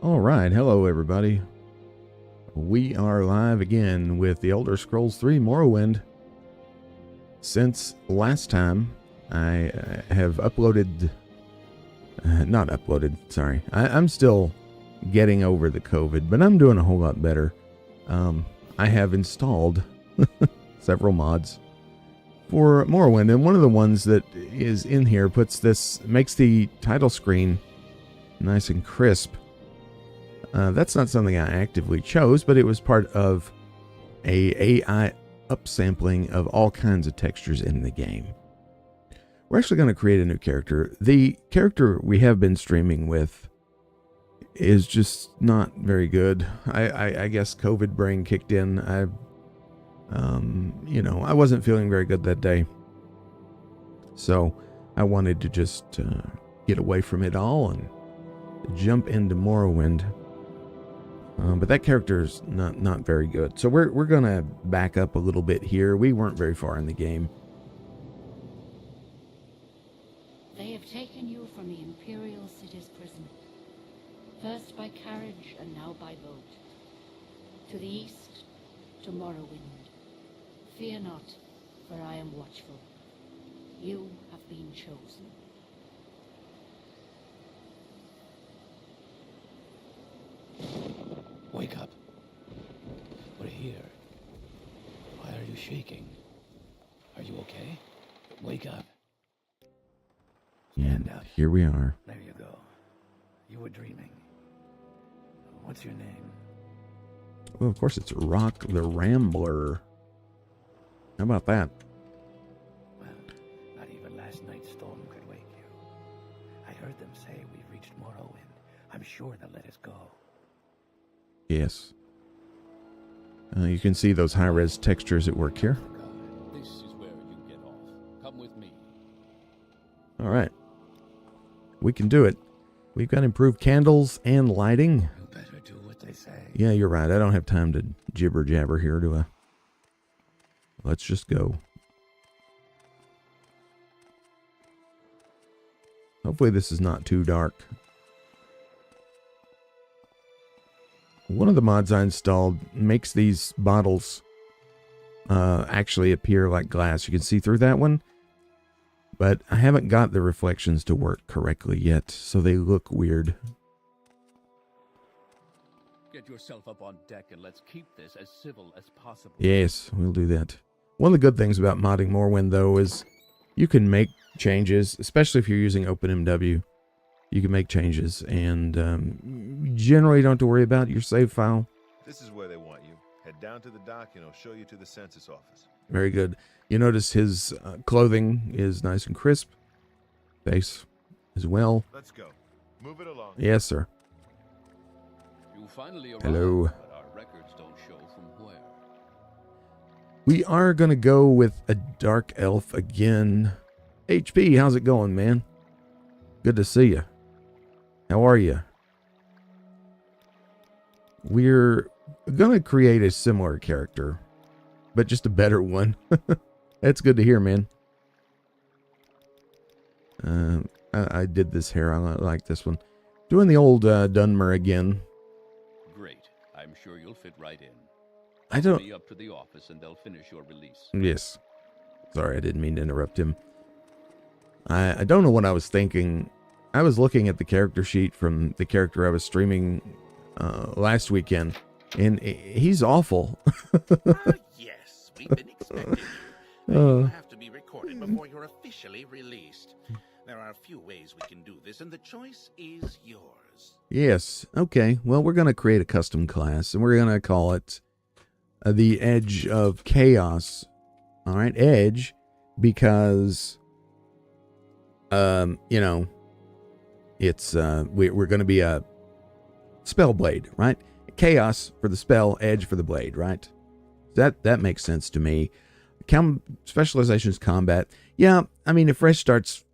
All right, hello everybody. We are live again with the Elder Scrolls 3 Morrowind. Since last time, I have uploaded, not uploaded, sorry. I'm still getting over the COVID, but I'm doing a whole lot better. I have installed several mods for Morrowind, and one of the ones that is in here makes the title screen nice and crisp. That's not something I actively chose, but it was part of a AI upsampling of all kinds of textures in the game. We're actually going to create a new character. The character we have been streaming with is just not very good. I guess COVID brain kicked in. I wasn't feeling very good that day. So I wanted to just get away from it all and jump into Morrowind. But that character is not very good. So we're going to back up a little bit here. We weren't very far in the game. They have taken you from the Imperial City's prison. First by carriage and now by boat. To the east, to Morrowind. Fear not, for I am watchful. You have been chosen. Wake up. We're here. Why are you shaking? Are you okay? Wake up. And here we are. There you go. You were dreaming. What's your name? Well, of course, it's Rock the Rambler. How about that? Well, not even last night's storm could wake you. I heard them say we've reached Morrowind. I'm sure they'll let us go. Yes. You can see those high-res textures at work here. This is where you get off. Come with me. All right. We can do it. We've got improved candles and lighting. You better do what they say. Yeah, you're right. I don't have time to jibber-jabber here, do I? Let's just go. Hopefully this is not too dark. One of the mods I installed makes these bottles actually appear like glass. You can see through that one. But I haven't got the reflections to work correctly yet, so they look weird. Get yourself up on deck and let's keep this as civil as possible. Yes, we'll do that. One of the good things about modding Morrowind, though, is you can make changes, especially if you're using OpenMW. You can make changes, and generally don't have to worry about your save file. This is where they want you. Head down to the dock and I'll show you to the census office. Very good. You notice his clothing is nice and crisp. Face as well. Let's go. Move it along. Yes, sir. You finally arrived, Hello. but our records don't show from where. We are going to go with a dark elf again. HP, how's it going, man? Good to see you. How are you? We're going to create a similar character, but just a better one. That's good to hear, man. I did this hair. I like this one. Doing the old Dunmer again. Great. I'm sure you'll fit right in. I don't... Be up to the office and they'll finish your release. Yes. Sorry, I didn't mean to interrupt him. I don't know what I was thinking. I was looking at the character sheet from the character I was streaming last weekend, and he's awful. Yes, we've been expecting you. You have to be recorded before you're officially released. There are a few ways we can do this, and the choice is yours. Yes. Okay. Well, we're going to create a custom class, and we're going to call it the Edge of Chaos. All right, Edge, because it's we're going to be a spell blade, right? Chaos for the spell, edge for the blade, right? That makes sense to me. Specializations combat. Yeah, I mean, a fresh start's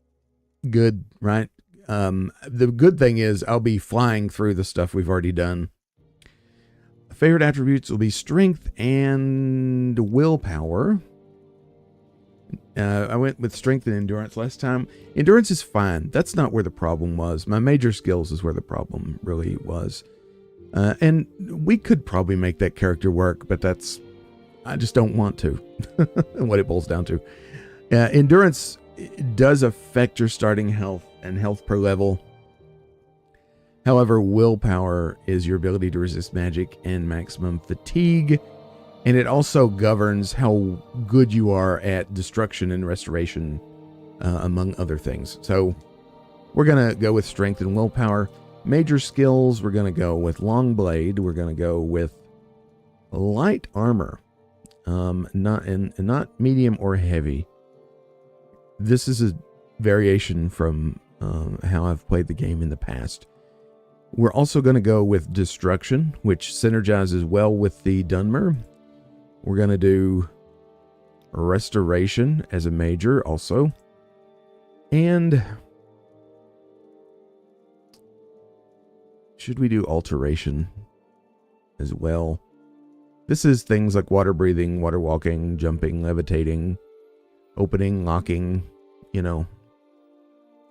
good, right? The good thing is I'll be flying through the stuff we've already done. Favorite attributes will be strength and willpower. I went with strength and endurance last time. Endurance is fine. That's not where the problem was. My major skills is where the problem really was. And we could probably make that character work, but I just don't want to. What it boils down to. Endurance does affect your starting health and health per level. However, willpower is your ability to resist magic and maximum fatigue. And it also governs how good you are at destruction and restoration, among other things. So we're going to go with strength and willpower. Major skills, we're going to go with long blade. We're going to go with light armor, not medium or heavy. This is a variation from how I've played the game in the past. We're also going to go with destruction, which synergizes well with the Dunmer. We're going to do restoration as a major also. And should we do alteration as well? This is things like water breathing, water walking, jumping, levitating, opening, locking,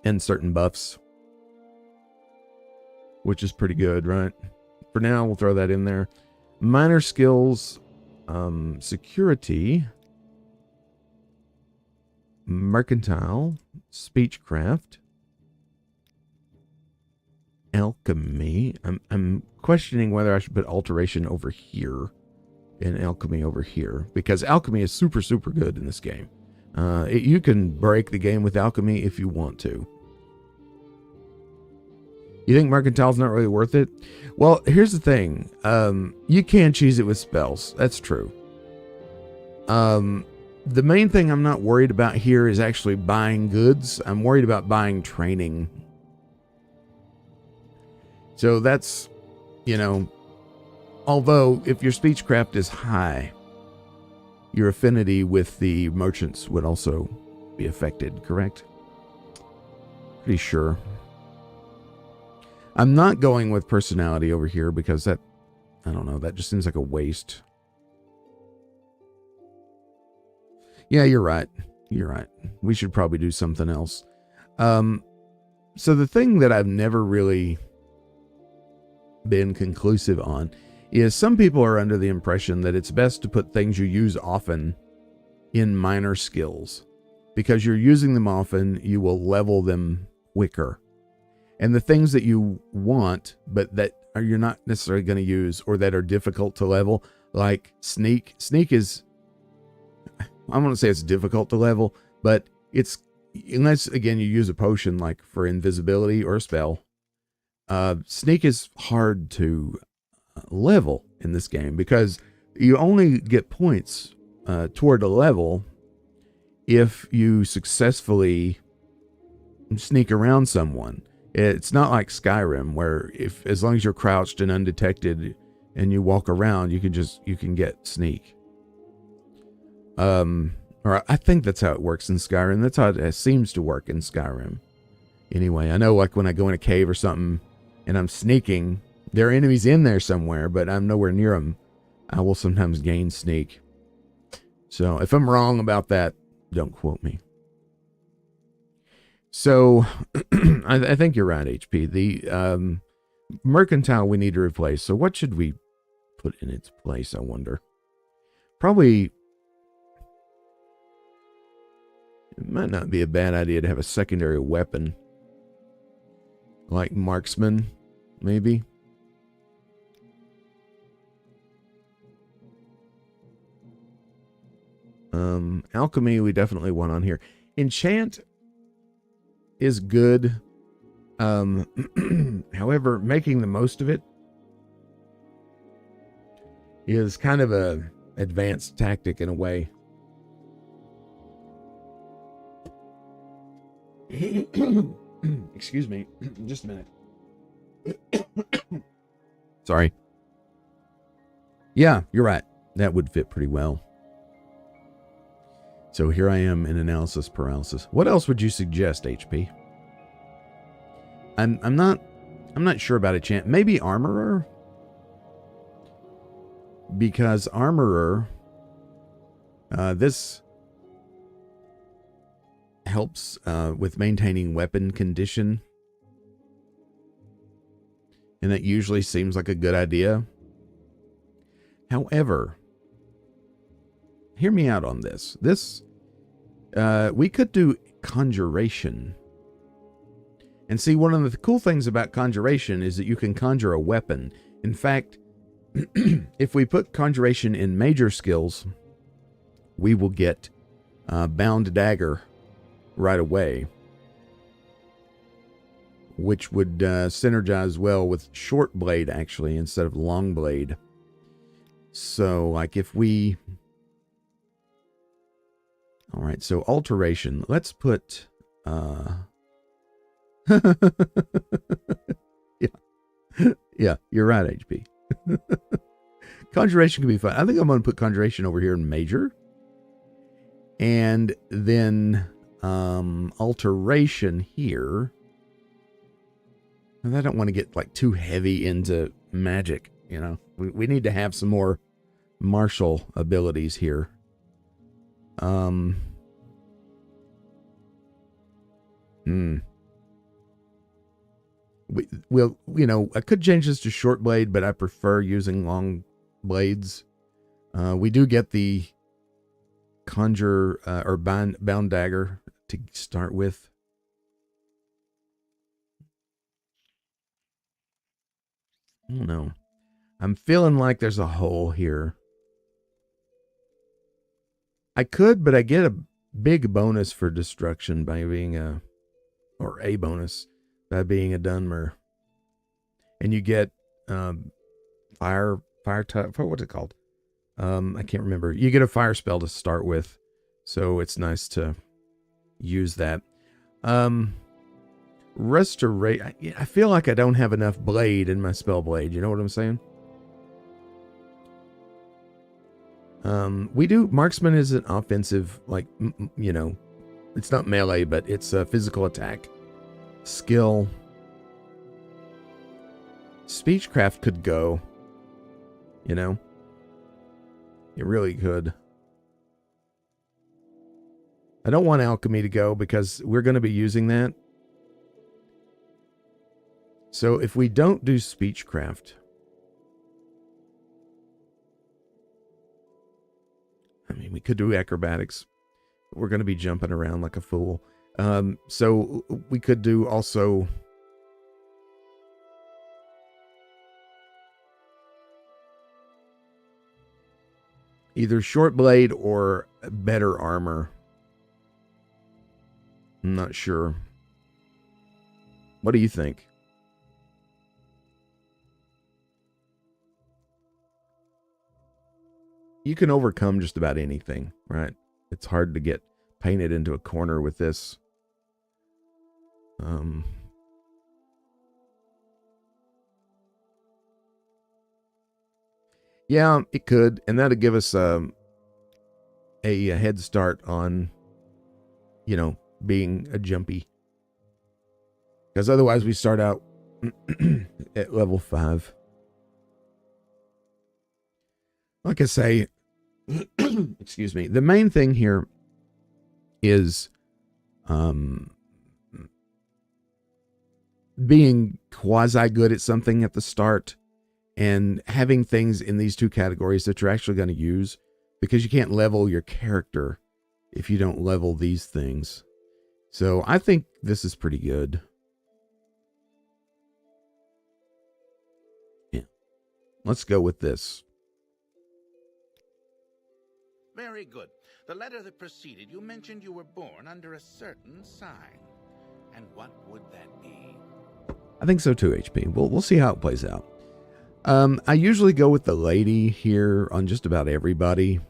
and certain buffs, which is pretty good, right? For now, we'll throw that in there. Minor skills, security, mercantile, speechcraft, alchemy. I'm questioning whether I should put alteration over here and alchemy over here, because alchemy is super, super good in this game. You can break the game with alchemy if you want to. You think mercantile's not really worth it? Well, here's the thing. You can cheese it with spells. That's true. The main thing I'm not worried about here is actually buying goods. I'm worried about buying training. So that's, although if your speechcraft is high, your affinity with the merchants would also be affected, correct? Pretty sure. I'm not going with personality over here because that just seems like a waste. Yeah, you're right. We should probably do something else. So the thing that I've never really been conclusive on is some people are under the impression that it's best to put things you use often in minor skills. Because you're using them often, you will level them quicker. And the things that you want, but that you're not necessarily going to use or that are difficult to level, like sneak. Sneak is, I want to say it's difficult to level, but it's, unless, again, you use a potion like for invisibility or a spell, sneak is hard to level in this game because you only get points toward a level if you successfully sneak around someone. It's not like Skyrim where as long as you're crouched and undetected and you walk around, you can get sneak. Or I think that's how it works in Skyrim. That's how it seems to work in Skyrim. Anyway, I know like when I go in a cave or something and I'm sneaking, there are enemies in there somewhere, but I'm nowhere near them. I will sometimes gain sneak. So if I'm wrong about that, don't quote me. So I think you're right, HP. The mercantile we need to replace. So what should we put in its place, I wonder? Probably, it might not be a bad idea to have a secondary weapon. Like marksman, maybe. Alchemy we definitely want on here. Enchant is good. However, making the most of it is kind of a advanced tactic in a way. Excuse me, just a minute. Sorry. Yeah, you're right. That would fit pretty well. So here I am in analysis paralysis. What else would you suggest, HP? I'm not sure about enchant. Maybe armorer? Because armorer, this helps with maintaining weapon condition. And that usually seems like a good idea. However, hear me out on this. We could do conjuration. And see, one of the cool things about conjuration is that you can conjure a weapon. In fact, if we put conjuration in major skills, we will get bound dagger right away, which would synergize well with short blade, actually, instead of long blade. So, like, if we... All right, so alteration. Let's put... yeah, you're right, HP. Conjuration can be fun. I think I'm going to put conjuration over here in major. And then alteration here. And I don't want to get like too heavy into magic, you know. We need to have some more martial abilities here. We'll, you know, I could change this to short blade, but I prefer using long blades. We do get the conjure or bound dagger to start with. I don't know. I'm feeling like there's a hole here. I could, but I get a big bonus for destruction by being a bonus by being a Dunmer. And you get fire type, what's it called? I can't remember. You get a fire spell to start with, so it's nice to use that. Restoration. I feel like I don't have enough blade in my spell blade. You know what I'm saying? We do. Marksman is an offensive, like, you know, it's not melee, but it's a physical attack. Skill. Speechcraft could go. You know? It really could. I don't want alchemy to go because we're going to be using that. So if we don't do speechcraft, I mean, we could do acrobatics. We're going to be jumping around like a fool. So we could do also either short blade or better armor. I'm not sure. What do you think? You can overcome just about anything, right? It's hard to get painted into a corner with this. Yeah, it could, and that'd give us a head start on, you know, being a jumpy. Because otherwise we start out at level 5. Like I say, excuse me, the main thing here is being quasi good at something at the start and having things in these two categories that you're actually going to use, because you can't level your character if you don't level these things. So I think this is pretty good. Yeah. Let's go with this. Very good. The letter that preceded, you mentioned you were born under a certain sign. And what would that be? I think so too, HP. We'll see how it plays out. I usually go with the lady here on just about everybody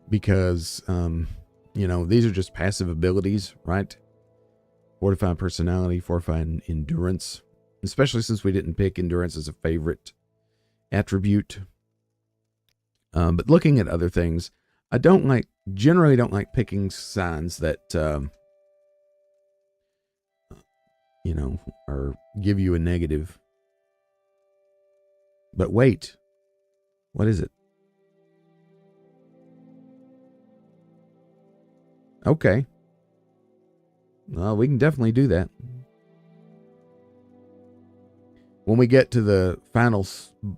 because, you know, these are just passive abilities, right? Fortify personality, fortify endurance, especially since we didn't pick endurance as a favorite attribute. But looking at other things, I generally don't like picking signs that, you know, or give you a negative. But wait, what is it? Okay. Well, we can definitely do that. when we get to the final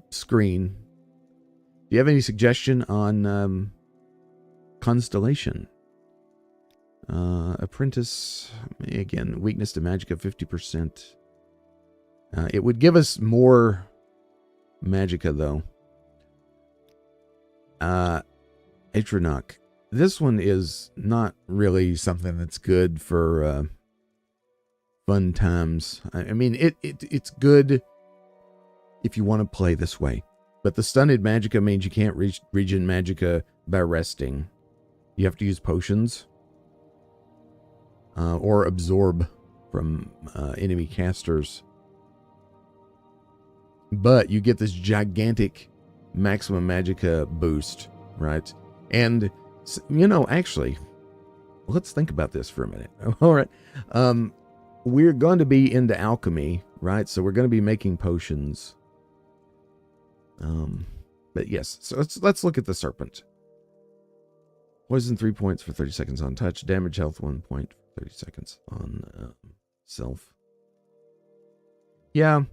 screen, do you have any suggestion on Constellation? Apprentice, again, weakness to magic of 50%. It would give us more magicka, though. Atronach. This one is not really something that's good for fun times. I mean, it's good if you want to play this way. But the stunted magicka means you can't regen magicka by resting. You have to use potions. Or absorb from enemy casters. But you get this gigantic maximum magicka boost, right? And, actually, let's think about this for a minute. All right. We're going to be into alchemy, right? So we're going to be making potions. But yes, so let's look at the serpent. Poison 3 points for 30 seconds on touch. Damage health 1 point for 30 seconds on self. Yeah.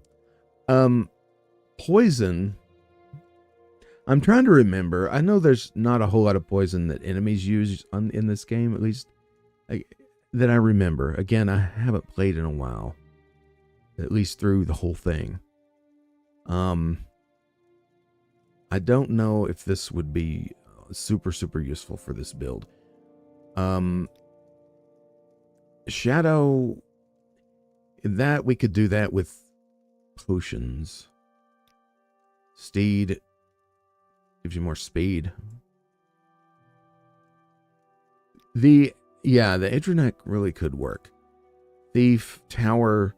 Poison. I'm trying to remember. I know there's not a whole lot of poison that enemies use in this game, at least that I remember. Again, I haven't played in a while. At least through the whole thing. I don't know if this would be super, super useful for this build. Shadow, that we could do that with potions. Steed gives you more speed. The Atronach really could work. Thief, Tower.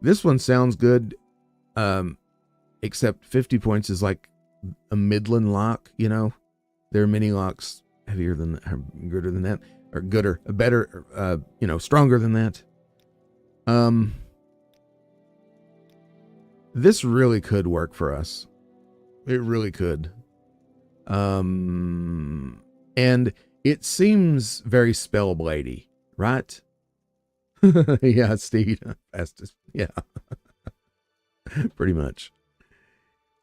This one sounds good. Except 50 points is like a midland lock, There are many locks heavier than that, gooder than that, or gooder, better, stronger than that. This really could work for us. It really could. And it seems very spellblady, right? Yeah, Steed. Fastest. Yeah. Pretty much.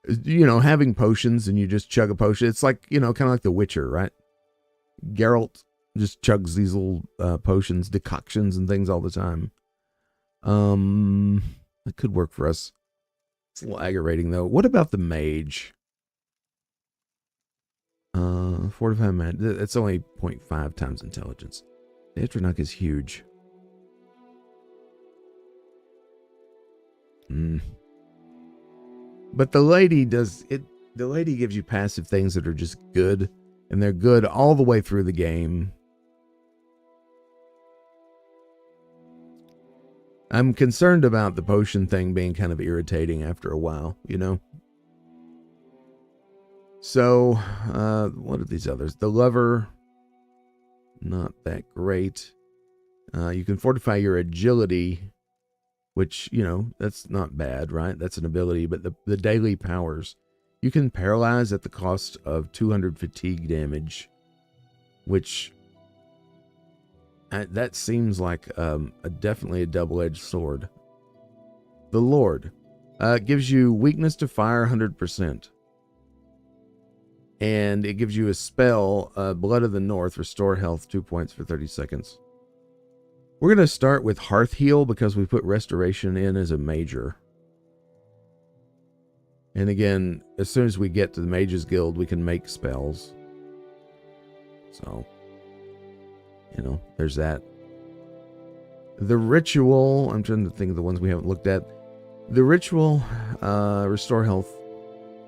Having potions and you just chug a potion. It's like, kind of like The Witcher, right? Geralt just chugs these little potions, decoctions and things all the time. That could work for us. It's a little aggravating, though. What about the mage? Fortify mag. It's only 0.5 times intelligence. The Atronach is huge. But the lady does it. The lady gives you passive things that are just good, and they're good all the way through the game. I'm concerned about the potion thing being kind of irritating after a while, So, what are these others? The Lover, not that great. You can fortify your agility, which, that's not bad, right? That's an ability, but the daily powers. You can paralyze at the cost of 200 fatigue damage, which that seems like definitely a double-edged sword. The Lord gives you weakness to fire 100%. And it gives you a spell, Blood of the North, restore health 2 points for 30 seconds. We're going to start with Hearth Heal because we put Restoration in as a major. And again, as soon as we get to the Mages Guild, we can make spells. So, there's that. The Ritual, I'm trying to think of the ones we haven't looked at. The Ritual, restore health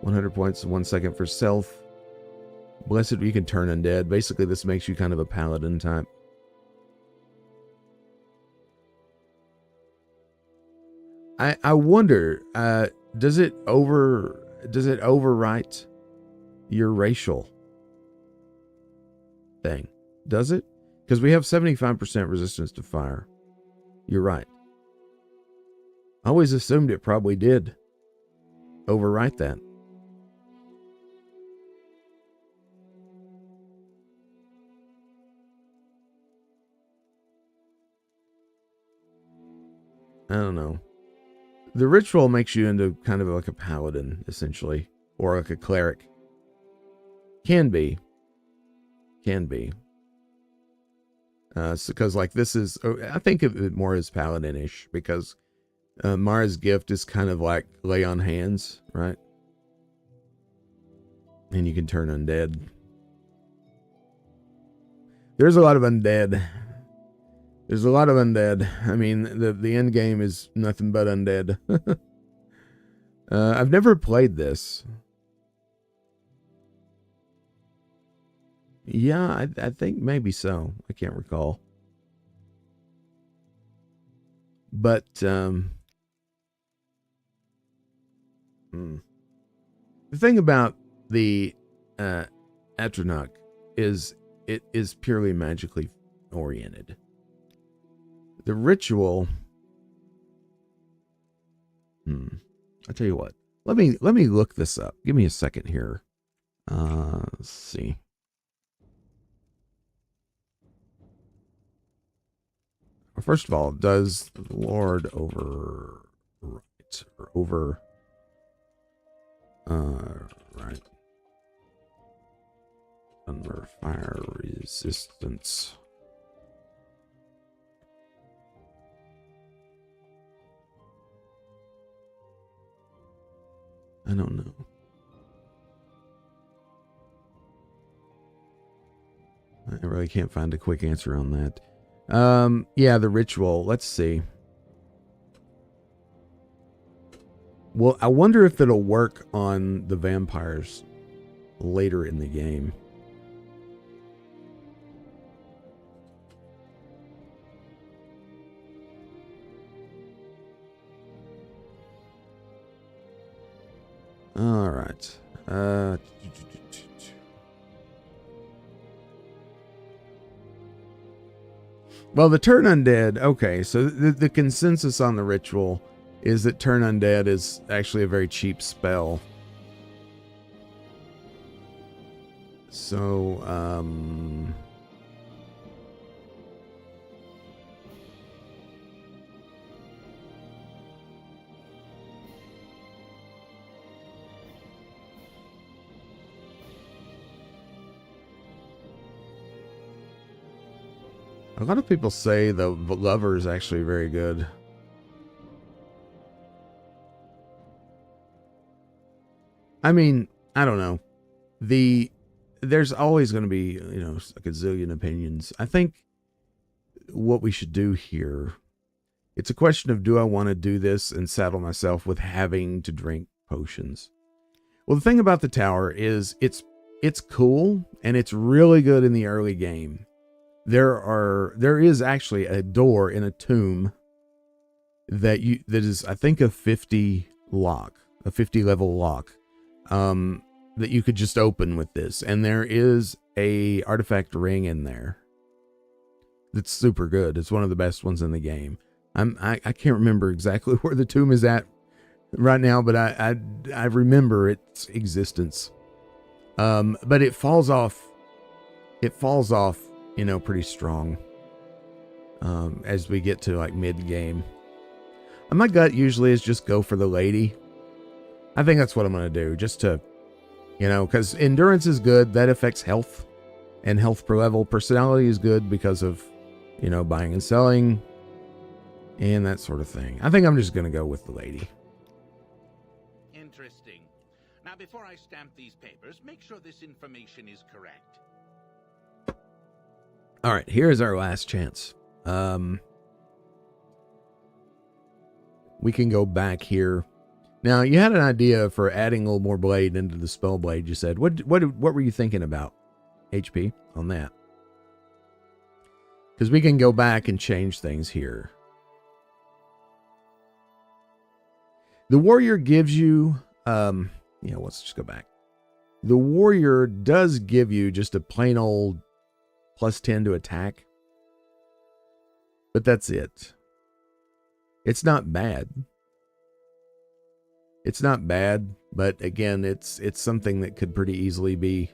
100 points in 1 second for self. Blessed, you can turn undead. Basically, this makes you kind of a paladin type. I wonder, does it overwrite your racial thing? Does it? Because we have 75% resistance to fire. You're right. I always assumed it probably did overwrite that. I don't know. The ritual makes you into kind of like a paladin, essentially, or like a cleric. Can be. Because like this is, I think of it more as paladinish, because Mara's gift is kind of like lay on hands, right? And you can turn undead. There's a lot of undead. I mean, the end game is nothing but undead. I've never played this. Yeah, I think maybe so. I can't recall. But the thing about the Atronach is it is purely magically oriented. The ritual, I'll tell you what. Let me look this up. Give me a second here. Let's see. First of all, does the Lord overwrite or over right under fire resistance? I don't know. I really can't find a quick answer on that. Yeah, the ritual. Let's see. Well, I wonder if it'll work on the vampires later in the game. All right. Well, the turn undead. Okay, so the consensus on the ritual is that turn undead is actually a very cheap spell. So, a lot of people say the lover is actually very good. I mean, I don't know. There's always going to be, you know, a gazillion opinions. I think what we should do here, it's a question of, do I want to do this and saddle myself with having to drink potions? Well, the thing about the tower is it's cool and it's really good in the early game. There is actually a door in a tomb that is, I think, a 50 level lock, that you could just open with this. And there is a artifact ring in there that's super good. It's one of the best ones in the game. I can't remember exactly where the tomb is at right now, but I remember its existence. But it falls off, you know, pretty strong, as we get to like mid game. And my gut usually is just go for the lady. I think that's what I'm going to do, just to, you know, because endurance is good. That affects health and health per level. Personality is good because of, you know, buying and selling and that sort of thing. I think I'm just going to go with the lady. Interesting. Now, before I stamp these papers, make sure this information is correct. All right, here's our last chance. We can go back here. Now, you had an idea for adding a little more blade into the spell blade, you said. What were you thinking about, HP, on that? Because we can go back and change things here. The warrior gives you, let's just go back. The warrior does give you just a plain old +10 to attack. But that's it. It's not bad. It's not bad, but again, it's something that could pretty easily be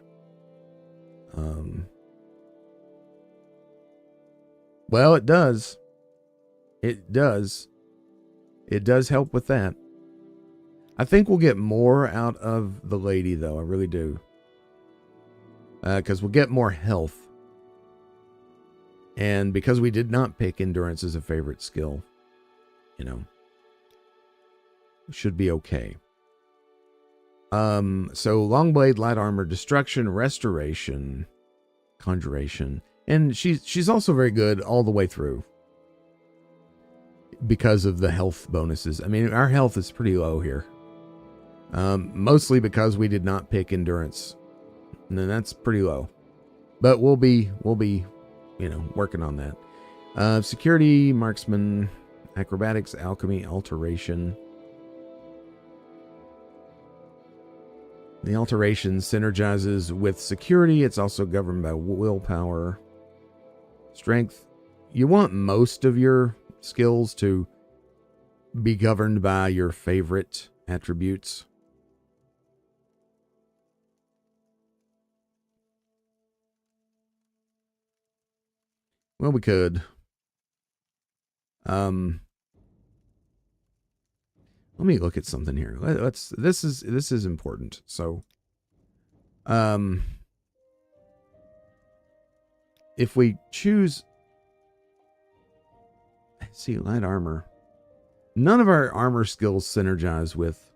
well, it does. It does. It does help with that. I think we'll get more out of the lady, though. I really do. Because we'll get more health. And because we did not pick endurance as a favorite skill, you know, should be okay. So Longblade, Light Armor, Destruction, Restoration, Conjuration. And she's also very good all the way through. Because of the health bonuses. I mean, our health is pretty low here. Mostly because we did not pick endurance. And then that's pretty low. But we'll be, you know, working on that. Security, Marksman, Acrobatics, Alchemy, Alteration. The Alteration synergizes with Security. It's also governed by Willpower. Strength. You want most of your skills to be governed by your favorite attributes. Well, we could. Let me look at something here. This is important. So, if we choose, see, light armor, none of our armor skills synergize with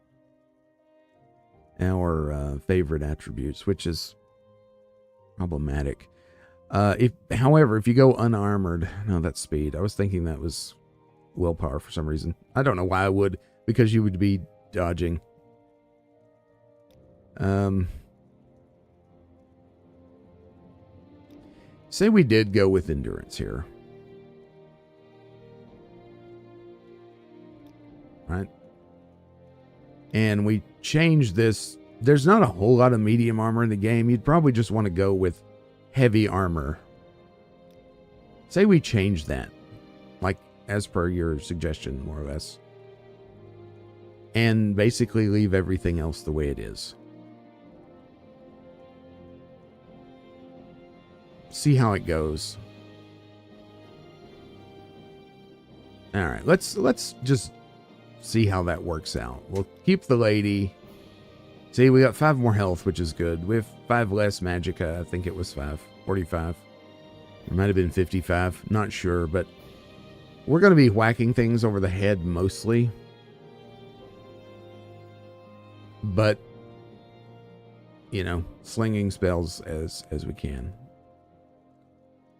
our favorite attributes, which is problematic. However, if you go unarmored, no, that's speed. I was thinking that was willpower for some reason. I don't know why I would, because you would be dodging. Say we did go with endurance here. Right? And we change this. There's not a whole lot of medium armor in the game. You'd probably just want to go with heavy armor. Say we change that, like as per your suggestion, more or less, and basically leave everything else the way it is. See how it goes. All right, let's just see how that works out. We'll keep the lady. See, we got 5 more health, which is good. We have 5 less magicka. I think it was 45. It might have been 55. Not sure, but we're going to be whacking things over the head mostly. But, you know, slinging spells as we can.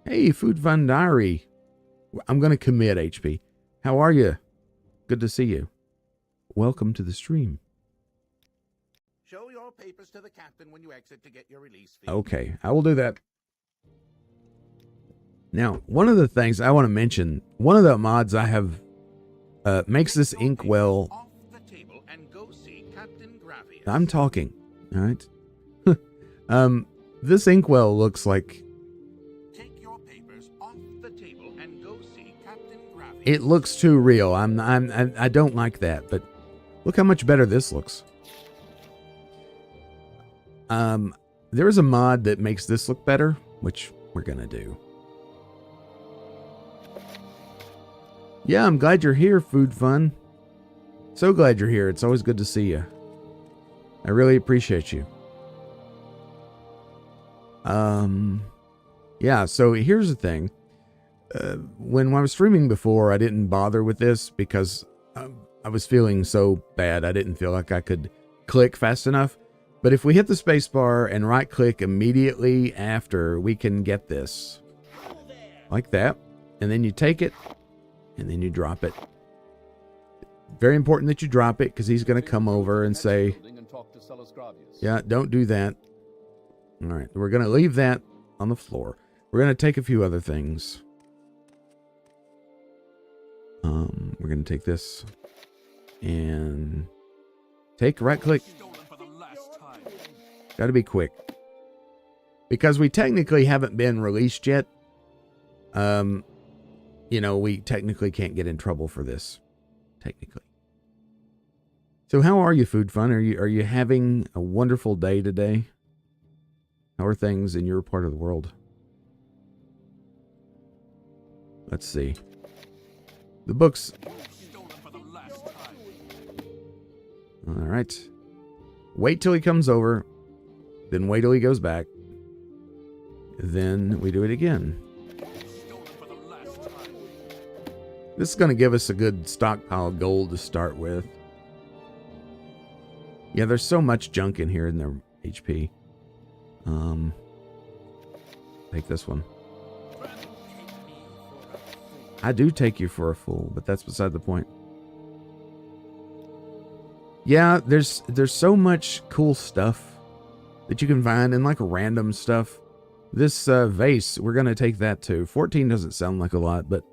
Hey, Food Fun Diary. I'm going to commit, HP. How are you? Good to see you. Welcome to the stream. Show your papers to the captain when you exit to get your release fee. Okay, I will do that. Now, one of the things I want to mention, one of the mods I have makes this inkwell. Off the table and go see Captain Gravius. I'm talking, all right? This inkwell looks like. Take your papers off the table and go see Captain Gravius. It looks too real. I don't like that, but look how much better this looks. There is a mod that makes this look better, which we're gonna do. Yeah, I'm glad you're here, Food Fun. So glad you're here. It's always good to see you. I really appreciate you. Yeah, so here's the thing. When I was streaming before, I didn't bother with this because I was feeling so bad. I didn't feel like I could click fast enough. But if we hit the spacebar and right click immediately after, we can get this. Like that. And then you take it and then you drop it. Very important that you drop it because he's going to come over and say, yeah, don't do that. All right, we're going to leave that on the floor. We're going to take a few other things. We're going to take this and take right click. Got to be quick. Because we technically haven't been released yet. You know, we technically can't get in trouble for this. Technically. So how are you, Food Fun? Are you having a wonderful day today? How are things in your part of the world? Let's see. The books. All right. Wait till he comes over. Then wait till he goes back. Then we do it again. This is going to give us a good stockpile of gold to start with. Yeah, there's so much junk in here in their HP. Take this one. I do take you for a fool, but that's beside the point. Yeah, there's so much cool stuff that you can find and like random stuff. This vase, we're going to take that too. 14 doesn't sound like a lot, but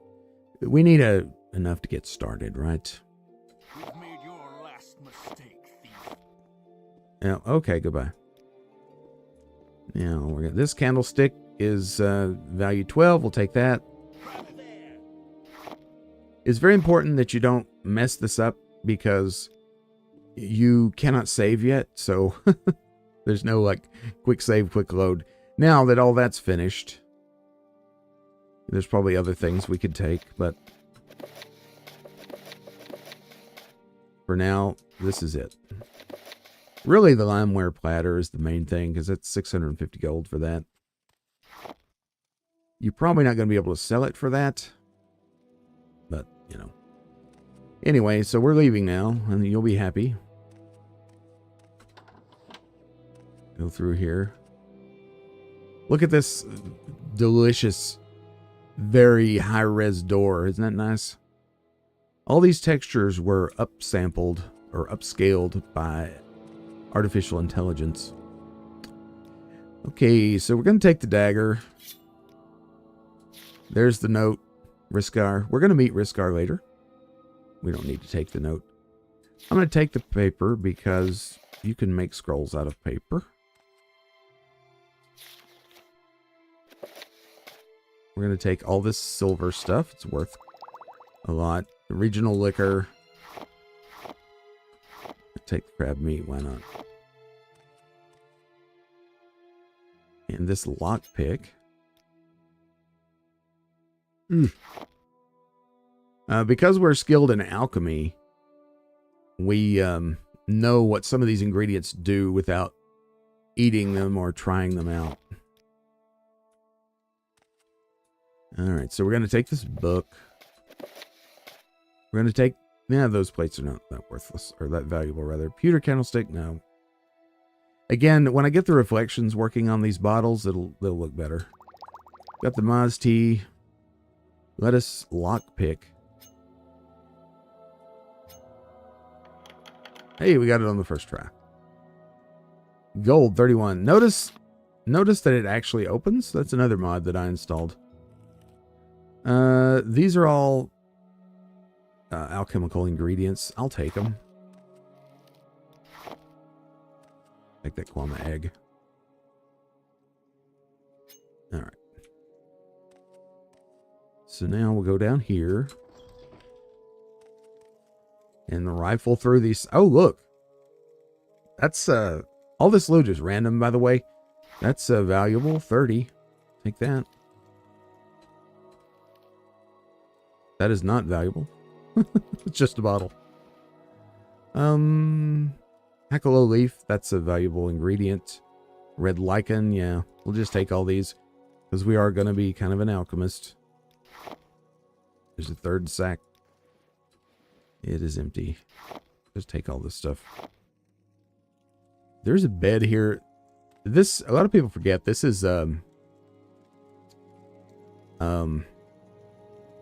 we need enough to get started, right? You've made your last mistake, thief. Yeah, okay, goodbye. Now, we're gonna, this candlestick is value 12. We'll take that. It's very important that you don't mess this up because you cannot save yet. So there's no like quick save, quick load. Now that all that's finished, there's probably other things we could take, but for now, this is it. Really, the limeware platter is the main thing because it's 650 gold for that. You're probably not going to be able to sell it for that, but, you know. Anyway, so we're leaving now, and you'll be happy. Go through here. Look at this delicious, very high-res door. Isn't that nice? All these textures were upsampled or upscaled by artificial intelligence. Okay, so we're going to take the dagger. There's the note, Riskar. We're going to meet Riskar later. We don't need to take the note. I'm going to take the paper because you can make scrolls out of paper. We're going to take all this silver stuff. It's worth a lot. The regional liquor. Take the crab meat. Why not? And this lockpick. Because we're skilled in alchemy, we know what some of these ingredients do without eating them or trying them out. Alright, so we're going to take this book. We're going to take... Yeah, those plates are not that worthless, or that valuable, rather. Pewter candlestick, no. Again, when I get the reflections working on these bottles, they'll look better. Got the Maz tea. Lettuce lockpick. Hey, we got it on the first try. Gold, 31. Notice that it actually opens. That's another mod that I installed. These are all alchemical ingredients. I'll take them. Take that Kwama egg. Alright. So now we'll go down here. And rifle through these. Oh, look. That's, all this loot is random, by the way. That's, valuable. 30. Take that. That is not valuable. It's just a bottle. Hackalo leaf. That's a valuable ingredient. Red lichen. Yeah. We'll just take all these. Because we are going to be kind of an alchemist. There's a third sack. It is empty. Just take all this stuff. There's a bed here. This, a lot of people forget, this is,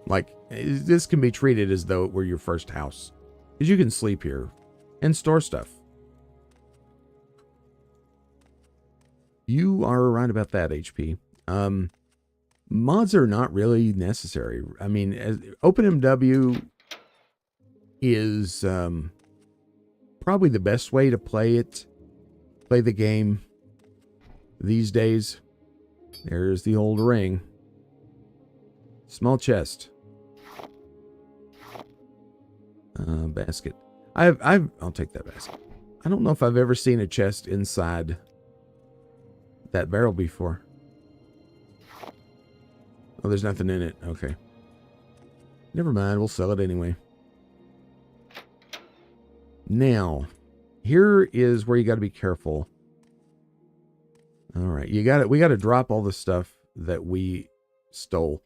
like, this can be treated as though it were your first house. Because you can sleep here and store stuff. You are right about that, HP. Mods are not really necessary. I mean, OpenMW is probably the best way to play the game these days. There's the old ring. Small chest. Basket. I'll take that basket. I don't know if I've ever seen a chest inside that barrel before. Oh, there's nothing in it. Okay. Never mind. We'll sell it anyway. Now, here is where you got to be careful. All right, we got to drop all the stuff that we stole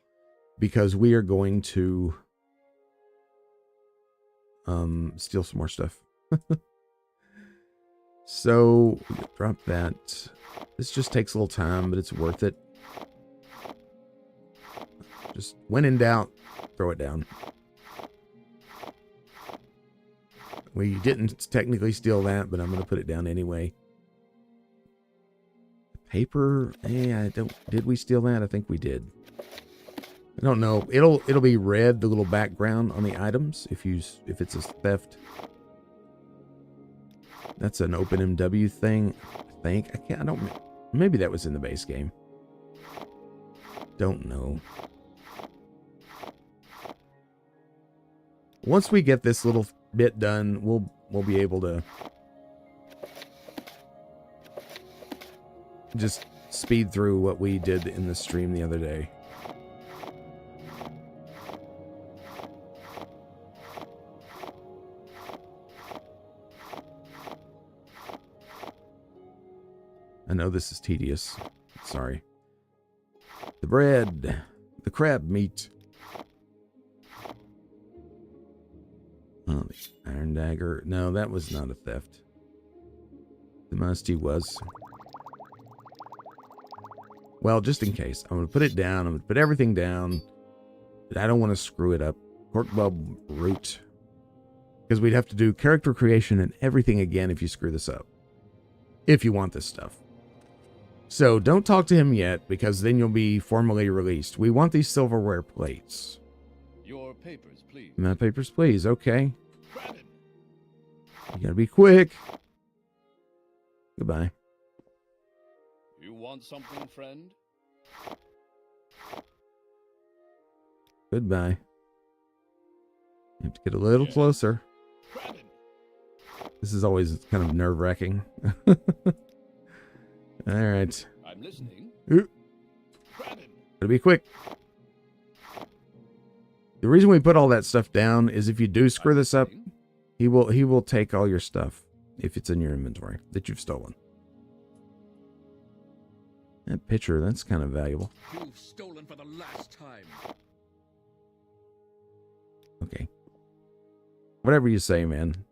because we are going to steal some more stuff. So drop that. This just takes a little time, but it's worth it. Just when in doubt, throw it down. We didn't technically steal that, but I'm going to put it down anyway. Paper, did we steal that? I think we did. I don't know. It'll be red, the little background on the items if it's a theft. That's an OpenMW thing, I think. Maybe that was in the base game. Don't know. Once we get this little bit done, we'll be able to just speed through what we did in the stream the other day. I know this is tedious. Sorry. The bread. The crab meat. Oh, the iron dagger. No, that was not a theft. The musty was. Well, just in case. I'm going to put it down. I'm going to put everything down. But I don't want to screw it up. Corkbub root. Because we'd have to do character creation and everything again if you screw this up. If you want this stuff. So don't talk to him yet, because then you'll be formally released. We want these silverware plates. Your papers, please. My papers, please. Okay. Brandon, You gotta be quick. Goodbye. You want something, friend? Goodbye. You have to get a little closer. Brandon, This is always kind of nerve-wracking. All right. I'm listening. Brandon, Gotta be quick. The reason we put all that stuff down is if you do screw this up, he will take all your stuff if it's in your inventory that you've stolen. That picture, that's kind of valuable. You've stolen for the last time. Okay. Whatever you say, man.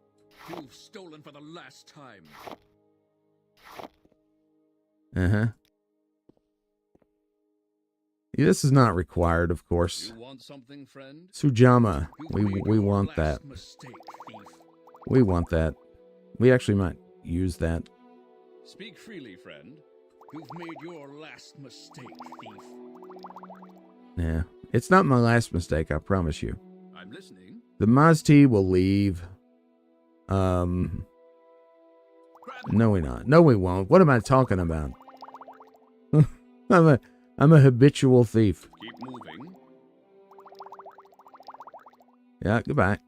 You've stolen for the last time. Uh-huh. Yeah, this is not required, of course. You want something, friend? Sujama. You've made We your want last that. Mistake, thief. We want that. We actually might use that. Speak freely, friend. you've made your last mistake, thief. Yeah. It's not my last mistake, I promise you. I'm listening. The Mazti will leave. No, we not. No, we won't. What am I talking about? I'm a habitual thief. Keep moving. Yeah, goodbye.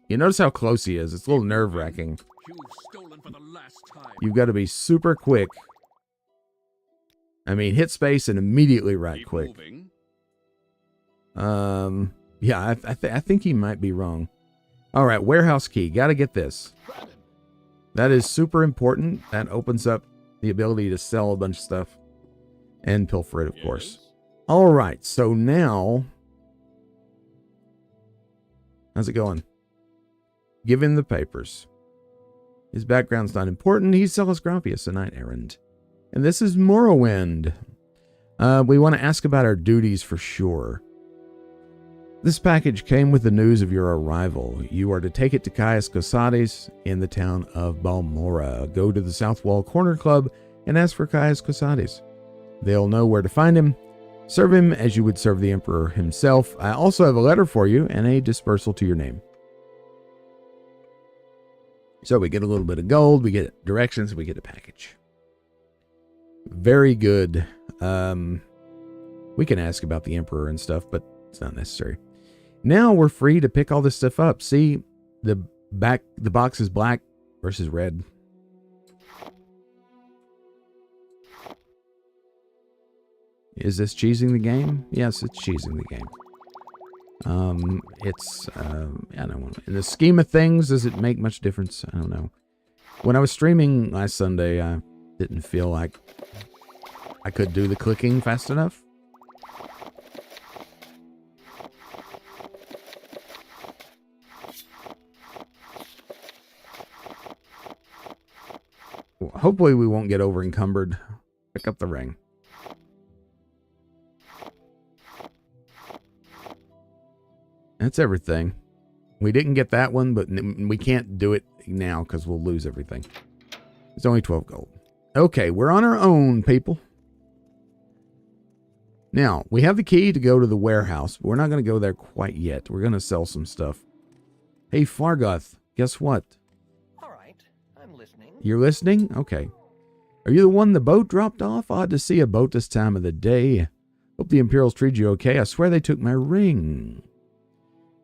You notice how close he is. It's a little nerve-wracking. You've stolen for the last time. You've got to be super quick. I mean, hit space and immediately right Keep click. moving. Yeah, I think he might be wrong. All right, warehouse key. Got to get this. Brandon, That is super important. That opens up the ability to sell a bunch of stuff and pilfer it, of course. Yes. All right, so now, how's it going? Give him the papers. His background's not important. He's Celis Graphius, a knight errant. And this is Morrowind. We want to ask about our duties for sure. This package came with the news of your arrival. You are to take it to Caius Cosades in the town of Balmora. Go to the South Wall Corner Club and ask for Caius Cosades. They'll know where to find him. Serve him as you would serve the Emperor himself. I also have a letter for you and a dispersal to your name. So we get a little bit of gold, we get directions, we get a package. Very good. We can ask about the Emperor and stuff, but it's not necessary. Now we're free to pick all this stuff up. See, the box is black versus red. Is this cheesing the game? Yes, it's cheesing the game. I don't know. In the scheme of things, does it make much difference? I don't know. When I was streaming last Sunday, I didn't feel like I could do the clicking fast enough. Well, hopefully we won't get over encumbered. Pick up the ring. That's everything. We didn't get that one, but we can't do it now because we'll lose everything. It's only 12 gold. Okay, we're on our own, people. Now, we have the key to go to the warehouse, but we're not going to go there quite yet. We're going to sell some stuff. Hey, Fargoth, guess what? All right, I'm listening. You're listening? Okay. Are you the one the boat dropped off? Odd to see a boat this time of the day. Hope the Imperials treated you okay. I swear they took my ring.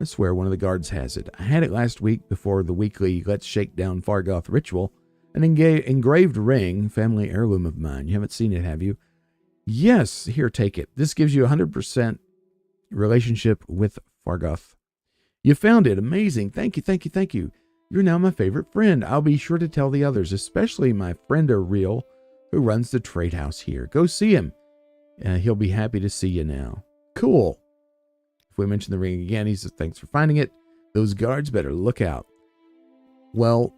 I swear one of the guards has it. I had it last week before the weekly Let's Shake Down Fargoth ritual. An engraved ring, family heirloom of mine. You haven't seen it, have you? Yes, here, take it. This gives you 100% relationship with Fargoth. You found it. Amazing. Thank you, thank you, thank you. You're now my favorite friend. I'll be sure to tell the others, especially my friend Ariel, who runs the trade house here. Go see him. He'll be happy to see you now. Cool. If we mention the ring again, he says, thanks for finding it. Those guards better look out. Well,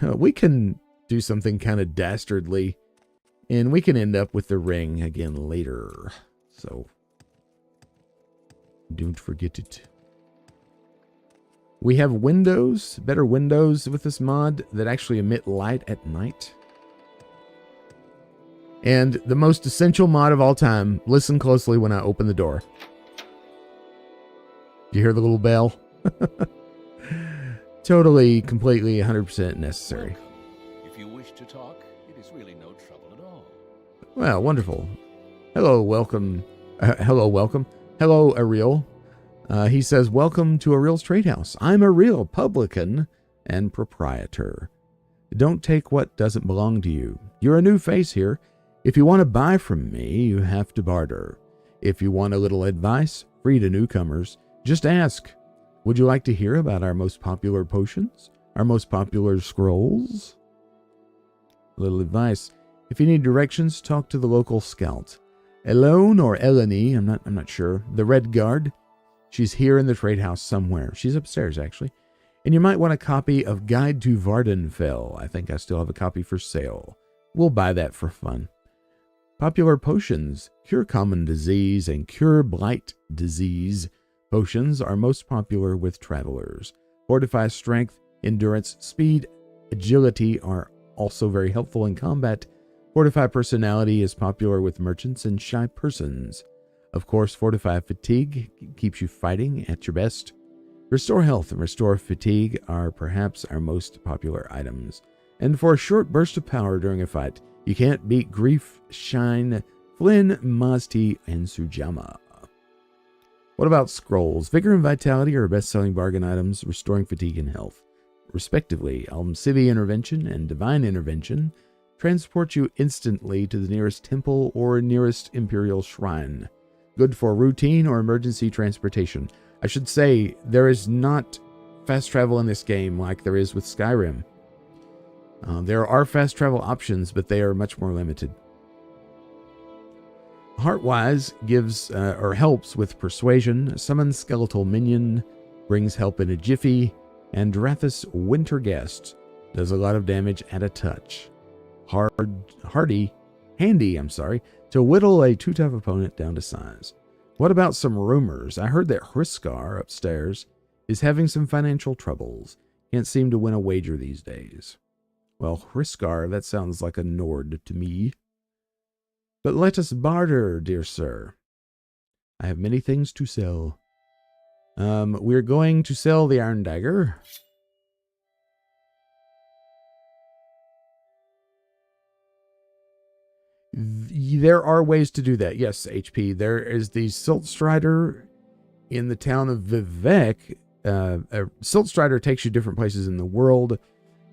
we can do something kind of dastardly, and we can end up with the ring again later. So, don't forget it. We have windows, better windows with this mod that actually emit light at night. And the most essential mod of all time, listen closely when I open the door. Do you hear the little bell? Totally, completely, 100% necessary. If you wish to talk, it is really no trouble at all. Well, wonderful. Hello, welcome. Hello, Ariel. He says, welcome to Ariel's Trade House. I'm Ariel, publican and proprietor. Don't take what doesn't belong to you. You're a new face here. If you want to buy from me, you have to barter. If you want a little advice, free to newcomers, just ask. Would you like to hear about our most popular potions? Our most popular scrolls? A little advice. If you need directions, talk to the local scout. Elone or Eleni, I'm not sure. The Red Guard. She's here in the trade house somewhere. She's upstairs, actually. And you might want a copy of Guide to Vvardenfell. I think I still have a copy for sale. We'll buy that for fun. Popular potions. Cure common disease and cure blight disease. Potions are most popular with travelers. Fortify strength, endurance, speed, agility are also very helpful in combat. Fortify personality is popular with merchants and shy persons. Of course, Fortify fatigue keeps you fighting at your best. Restore health and restore fatigue are perhaps our most popular items. And for a short burst of power during a fight, you can't beat Grief, Shine, Flynn, Mazti, and Sujama. What about scrolls? Vigor and Vitality are best-selling bargain items, restoring fatigue and health. Respectively, Almcivi Intervention and Divine Intervention transport you instantly to the nearest temple or nearest Imperial Shrine. Good for routine or emergency transportation. I should say, there is not fast travel in this game like there is with Skyrim. There are fast travel options, but they are much more limited. Heartwise gives or helps with persuasion. Summon skeletal minion, brings help in a jiffy, and Drathis Winterguest does a lot of damage at a touch. Handy, to whittle a 2-tough opponent down to size. What about some rumors? I heard that Hriskar upstairs is having some financial troubles. Can't seem to win a wager these days. Well, Hriskar, that sounds like a Nord to me. But let us barter, dear sir. I have many things to sell. We're going to sell the Iron Dagger. There are ways to do that. Yes, HP. There is the Silt Strider in the town of Vivek. Silt Strider takes you different places in the world.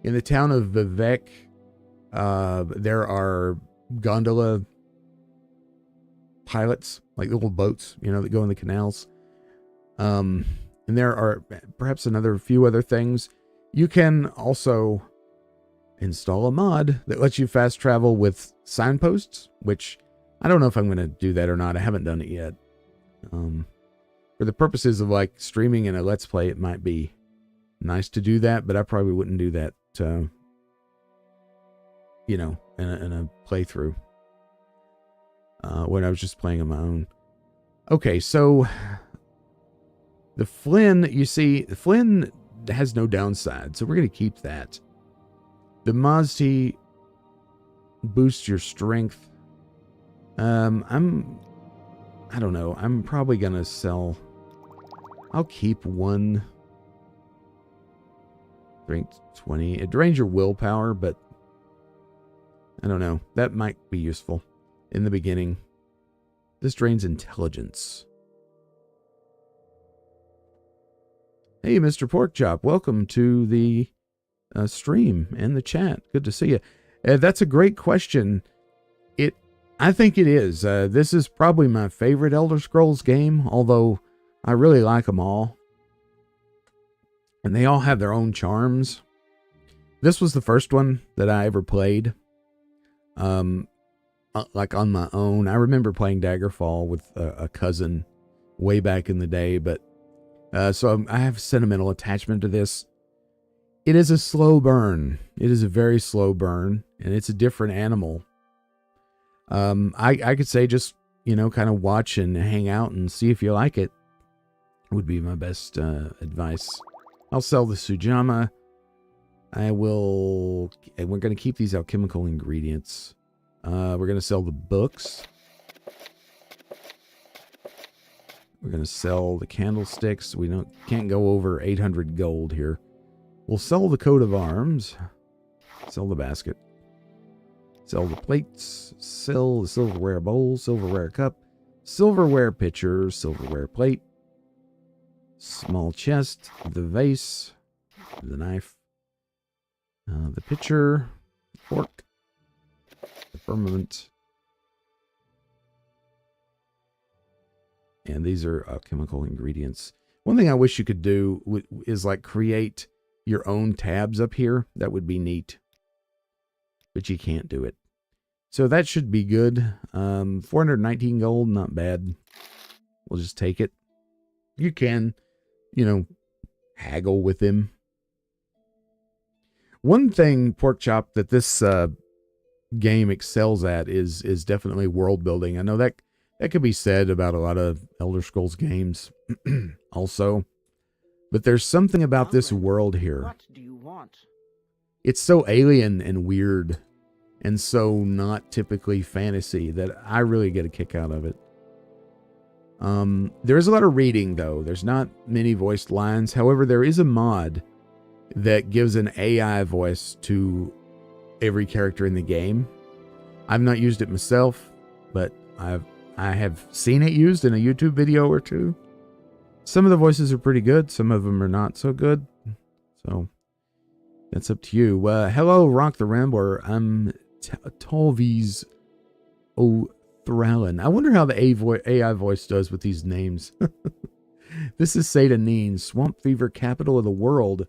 In the town of Vivek, there are gondola pilots, like little boats, that go in the canals. And there are perhaps another few other things. You can also install a mod that lets you fast travel with signposts, which I don't know if I'm going to do that or not. I haven't done it yet. For the purposes of like streaming and a Let's Play, it might be nice to do that, but I probably wouldn't do that, you know, in a playthrough when I was just playing on my own. Okay, so the Flynn, you see, the Flynn has no downside, so we're going to keep that. The Mazda boosts your strength. I don't know. I'm probably going to sell. I'll keep one. Strength 20. It drains your willpower, but I don't know. That might be useful in the beginning. This drains intelligence. Hey, Mr. Porkchop. Welcome to the stream and the chat. Good to see you. That's a great question. I think it is. This is probably my favorite Elder Scrolls game, although I really like them all. And they all have their own charms. This was the first one that I ever played. Like on my own. I remember playing Daggerfall with a cousin way back in the day, but so I have sentimental attachment to this. It is a slow burn. It is a very slow burn, and it's a different animal. I could say just, you know, kind of watch and hang out and see if you like it. Would be my best advice. I'll sell the Sujama. And we're going to keep these alchemical ingredients. We're going to sell the books. We're going to sell the candlesticks. We can't go over 800 gold here. We'll sell the coat of arms. Sell the basket. Sell the plates. Sell the silverware bowl, silverware cup, silverware pitcher, silverware plate. Small chest, the vase, the knife, the pitcher, fork, the firmament. And these are chemical ingredients. One thing I wish you could do is like create your own tabs up here. That would be neat. But you can't do it. So that should be good. 419 gold, not bad. We'll just take it. You can, you know, haggle with him. One thing, Porkchop, that this game excels at is definitely world building. I know that could be said about a lot of Elder Scrolls games also. But there's something about this world here. What do you want? It's so alien and weird and so not typically fantasy that I really get a kick out of it. There is a lot of reading, though. There's not many voiced lines. However, there is a mod that gives an AI voice to every character in the game. I've not used it myself, but I have seen it used in a YouTube video or two. Some of the voices are pretty good. Some of them are not so good. So that's up to you. Hello, Rock the Rambler. I'm Tolvies O'Thrallan. I wonder how the AI voice does with these names. This is Satanine, Swamp Fever capital of the world.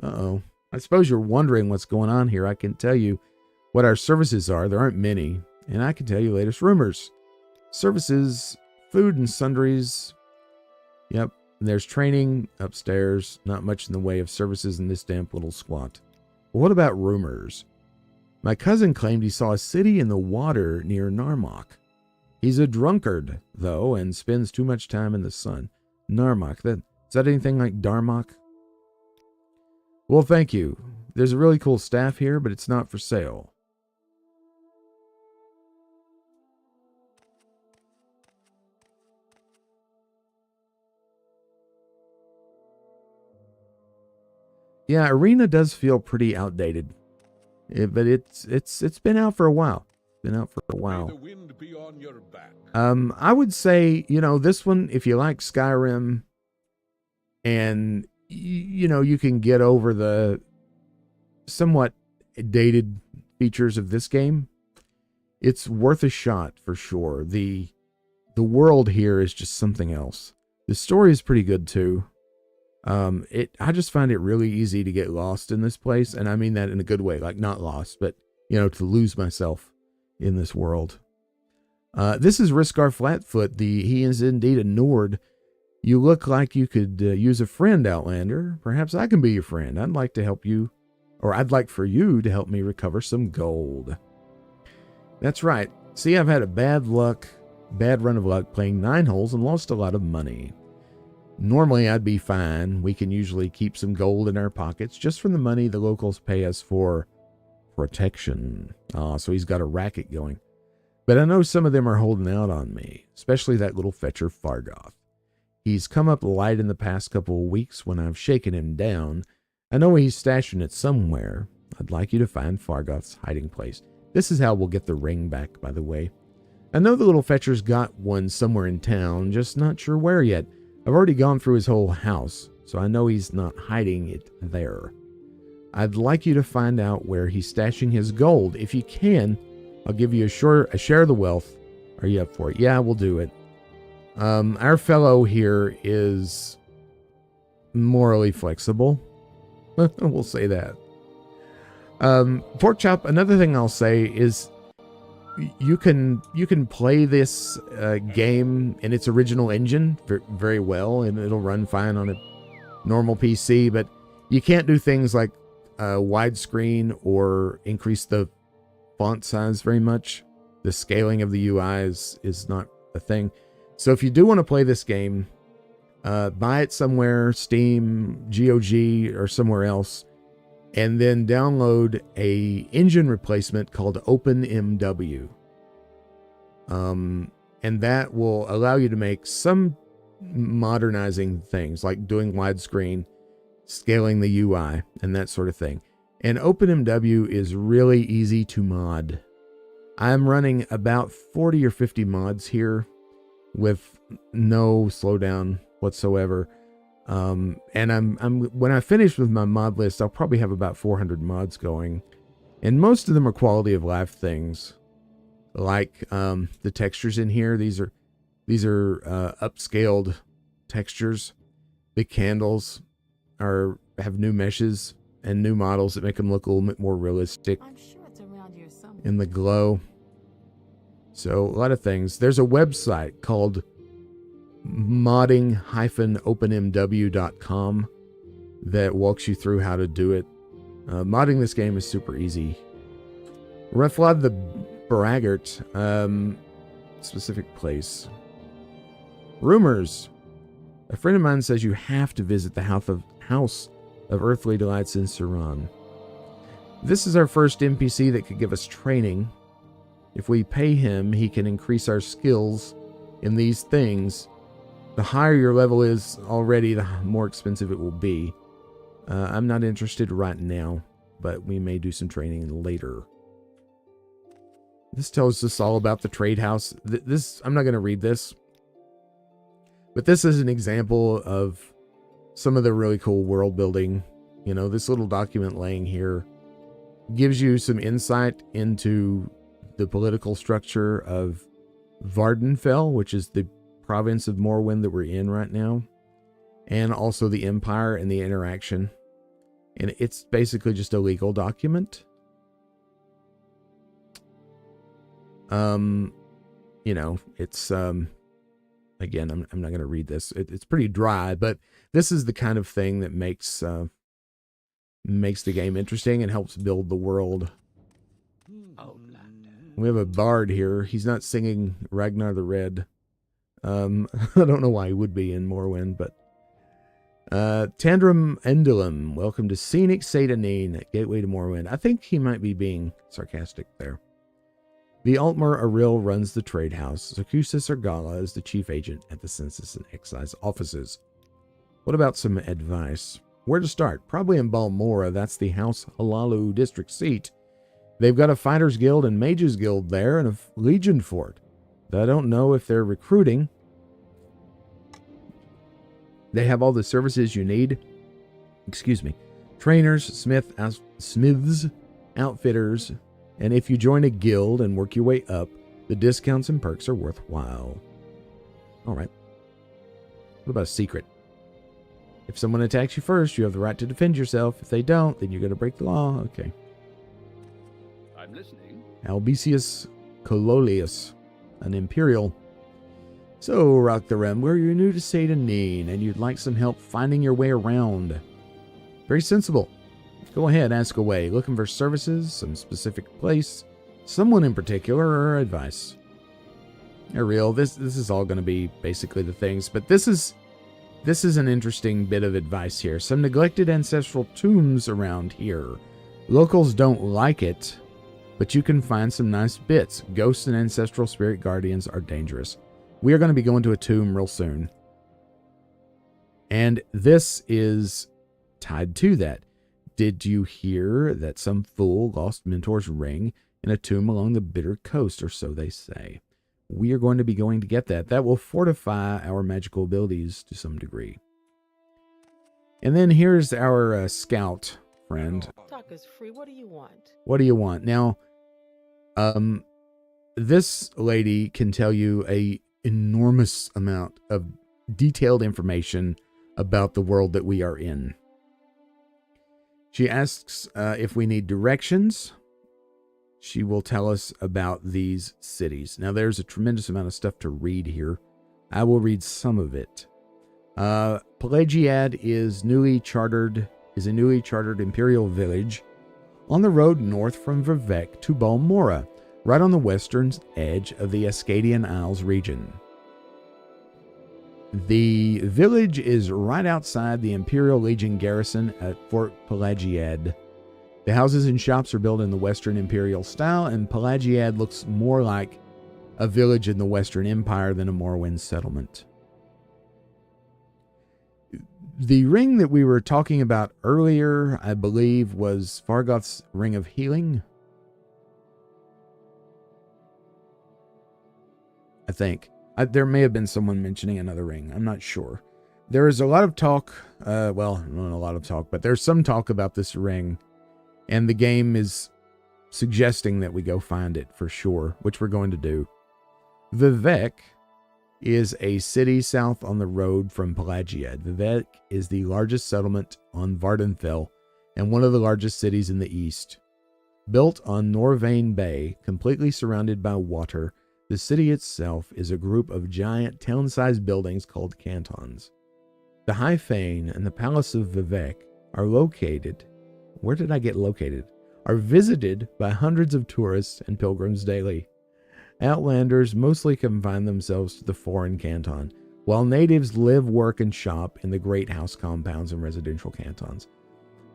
Uh-oh. I suppose you're wondering what's going on here. I can tell you what our services are. There aren't many. And I can tell you latest rumors. Services, food and sundries. Yep. And there's training upstairs. Not much in the way of services in this damp little squat. But what about rumors? My cousin claimed he saw a city in the water near Narmok. He's a drunkard, though, and spends too much time in the sun. Narmok. Is that anything like Darmok? Well, thank you. There's a really cool staff here, but it's not for sale. Yeah, Arena does feel pretty outdated, but it's been out for a while. Been out for a while. May the wind be on your back. I would say, you know, this one, if you like Skyrim, and you know, you can get over the somewhat dated features of this game, it's worth a shot for sure. The world here is just something else. The story is pretty good too. I just find it really easy to get lost in this place. And I mean that in a good way, like not lost, but, to lose myself in this world. This is Riskar Flatfoot. He is indeed a Nord. You look like you could use a friend, Outlander. Perhaps I can be your friend. I'd like to help you, or I'd like for you to help me recover some gold. That's right. See, I've had a bad run of luck playing 9 holes and lost a lot of money. Normally, I'd be fine. We can usually keep some gold in our pockets just from the money the locals pay us for protection. So he's got a racket going. But I know some of them are holding out on me, especially that little fetcher Fargoth. He's come up light in the past couple of weeks when I've shaken him down. I know he's stashing it somewhere. I'd like you to find Fargoth's hiding place. This is how we'll get the ring back, by the way. I know the little fetcher's got one somewhere in town, just not sure where yet. I've already gone through his whole house, so I know he's not hiding it there. I'd like you to find out where he's stashing his gold. If you can, I'll give you a share of the wealth. Are you up for it? Yeah, we'll do it. Our fellow here is morally flexible. We'll say that. Pork Chop, another thing I'll say is you can play this game in its original engine very well, and it'll run fine on a normal PC, but you can't do things like widescreen or increase the font size very much. The scaling of the UI is not a thing. So if you do want to play this game, buy it somewhere, Steam, GOG, or somewhere else, and then download a engine replacement called OpenMW. And that will allow you to make some modernizing things, like doing widescreen, scaling the UI, and that sort of thing. And OpenMW is really easy to mod. I'm running about 40 or 50 mods here with no slowdown whatsoever. And I'm when I finish with my mod list, I'll probably have about 400 mods going. And most of them are quality of life things. Like the textures in here, these are upscaled textures. The candles have new meshes and new models that make them look a little bit more realistic. I'm sure it's around here somewhere. In the glow. So a lot of things. There's a website called modding-openmw.com that walks you through how to do it. Modding this game is super easy. Reflod the Braggart, specific place. Rumors. A friend of mine says you have to visit the House of Earthly Delights in Suran. This is our first NPC that could give us training. If we pay him, he can increase our skills in these things. The higher your level is already, the more expensive it will be. I'm not interested right now, but we may do some training later. This tells us all about the trade house. I'm not going to read this, but this is an example of some of the really cool world building. This little document laying here gives you some insight into the political structure of Vvardenfell, which is the province of Morrowind that we're in right now, and also the Empire and the interaction. And it's basically just a legal document. It's again, I'm not going to read this. It's pretty dry, but this is the kind of thing that makes the game interesting and helps build the world. We have a bard here. He's not singing Ragnar the Red. I don't know why he would be in Morrowind, but Tandrum Endulum, welcome to Scenic Satanin, Gateway to Morrowind. I think he might be being sarcastic there. The Altmer Aril runs the trade house. Zakusis Argala is the chief agent at the Census and Excise offices. What about some advice? Where to start? Probably in Balmora. That's the House Halalu district seat. They've got a Fighters Guild and Mages Guild there and a Legion fort. I don't know if they're recruiting. They have all the services you need. Trainers, smiths, outfitters, and if you join a guild and work your way up, the discounts and perks are worthwhile. All right. What about a secret? If someone attacks you first, you have the right to defend yourself. If they don't, then you're going to break the law. Okay. I'm listening. Albicius Cololius, an Imperial. So, Rock the Rim, we're new to Satanin, and you'd like some help finding your way around. Very sensible. Go ahead, ask away. Looking for services, some specific place, someone in particular, or advice. Ariel, this is all going to be basically the things, but this is an interesting bit of advice here. Some neglected ancestral tombs around here. Locals don't like it, but you can find some nice bits. Ghosts and ancestral spirit guardians are dangerous. We are going to be going to a tomb real soon. And this is tied to that. Did you hear that some fool lost Mentor's ring in a tomb along the Bitter Coast, or so they say? We are going to be going to get that. That will fortify our magical abilities to some degree. And then here's our scout friend. Talk is free. What do you want? What do you want? Now, this lady can tell you a enormous amount of detailed information about the world that we are in. She asks if we need directions. She will tell us about these cities. Now, there's a tremendous amount of stuff to read here. I will read some of it. Pelagiad is a newly chartered imperial village on the road north from Vivec to Balmora, right on the western edge of the Ascadian Isles region. The village is right outside the Imperial Legion garrison at Fort Pelagiad. The houses and shops are built in the Western Imperial style, and Pelagiad looks more like a village in the Western Empire than a Morrowind settlement. The ring that we were talking about earlier, I believe, was Vargoth's Ring of Healing. I think. There may have been someone mentioning another ring. I'm not sure. There is a lot of talk, well, not a lot of talk, but there's some talk about this ring. And the game is suggesting that we go find it for sure, which we're going to do. Vivec is a city south on the road from Pelagiad. Vivec is the largest settlement on Vvardenfell and one of the largest cities in the east. Built on Norvain Bay, completely surrounded by water, the city itself is a group of giant town-sized buildings called cantons. The High Fane and the Palace of Vivec are located... Where did I get located? Are visited by hundreds of tourists and pilgrims daily. Outlanders mostly confine themselves to the foreign canton, while natives live, work, and shop in the great house compounds and residential cantons.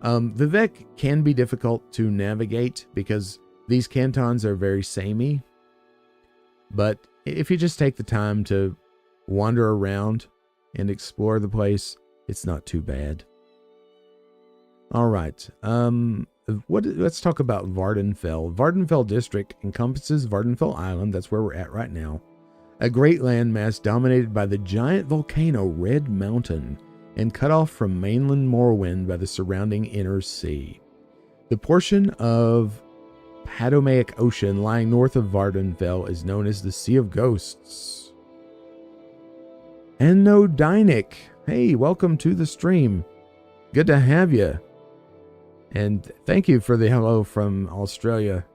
Vivec can be difficult to navigate because these cantons are very samey, but if you just take the time to wander around and explore the place, it's not too bad. All right. Let's talk about Vvardenfell. Vvardenfell district encompasses Vvardenfell Island. That's where we're at right now. A great landmass dominated by the giant volcano Red Mountain and cut off from mainland Morrowind by the surrounding inner sea. The portion of Padomaic Ocean lying north of Vvardenfell is known as the Sea of Ghosts. And no Dynic. Hey, welcome to the stream. Good to have you. And thank you for the hello from Australia.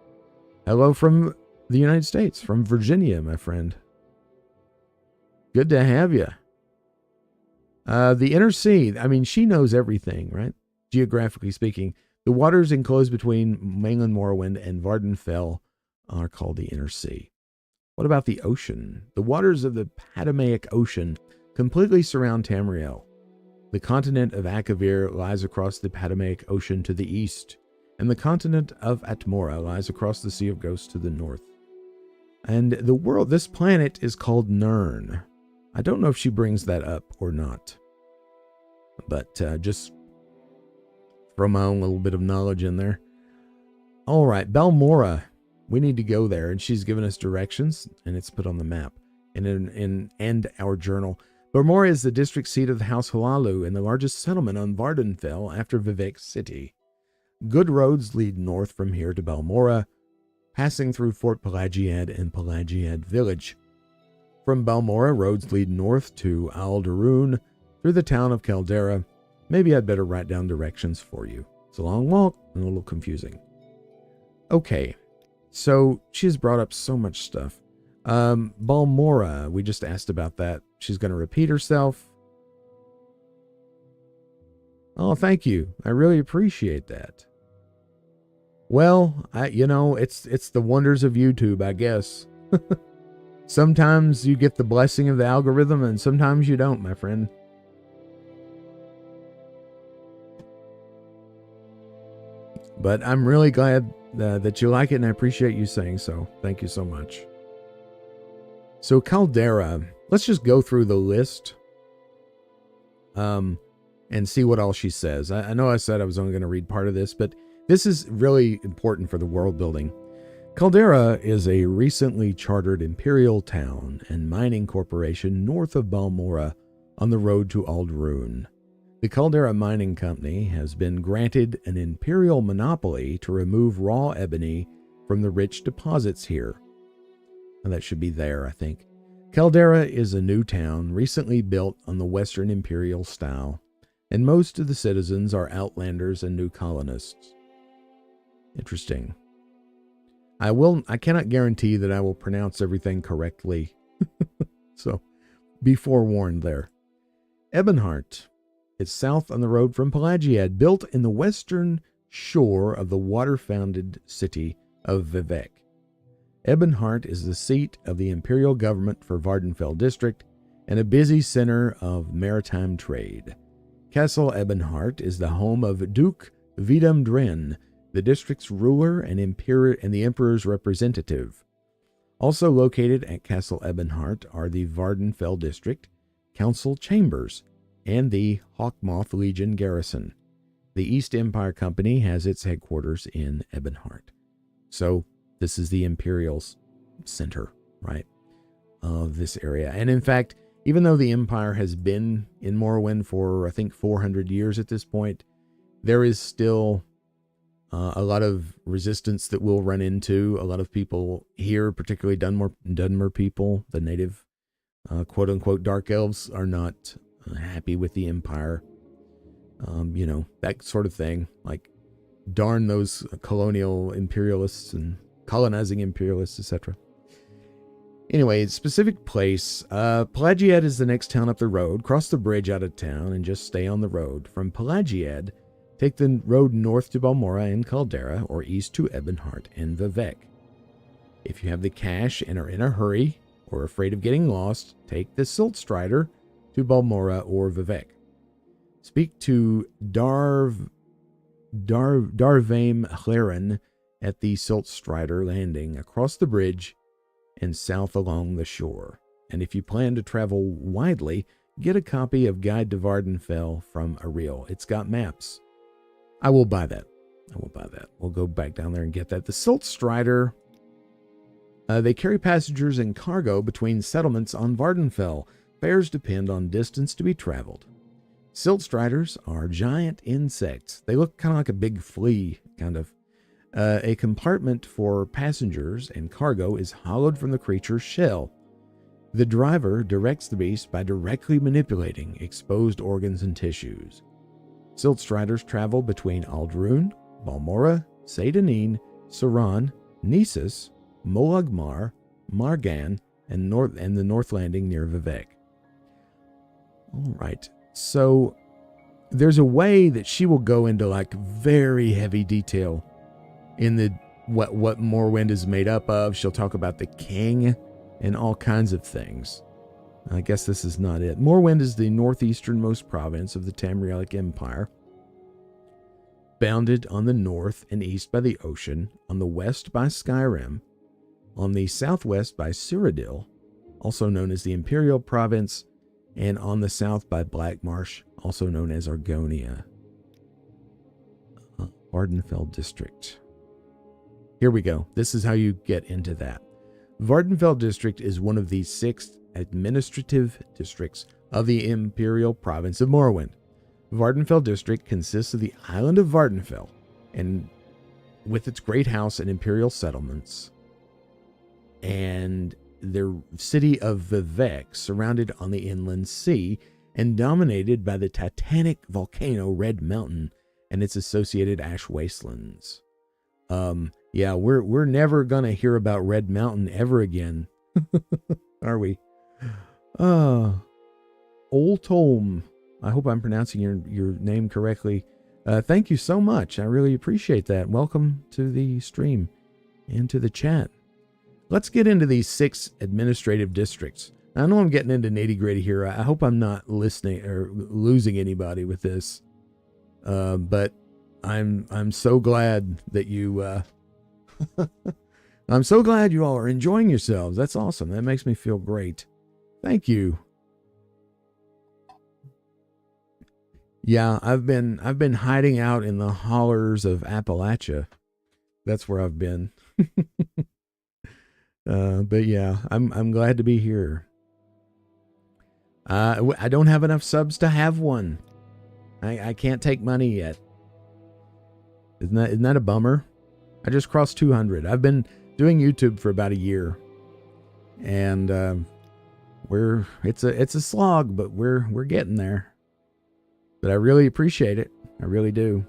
Hello from the United States, from Virginia, my friend. Good to have you. The inner sea, I mean, she knows everything, right? Geographically speaking. The waters enclosed between mainland Morrowind and Vvardenfell are called the inner sea. What about the ocean? The waters of the Padomaic Ocean completely surround Tamriel. The continent of Akavir lies across the Padomaic Ocean to the east, and the continent of Atmora lies across the Sea of Ghosts to the north. And this planet is called Nirn. I don't know if she brings that up or not, but just throw my own little bit of knowledge in there. All right, Balmora. We need to go there, and she's given us directions, and it's put on the map and our journal. Balmora is the district seat of the House Halalu and the largest settlement on Vvardenfell after Vivec City. Good roads lead north from here to Balmora, passing through Fort Pelagiad and Pelagiad Village. From Balmora, roads lead north to Aldaroon, through the town of Caldera, Maybe I'd better write down directions for you. It's a long walk and a little confusing. Okay, so she's brought up so much stuff. Balmora, we just asked about that. She's going to repeat herself. Oh, thank you. I really appreciate that. Well, it's the wonders of YouTube, I guess. Sometimes you get the blessing of the algorithm, and sometimes you don't, my friend. But I'm really glad that you like it, and I appreciate you saying so. Thank you so much. So Caldera, let's just go through the list and see what all she says. I know I said I was only going to read part of this, but this is really important for the world building. Caldera is a recently chartered imperial town and mining corporation north of Balmora on the road to Aldrune. The Caldera Mining Company has been granted an imperial monopoly to remove raw ebony from the rich deposits here. And that should be there, I think. Caldera is a new town recently built on the Western imperial style, and most of the citizens are outlanders and new colonists. Interesting. I cannot guarantee that I will pronounce everything correctly. So, be forewarned there. Ebonheart is south on the road from Pelagiad, built in the western shore of the water-founded city of Vivec. Ebonheart is the seat of the imperial government for Vvardenfell district and a busy center of maritime trade. Castle Ebonheart is the home of Duke Vvardenfell, the district's ruler and the emperor's representative. Also located at Castle Ebonheart are the Vvardenfell district, council chambers, and the Hawkmoth Legion garrison. The East Empire Company has its headquarters in Ebonheart. So this is the Imperial's center, right, of this area. And in fact, even though the Empire has been in Morrowind for, I think, 400 years at this point, there is still a lot of resistance that we'll run into. A lot of people here, particularly Dunmer people, the native quote-unquote dark elves, are not happy with the Empire. That sort of thing. Like, darn those colonial imperialists and colonizing imperialists, etc. Anyway, specific place. Pelagiad is the next town up the road. Cross the bridge out of town and just stay on the road. From Pelagiad, take the road north to Balmora and Caldera, or east to Ebonheart and Vivec. If you have the cash and are in a hurry, or afraid of getting lost, take the Silt Strider to Balmora or Vivec. Speak to Darvame Hlaren at the Silt Strider landing across the bridge and south along the shore. And if you plan to travel widely, get a copy of Guide to Vvardenfell from Ariel. It's got maps. I will buy that. We'll go back down there and get that. The Silt Strider, they carry passengers and cargo between settlements on Vvardenfell. Fares depend on distance to be traveled. Silt Striders are giant insects. They look kind of like a big flea, kind of. A compartment for passengers and cargo is hollowed from the creature's shell. The driver directs the beast by directly manipulating exposed organs and tissues. Silt Striders travel between Aldrune, Balmora, Seydanine, Saran, Nisus, Molagmar, Margan, and the North Landing near Vivec. All right, so there's a way that she will go into like very heavy detail in the what Morrowind is made up of. She'll talk about the king and all kinds of things. I guess this is not it. Morrowind is the northeasternmost province of the Tamrielic Empire, bounded on the north and east by the ocean, on the west by Skyrim, on the southwest by Cyrodiil, also known as the Imperial Province, and on the south by Blackmarsh, also known as Argonia. Vvardenfell District. Here we go. This is how you get into that. Vvardenfell District is one of the 6 administrative districts of the Imperial Province of Morrowind. Vvardenfell District consists of the island of Vvardenfell, and with its great house and imperial settlements, and the city of Vivec, surrounded on the inland sea, and dominated by the titanic volcano Red Mountain and its associated ash wastelands. Yeah, we're never gonna hear about Red Mountain ever again, are we? Oltolm, I hope I'm pronouncing your name correctly. Thank you so much. I really appreciate that. Welcome to the stream and to the chat. Let's get into these 6 administrative districts. I know I'm getting into nitty gritty here. I hope I'm not listening or losing anybody with this. But I'm so glad that you, I'm so glad you all are enjoying yourselves. That's awesome. That makes me feel great. Thank you. Yeah, I've been hiding out in the hollers of Appalachia. That's where I've been. But yeah, I'm glad to be here. I don't have enough subs to have one. I can't take money yet. Isn't that a bummer? I just crossed 200. I've been doing YouTube for about a year, and it's a slog, but we're getting there. But I really appreciate it. I really do.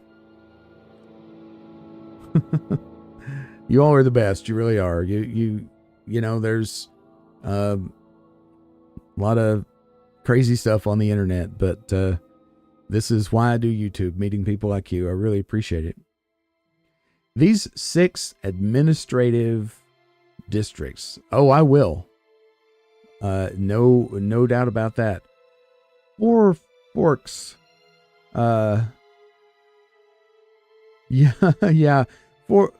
You all are the best. You really are. You know, there's a lot of crazy stuff on the internet, but this is why I do YouTube, meeting people like you. I really appreciate it. These 6 administrative districts. Oh, I will. No doubt about that. 4 Forks. Yeah. 4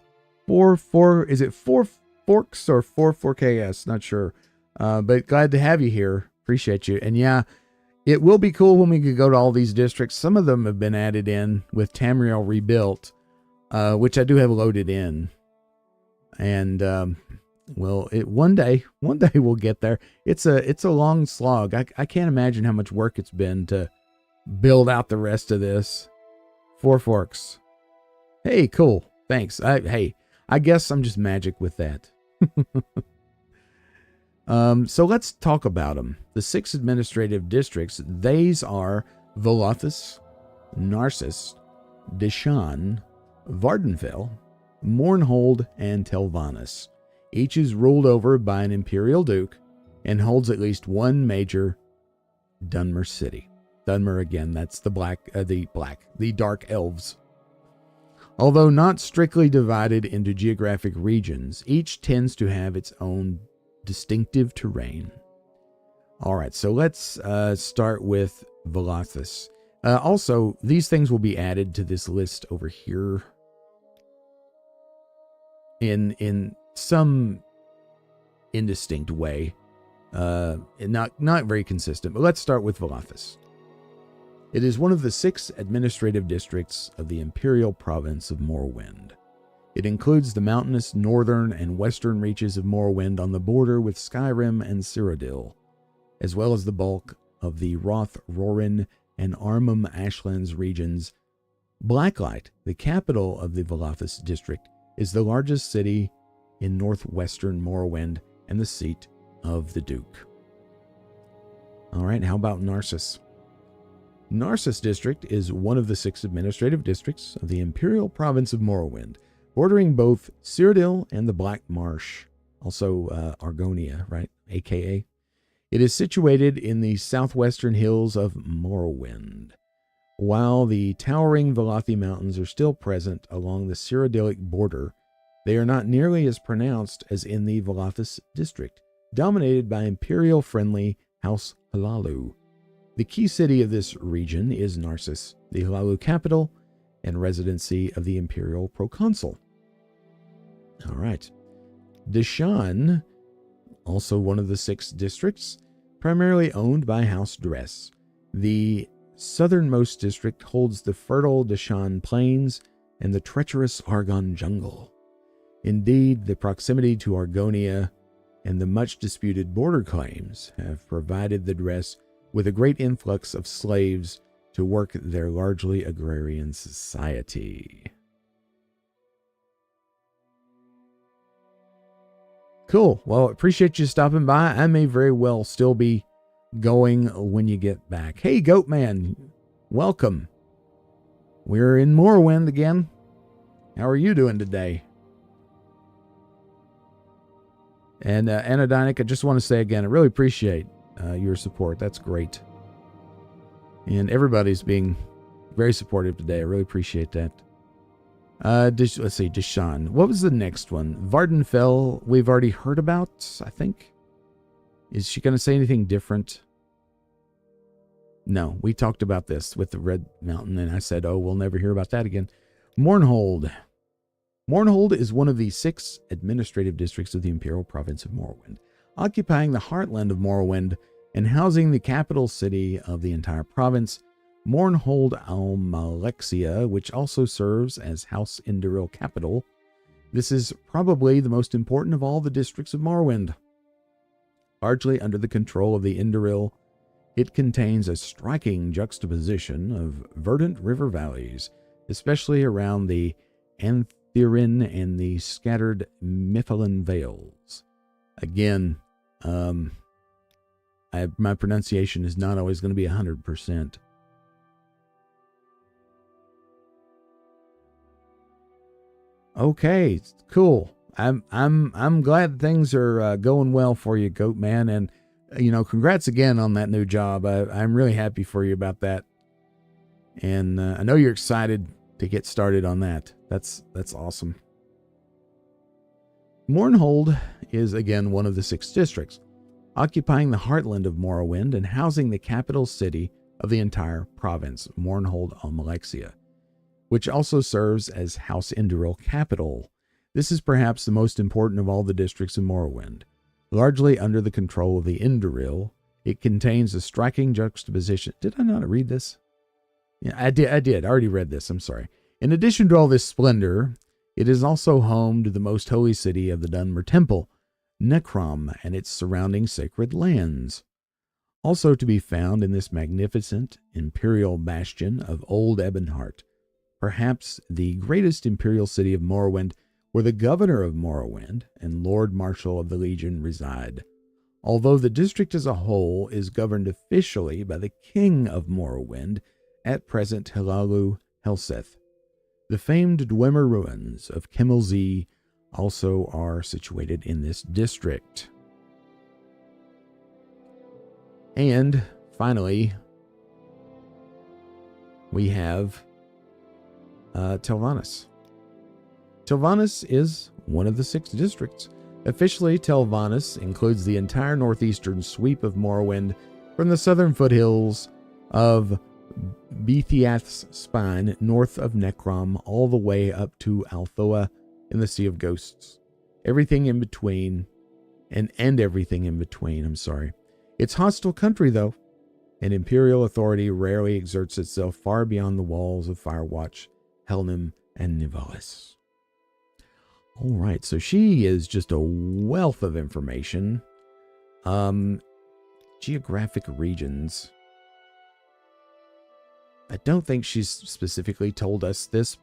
is it 4 Forks or 4KS? Not sure. But glad to have you here. Appreciate you. And yeah, it will be cool when we can go to all these districts. Some of them have been added in with Tamriel rebuilt, which I do have loaded in. And well, one day we'll get there. It's a long slog. I can't imagine how much work it's been to build out the rest of this. 4 Forks. Hey, cool. Thanks. I guess I'm just magic with that. So let's talk about them. The 6 administrative districts, these are Volothus, Narcissus, Deshan, Vvardenfell, Mournhold, and Telvanus. Each is ruled over by an imperial duke and holds at least one major Dunmer city. Dunmer, again, that's the dark elves. Although not strictly divided into geographic regions, each tends to have its own distinctive terrain. All right, so let's start with Volothus. Also, these things will be added to this list over here in some indistinct way, not very consistent. But let's start with Volothus. It is one of the 6 administrative districts of the imperial province of Morrowind. It includes the mountainous northern and western reaches of Morrowind on the border with Skyrim and Cyrodiil, as well as the bulk of the Roth, Rorin, and Armum Ashlands regions. Blacklight, the capital of the Volothus district, is the largest city in northwestern Morrowind and the seat of the Duke. All right, how about Narcissus? Narcissus district is one of the 6 administrative districts of the imperial province of Morrowind, bordering both Cyrodiil and the Black Marsh, also Argonia, right? AKA. It is situated in the southwestern hills of Morrowind. While the towering Velothi Mountains are still present along the Cyrodiilic border, they are not nearly as pronounced as in the Volothus district, dominated by imperial-friendly House Hlaalu. The key city of this region is Narcissus, the Hlaalu capital and residency of the imperial proconsul. All right. Deshan, also one of the 6 districts, primarily owned by House Dress. The southernmost district holds the fertile Deshan plains and the treacherous Argon jungle. Indeed, the proximity to Argonia and the much disputed border claims have provided the Dress with a great influx of slaves to work their largely agrarian society. Cool. Well, appreciate you stopping by. I may very well still be going when you get back. Hey, Goatman, welcome. We're in Morrowind again. How are you doing today? And Anodinic, I just want to say again, I really appreciate your support. That's great. And everybody's being very supportive today. I really appreciate that. Let's see, Deshaun. What was the next one? Vvardenfell, we've already heard about, I think. Is she going to say anything different? No, we talked about this with the Red Mountain, and I said, oh, we'll never hear about that again. Mournhold. Mournhold is one of the 6 administrative districts of the Imperial Province of Morrowind, occupying the heartland of Morrowind and housing the capital city of the entire province, Mournhold Almalexia, which also serves as House Induril capital. This is probably the most important of all the districts of Morrowind. Largely under the control of the Induril, it contains a striking juxtaposition of verdant river valleys, especially around the Antherin and the scattered Mythalin Vales. Again, my pronunciation is not always going to be 100%. Okay, cool. I'm glad things are going well for you, Goatman, and congrats again on that new job. I'm really happy for you about that, and I know you're excited to get started on that. That's awesome. Mournhold is again one of the 6 districts, occupying the heartland of Morrowind and housing the capital city of the entire province, Mournhold Almalexia, which also serves as House Induril capital. This is perhaps the most important of all the districts of Morrowind. Largely under the control of the Induril, it contains a striking juxtaposition. Did I not read this? Yeah, I did. I already read this. I'm sorry. In addition to all this splendor, it is also home to the most holy city of the Dunmer Temple, Necrom, and its surrounding sacred lands. Also to be found in this magnificent imperial bastion of Old Ebonheart, perhaps the greatest imperial city of Morrowind, where the governor of Morrowind and Lord Marshal of the Legion reside. Although the district as a whole is governed officially by the King of Morrowind, at present Hilalu Helseth. The famed Dwemer ruins of Kimmelzee also are situated in this district. And finally, we have Telvanus. Telvanus is one of the 6 districts. Officially, Telvanus includes the entire northeastern sweep of Morrowind from the southern foothills of Bethiath's Spine, north of Necrom, all the way up to Althoa in the Sea of Ghosts. Everything in between, and everything in between, I'm sorry. It's hostile country, though, and Imperial authority rarely exerts itself far beyond the walls of Firewatch, Helnim, and Nivalis. All right, so she is just a wealth of information. Geographic regions. I don't think she's specifically told us this.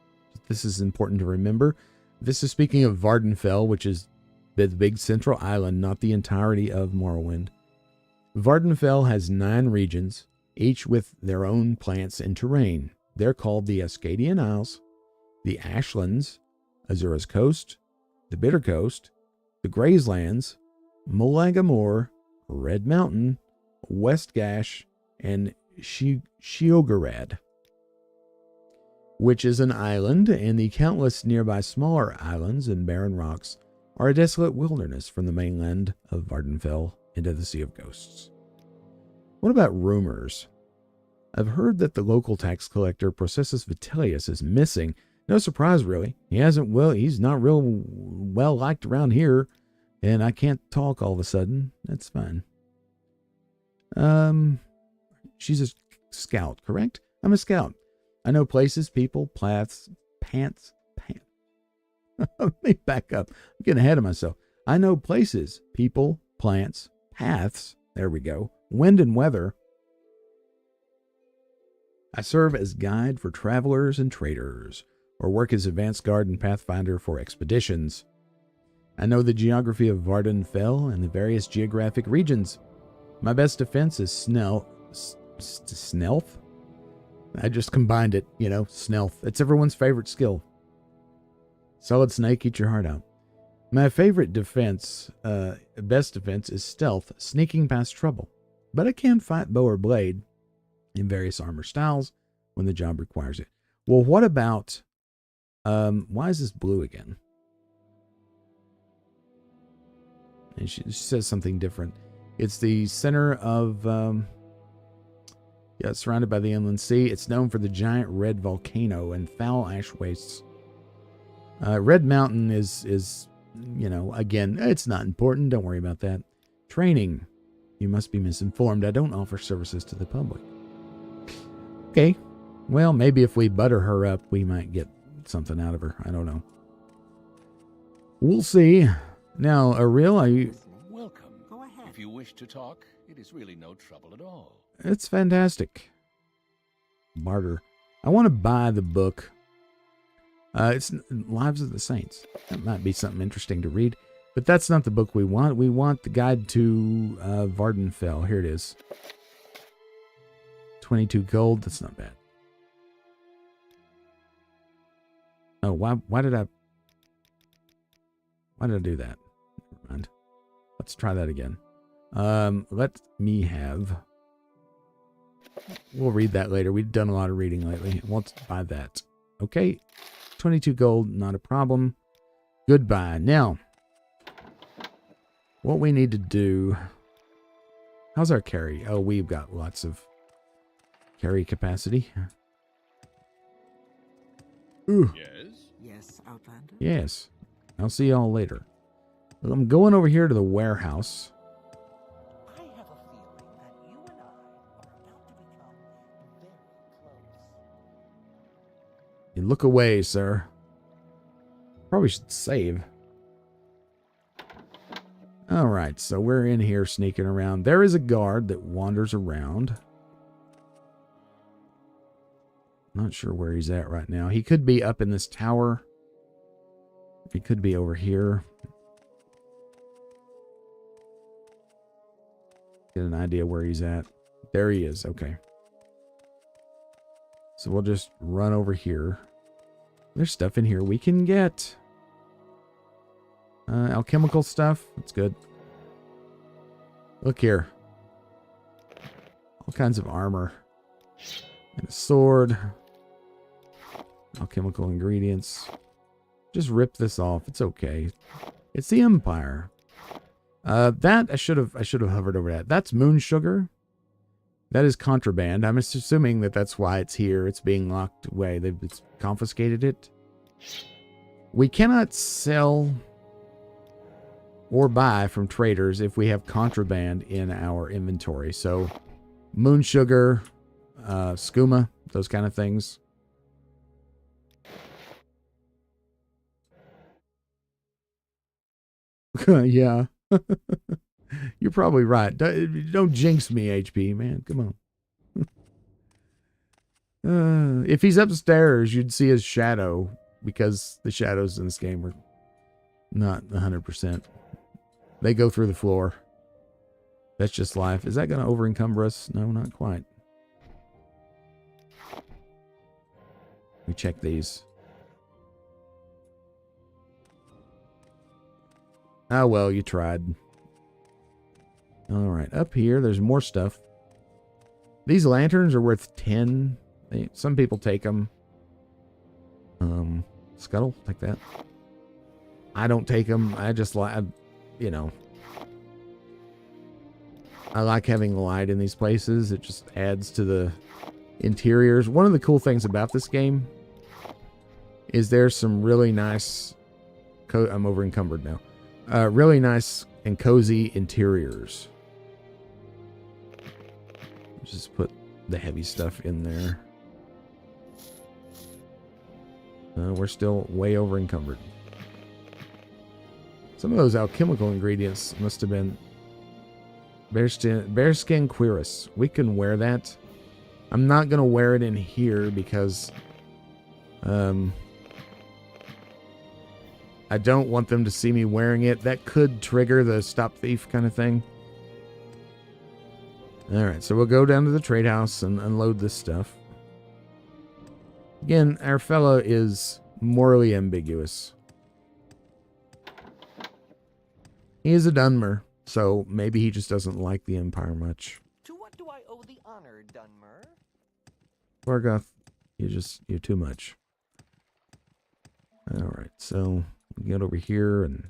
This is important to remember. This is speaking of Vvardenfell, which is the big central island, not the entirety of Morrowind. Vvardenfell has 9 regions, each with their own plants and terrain. They're called the Ascadian Isles, the Ashlands, Azura's Coast, the Bitter Coast, the Grayslands, Molagamore, Red Mountain, West Gash, and Sheogarad, which is an island, and the countless nearby smaller islands and barren rocks are a desolate wilderness from the mainland of Vvardenfell into the Sea of Ghosts. What about rumors? I've heard that the local tax collector Processus Vitellius is missing. No surprise, really. He's not real well liked around here, and I can't talk all of a sudden. That's fine. She's a scout, correct? I'm a scout. I know places, people, pants. Let me back up. I'm getting ahead of myself. I know places, people, plants, paths. There we go. Wind and weather. I serve as guide for travelers and traders, or work as advanced guard and pathfinder for expeditions. I know the geography of Vvardenfell and the various geographic regions. My best defense is Snelth. I just combined it, Snelth. It's everyone's favorite skill. Solid Snake, eat your heart out. My favorite defense, best defense, is Stealth, sneaking past trouble. But I can fight bow or blade in various armor styles when the job requires it. Well, what about, why is this blue again? And she says something different. It's the center of, it's surrounded by the inland sea. It's known for the giant red volcano and foul ash wastes. Red Mountain is, again, it's not important. Don't worry about that. Training. You must be misinformed. I don't offer services to the public. Okay. Well, maybe if we butter her up, we might get something out of her. I don't know. We'll see. Now, Ariel, are you... Welcome. Go ahead. If you wish to talk, it is really no trouble at all. It's fantastic. Barter. I want to buy the book. It's Lives of the Saints. That might be something interesting to read. But that's not the book we want. We want the guide to Vvardenfell. Here it is. 22 gold. That's not bad. Oh, why did I do that? Never mind. Let's try that again. Let me have... We'll read that later. We've done a lot of reading lately. Let's buy that. Okay. 22 gold, not a problem. Goodbye. Now, what we need to do... How's our carry? Oh, we've got lots of carry capacity. Ooh. Yes? Yes, Outlander? Yes. I'll see y'all later. Well, I'm going over here to the warehouse. I have a feeling that you and I are about to become very close. You look away, sir. Probably should save. Alright, so we're in here sneaking around. There is a guard that wanders around. Not sure where he's at right now. He could be up in this tower. He could be over here. Get an idea where he's at. There he is. Okay. So we'll just run over here. There's stuff in here we can get. Alchemical stuff. That's good. Look here. All kinds of armor. And a sword. Alchemical ingredients. Just rip this off. It's okay. It's the Empire. That I should have hovered over that. That's moon sugar. That is contraband. I'm assuming that that's why it's here. It's being locked away. They've confiscated it. We cannot sell or buy from traders if we have contraband in our inventory. So, moon sugar, skooma, those kind of things. Yeah. You're probably right. Don't jinx me, HP, man. Come on. If he's upstairs, you'd see his shadow, because the shadows in this game are not 100%. They go through the floor. That's just life. Is that going to over-encumber us? No, not quite. We check these. Oh, well, you tried. All right, up here, there's more stuff. These lanterns are worth 10. Some people take them. Scuttle, take that. I don't take them. I just like, you know. I like having light in these places. It just adds to the interiors. One of the cool things about this game is there's some really nice... I'm over encumbered now. Really nice and cozy interiors. Just put the heavy stuff in there. We're still way over encumbered. Some of those alchemical ingredients must have been bearskin cuirass. We can wear that. I'm not going to wear it in here because I don't want them to see me wearing it. That could trigger the stop thief kind of thing. Alright, so we'll go down to the trade house and unload this stuff. Again, our fella is morally ambiguous. He is a Dunmer, so maybe he just doesn't like the Empire much. To what do I owe the honor, Dunmer? Vargoth, you're too much. Alright, so we get over here and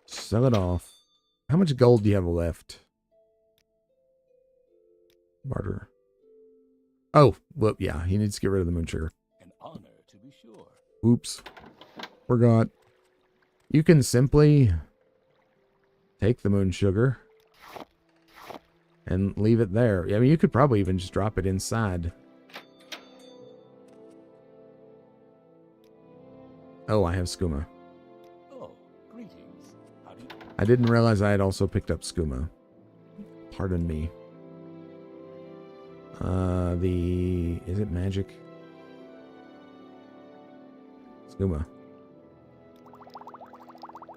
sell it off. How much gold do you have left? Barter. Oh, well, yeah, he needs to get rid of the moon sugar. An honor, to be sure. Oops. Forgot. You can simply take the moon sugar and leave it there. I mean, you could probably even just drop it inside. Oh, I have skooma. Oh, greetings. How do you... I didn't realize I had also picked up skooma. Pardon me. Is it magic? Skooma.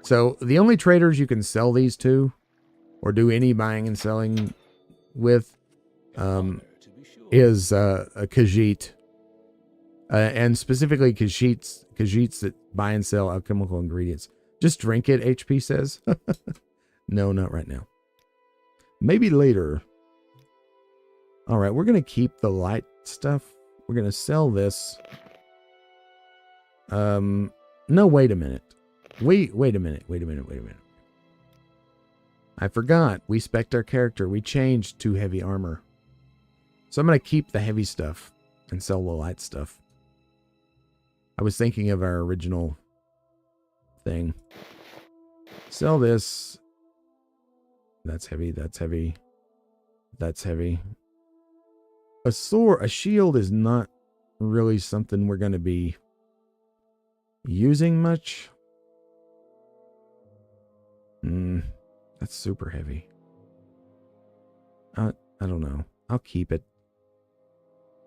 So, the only traders you can sell these to, or do any buying and selling with, is a Khajiit. And specifically Khajiits that buy and sell alchemical ingredients. Just drink it, HP says. No, not right now. Maybe later. Alright, we're going to keep the light stuff. We're going to sell this. No, wait a minute. Wait a minute. I forgot. We spec'd our character. We changed to heavy armor. So I'm going to keep the heavy stuff and sell the light stuff. I was thinking of our original thing. Sell this. That's heavy. That's heavy. That's heavy. A sword, a shield is not really something we're going to be using much. That's super heavy. I don't know. I'll keep it.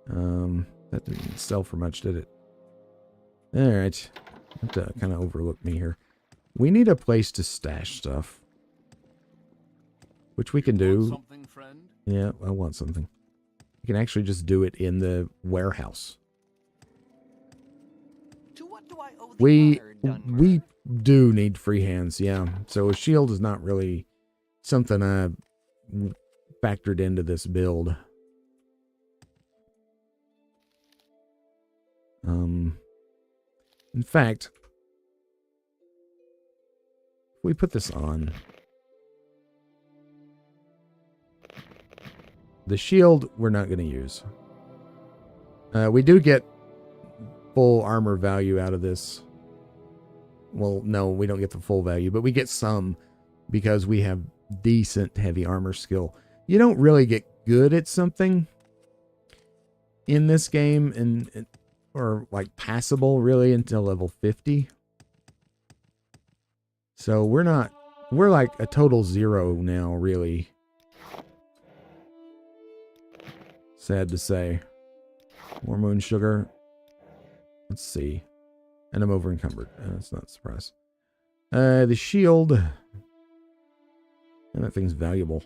That didn't sell for much, did it? Alright. Have to kind of overlook me here. We need a place to stash stuff. Which we can do. Something, friend? Yeah, I want something. We can actually just do it in the warehouse. To what do I owe the honor, Dunmer? We do need free hands, yeah. So a shield is not really something I factored into this build. In fact, if we put this on, the shield we're not going to use. We do get full armor value out of this. Well, no, we don't get the full value, but we get some because we have decent heavy armor skill. You don't really get good at something in this game or like passable really until level 50. So we're like a total 0 now, really. Sad to say. More moon sugar. Let's see. And I'm over encumbered. That's not a surprise. The shield. And that thing's valuable.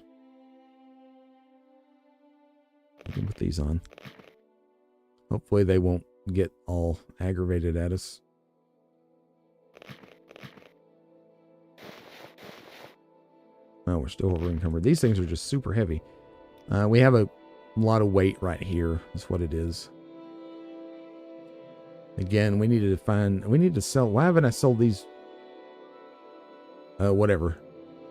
I can put these on. Hopefully they won't get all aggravated at us. Oh, we're still over encumbered. These things are just super heavy. We have a lot of weight right here. That's what it is. Again, we need to sell. Why haven't I sold these? Whatever.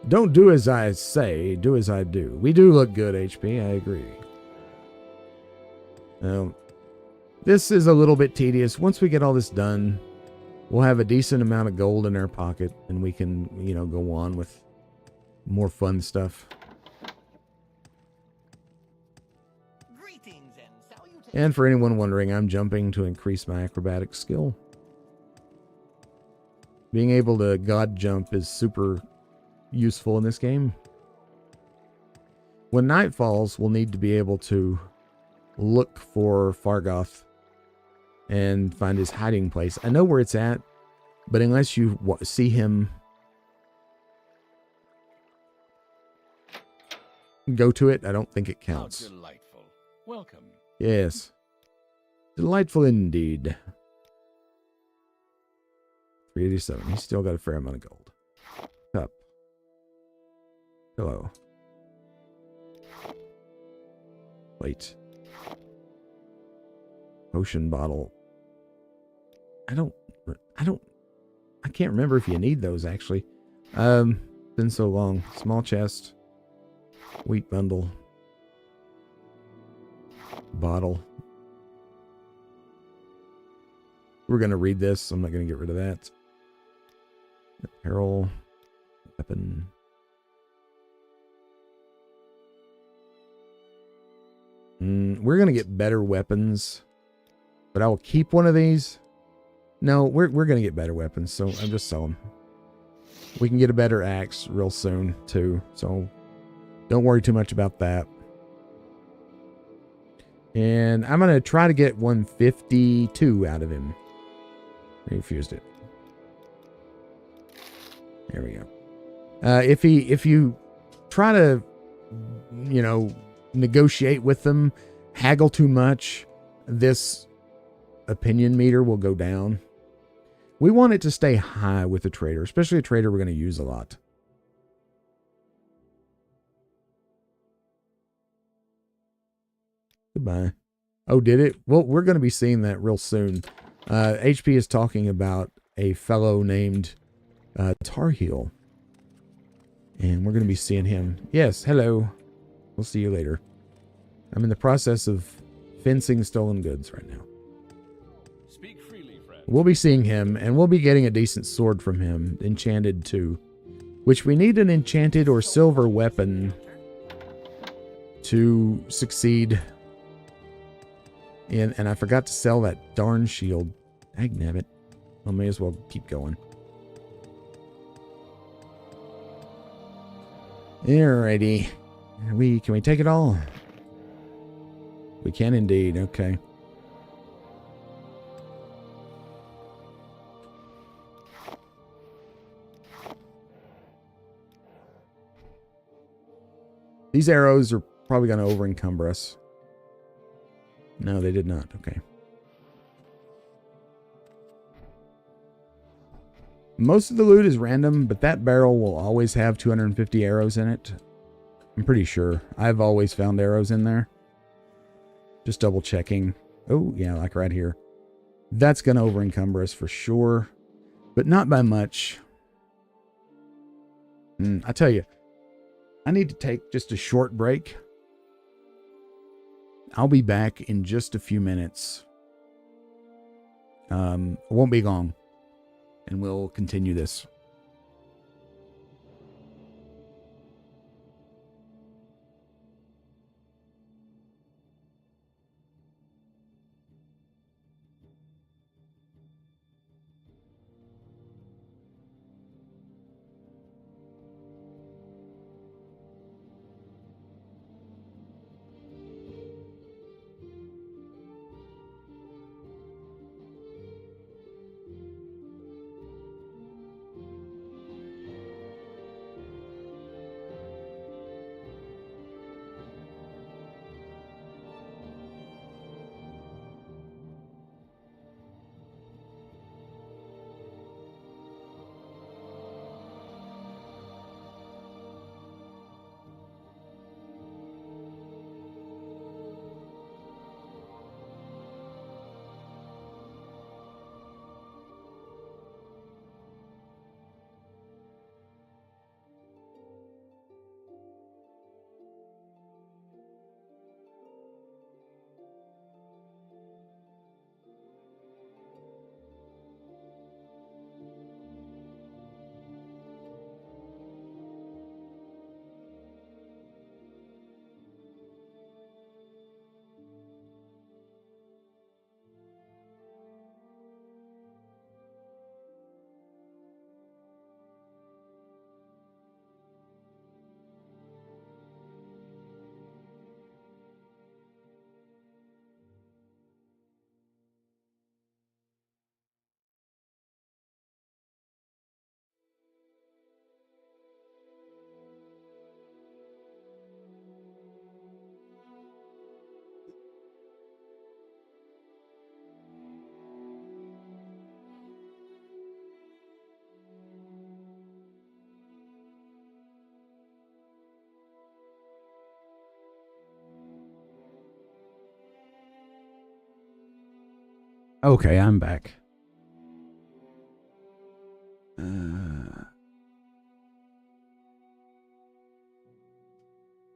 Don't do as I say, do as I do. We do look good, HP, I agree. This is a little bit tedious. Once we get all this done, we'll have a decent amount of gold in our pocket, and we can, go on with more fun stuff. Greetings and salutations. And for anyone wondering, I'm jumping to increase my acrobatic skill. Being able to god jump is super useful in this game. When night falls, we'll need to be able to look for Vargoth and find his hiding place. I know where it's at, but unless you see him go to it, I don't think it How counts. delightful. Welcome. Yes. Delightful indeed. 387. He's still got a fair amount of gold. Cup. Hello. Wait. Potion bottle. I can't remember if you need those actually. Been so long. Small chest. Wheat bundle. Bottle. We're going to read this, so I'm not going to get rid of that. Apparel. Weapon. We're going to get better weapons. But I will keep one of these. No, we're going to get better weapons, so I'm just selling. We can get a better axe real soon, too. So don't worry too much about that. And I'm going to try to get 152 out of him. He refused it. There we go. If you try to, negotiate with them, haggle too much, this opinion meter will go down. We want it to stay high with a trader, especially a trader we're going to use a lot. Goodbye. Oh, did it? Well, we're going to be seeing that real soon. HP is talking about a fellow named Tar Heel. And we're going to be seeing him. Yes, hello. We'll see you later. I'm in the process of fencing stolen goods right now. Speak freely, friend. We'll be seeing him, and we'll be getting a decent sword from him, enchanted too. Which we need an enchanted or silver weapon to succeed. And I forgot to sell that darn shield. Dagnabbit. I may as well keep going. Alrighty. Can we take it all? We can indeed. Okay. These arrows are probably going to over-encumber us. No, they did not. Okay. Most of the loot is random, but that barrel will always have 250 arrows in it. I'm pretty sure. I've always found arrows in there. Just double checking. Oh, yeah, like right here. That's going to over-encumber us for sure, but not by much. I tell you, I need to take just a short break. I'll be back in just a few minutes. I won't be long. And we'll continue this. Okay, I'm back.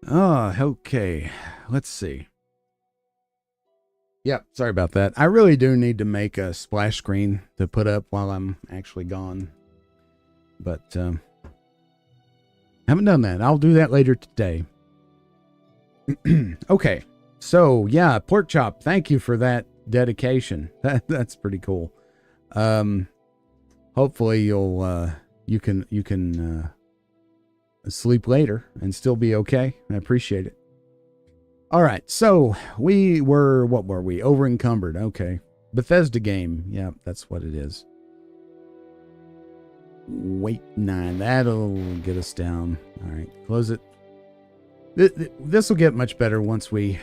Okay. Let's see. Yep, sorry about that. I really do need to make a splash screen to put up while I'm actually gone. But haven't done that. I'll do that later today. Okay. So, yeah, pork chop. Thank you for that dedication. That's pretty cool. Hopefully you can sleep later and still be okay. I appreciate it. All right, so what were we? Over encumbered. Okay. Bethesda game. Yeah, that's what it is. Wait 9. That'll get us down. All right, close it. This will get much better once we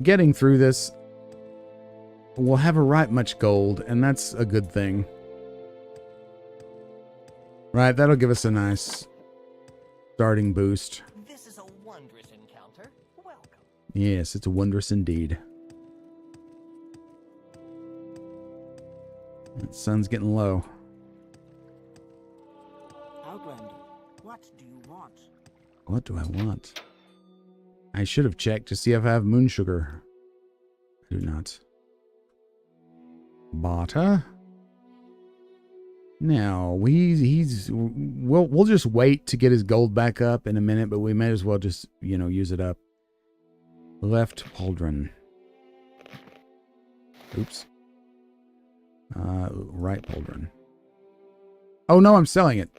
getting through this. We'll have a right much gold, and that's a good thing. Right, that'll give us a nice starting boost. This is a wondrous encounter. Welcome. Yes, it's wondrous indeed. That sun's getting low. Outlander, what do you want? What do I want? I should have checked to see if I have moon sugar. I do not. Bata. Now we'll just wait to get his gold back up in a minute, but we may as well just use it up. Left pauldron. Oops. Right pauldron. Oh no, I'm selling it.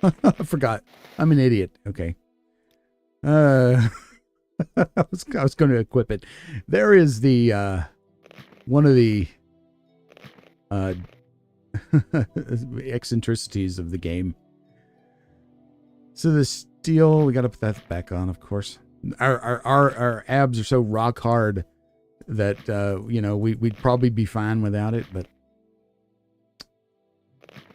I forgot. I'm an idiot. Okay. I was going to equip it. There is the one of the eccentricities of the game. So the steel, we got to put that back on, of course. Our abs are so rock hard that we'd probably be fine without it, but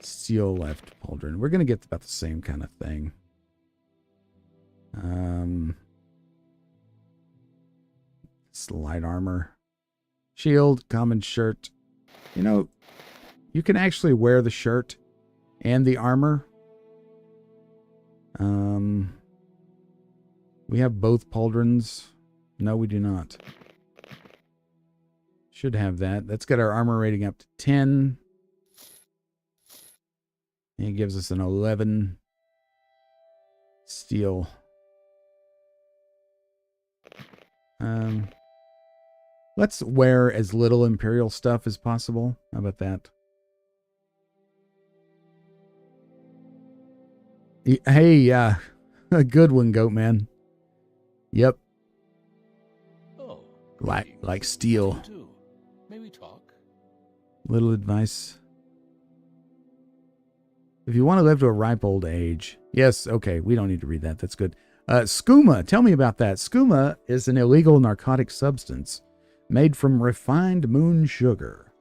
steel left pauldron. We're gonna get about the same kind of thing. It's light armor, shield, common shirt. You can actually wear the shirt and the armor. We have both pauldrons. No, we do not. Should have that. That's got our armor rating up to 10. And it gives us an 11 steel. Let's wear as little Imperial stuff as possible. How about that? Hey, a good one, Goat Man. Yep. Oh. Like steel. Maybe talk. Little advice. If you want to live to a ripe old age. Yes, okay, we don't need to read that. That's good. Skooma, tell me about that. Skooma is an illegal narcotic substance made from refined moon sugar.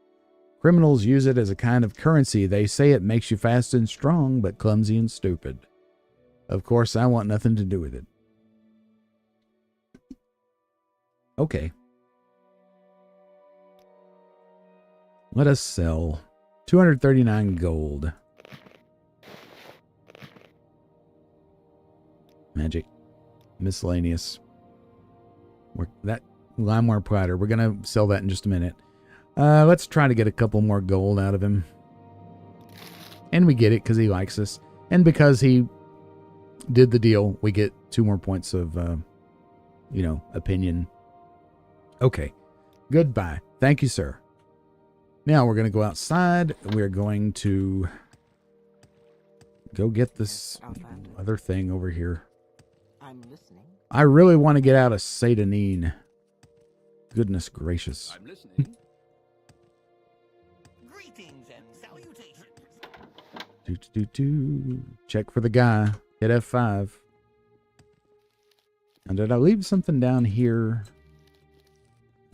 Criminals use it as a kind of currency. They say it makes you fast and strong, but clumsy and stupid. Of course, I want nothing to do with it. Okay. Let us sell 239 gold. Magic. Miscellaneous. That Limewire platter. We're going to sell that in just a minute. Let's try to get a couple more gold out of him. And we get it because he likes us. And because he did the deal, we get 2 more points of, opinion. Okay. Goodbye. Thank you, sir. Now we're going to go outside. We're going to go get this other thing over here. I'm listening. I really want to get out of Satanine. Goodness gracious. I'm listening. Greetings and salutations. Check for the guy. Hit F5. And did I leave something down here?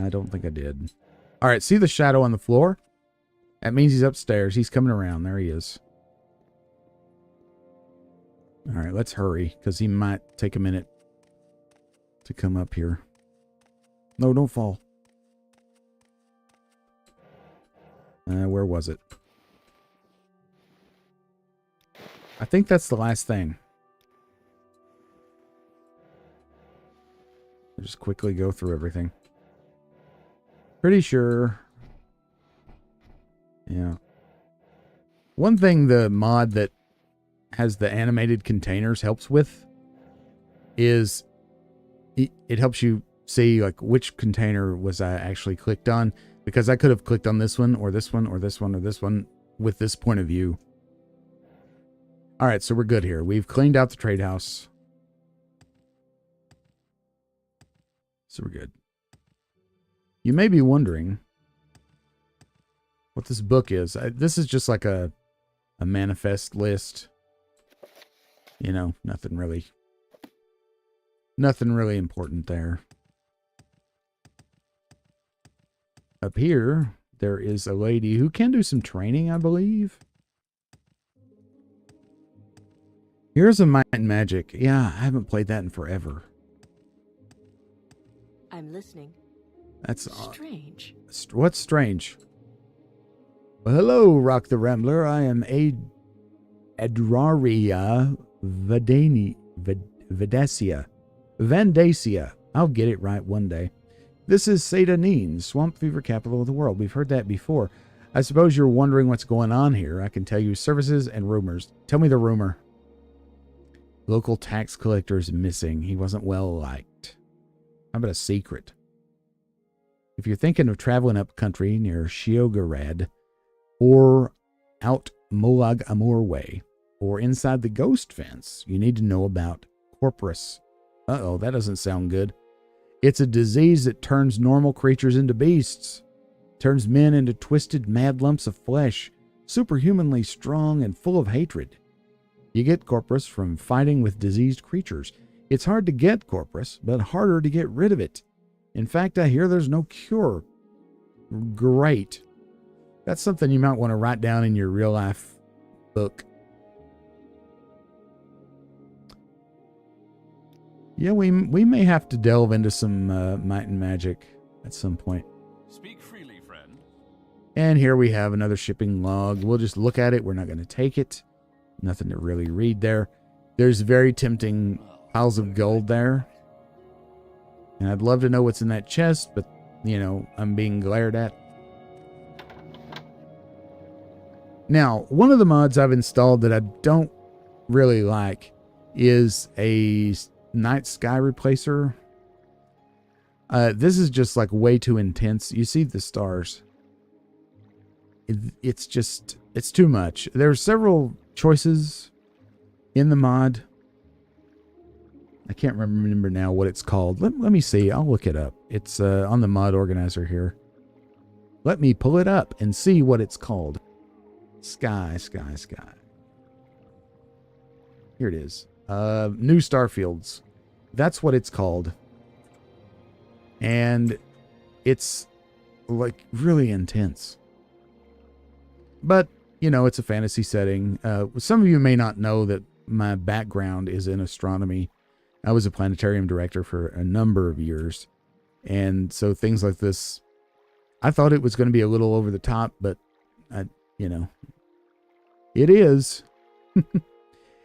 I don't think I did. All right, see the shadow on the floor? That means he's upstairs. He's coming around. There he is. All right, let's hurry, because he might take a minute to come up here. No, don't fall. Where was it? I think that's the last thing. I'll just quickly go through everything. Pretty sure. Yeah. One thing the mod that has the animated containers helps with is it helps you see like which container was I actually clicked on, because I could have clicked on this one or this one or this one or this one with this point of view. All right, so we're good here. We've cleaned out the trade house. So we're good. You may be wondering what this book is. This is just like a manifest list. You know, nothing really important there. Up here, there is a lady who can do some training, I believe. Here's a Might and Magic. Yeah, I haven't played that in forever. I'm listening. That's strange. What's strange? Well, hello, Rock the Rambler. I am Adraria Vandacia. I'll get it right one day. This is Sedanine, swamp fever capital of the world. We've heard that before. I suppose you're wondering what's going on here. I can tell you services and rumors. Tell me the rumor. Local tax collector is missing. He wasn't well liked. How about a secret? If you're thinking of traveling up country near Shiogorad, or out Molag Amur way, or inside the ghost fence, you need to know about Corpus. Uh-oh, that doesn't sound good. It's a disease that turns normal creatures into beasts, turns men into twisted mad lumps of flesh, superhumanly strong and full of hatred. You get Corpus from fighting with diseased creatures. It's hard to get Corpus, but harder to get rid of it. In fact, I hear there's no cure. Great. That's something you might want to write down in your real life book. Yeah, we may have to delve into some Might and Magic at some point. Speak freely, friend. And here we have another shipping log. We'll just look at it. We're not going to take it. Nothing to really read there. There's very tempting piles of gold there. And I'd love to know what's in that chest, but, you know, I'm being glared at. Now, one of the mods I've installed that I don't really like is a night sky replacer. This is just like way too intense. You see the stars. It's too much. There's several choices in the mod. I can't remember now what it's called. Let me see. I'll look it up. It's on the mod organizer here. Let me pull it up and see what it's called. Sky. Here it is. New Starfields. That's what it's called. And it's like really intense. But, you know, it's a fantasy setting. Some of you may not know that my background is in astronomy. I was a planetarium director for a number of years. And so things like this, I thought it was going to be a little over the top, but, you know, it is.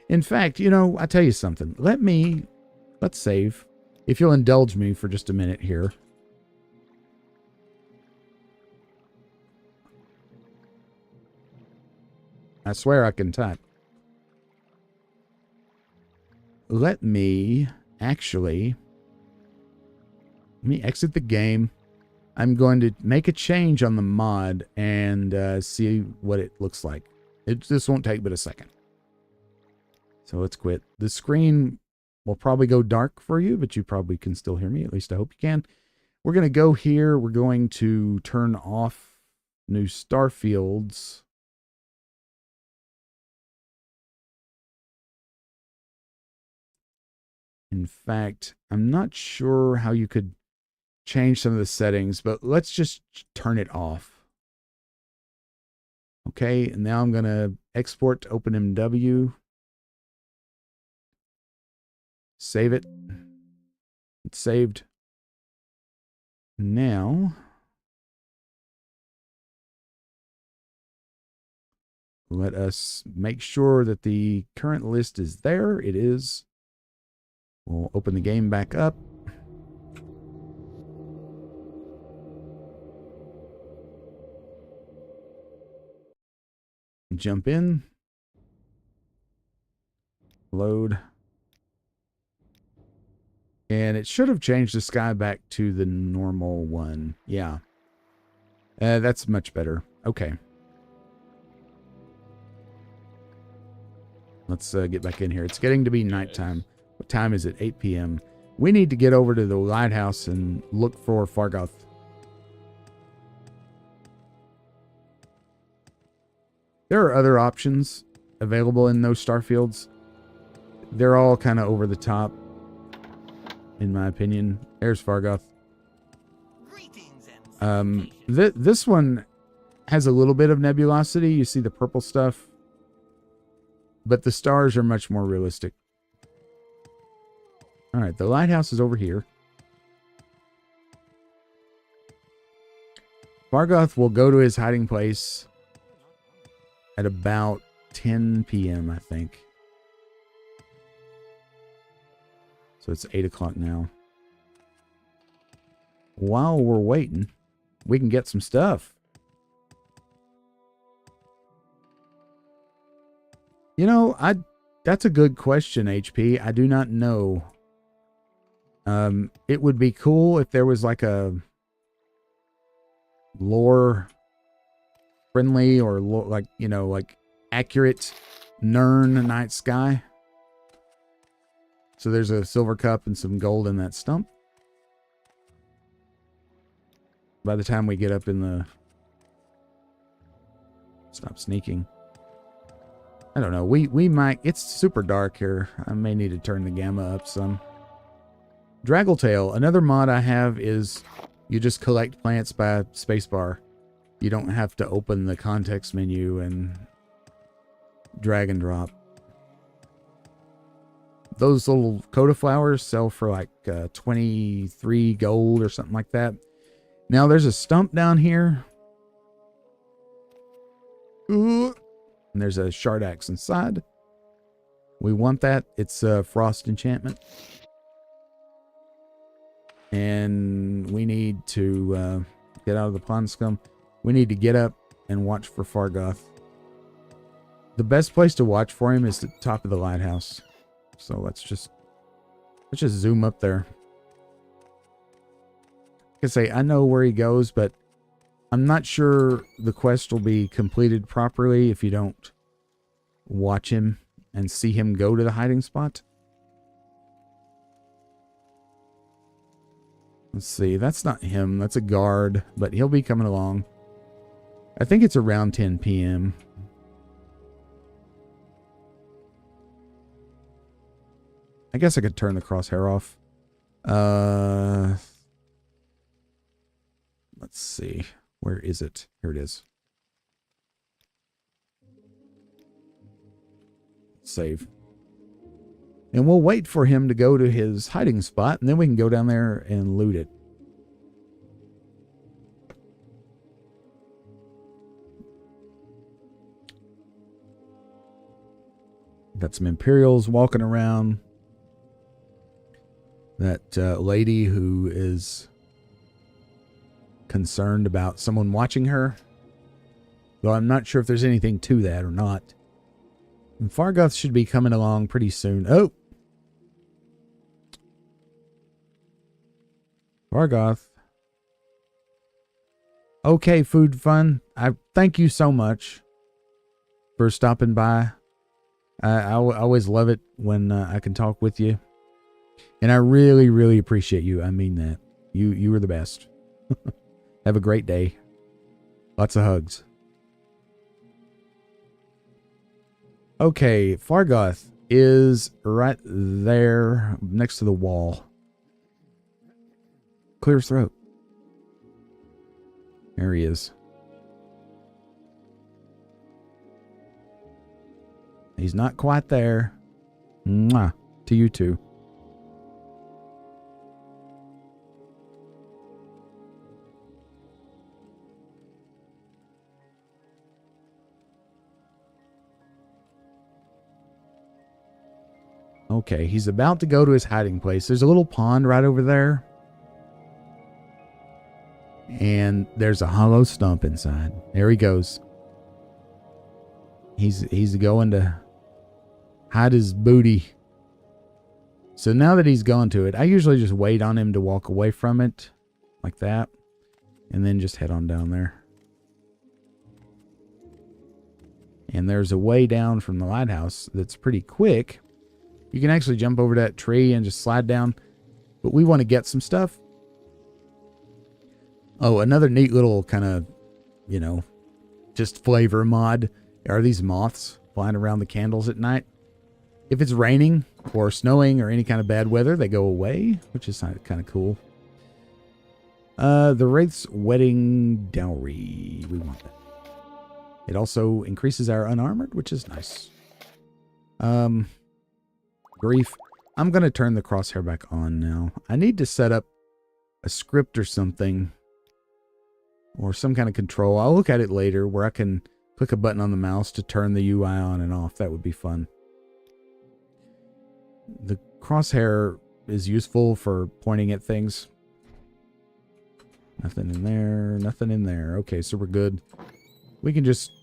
In fact, you know, I'll tell you something. Let's save. If you'll indulge me for just a minute here. I swear I can type. Let me exit the game. I'm going to make a change on the mod and see what it looks like. This won't take but a second. So let's quit. The screen will probably go dark for you, but you probably can still hear me. At least I hope you can. We're going to go here. We're going to turn off New Starfields. In fact, I'm not sure how you could change some of the settings, but let's just turn it off. Okay, and now I'm going to export to OpenMW. Save it. It's saved. Now, Let us make sure that the current list is there. It is. We'll open the game back up. Jump in. Load. And it should have changed the sky back to the normal one. Yeah. That's much better. Okay. Let's get back in here. It's getting to be nighttime. What time is it? 8 p.m. We need to get over to the lighthouse and look for Vvardenfell. There are other options available in those starfields. They're all kind of over the top, in my opinion. There's Vvardenfell. This one has a little bit of nebulosity. You see the purple stuff. But the stars are much more realistic. All right, the lighthouse is over here. Vvardenfell will go to his hiding place at about 10 p.m., I think. So it's 8 o'clock now. While we're waiting, we can get some stuff. You know, that's a good question, HP. I do not know. It would be cool if there was like a lore friendly or like, you know, like accurate Nern night sky. So there's a silver cup and some gold in that stump. By the time we get up in the... Stop sneaking. I don't know. We might... It's super dark here. I may need to turn the gamma up some. Draggletail. Another mod I have is you just collect plants by spacebar. You don't have to open the context menu and drag and drop. Those little coda flowers sell for like 23 gold or something like that. Now there's a stump down here. Ooh. And there's a shard axe inside. We want that. It's a frost enchantment. And we need to get out of the pond scum. We need to get up and watch for Vvardenfell. The best place to watch for him is the top of the lighthouse. So let's just zoom up there. I can say I know where he goes, but I'm not sure the quest will be completed properly if you don't watch him and see him go to the hiding spot. Let's see. That's not him. That's a guard, but he'll be coming along. I think it's around 10 p.m. I guess I could turn the crosshair off. Let's see. Where is it? Here it is. Save. And we'll wait for him to go to his hiding spot, and then we can go down there and loot it. Got some Imperials walking around. That lady who is concerned about someone watching her. Though I'm not sure if there's anything to that or not. And Vvardenfell should be coming along pretty soon. Oh! Vvardenfell. Okay, Food Fun. I thank you so much for stopping by. I always love it when I can talk with you. And I really, really appreciate you. I mean that. You were the best. Have a great day. Lots of hugs. Okay, Vvardenfell is right there next to the wall. Clear his throat. There he is. He's not quite there. Mwah. To you too. Okay, he's about to go to his hiding place. There's a little pond right over there. And there's a hollow stump inside. There he goes. He's going to hide his booty. So now that he's gone to it, I usually just wait on him to walk away from it. Like that. And then just head on down there. And there's a way down from the lighthouse that's pretty quick. You can actually jump over that tree and just slide down. But we want to get some stuff. Oh, another neat little kind of, you know, just flavor mod are these moths flying around the candles at night. If it's raining or snowing or any kind of bad weather, they go away, which is kind of cool. The Wraith's Wedding Dowry. We want that. It also increases our unarmored, which is nice. Grief. I'm going to turn the crosshair back on now. I need to set up a script or something. Or some kind of control. I'll look at it later where I can click a button on the mouse to turn the UI on and off. That would be fun. The crosshair is useful for pointing at things. Nothing in there. Nothing in there. Okay, so we're good. We can just...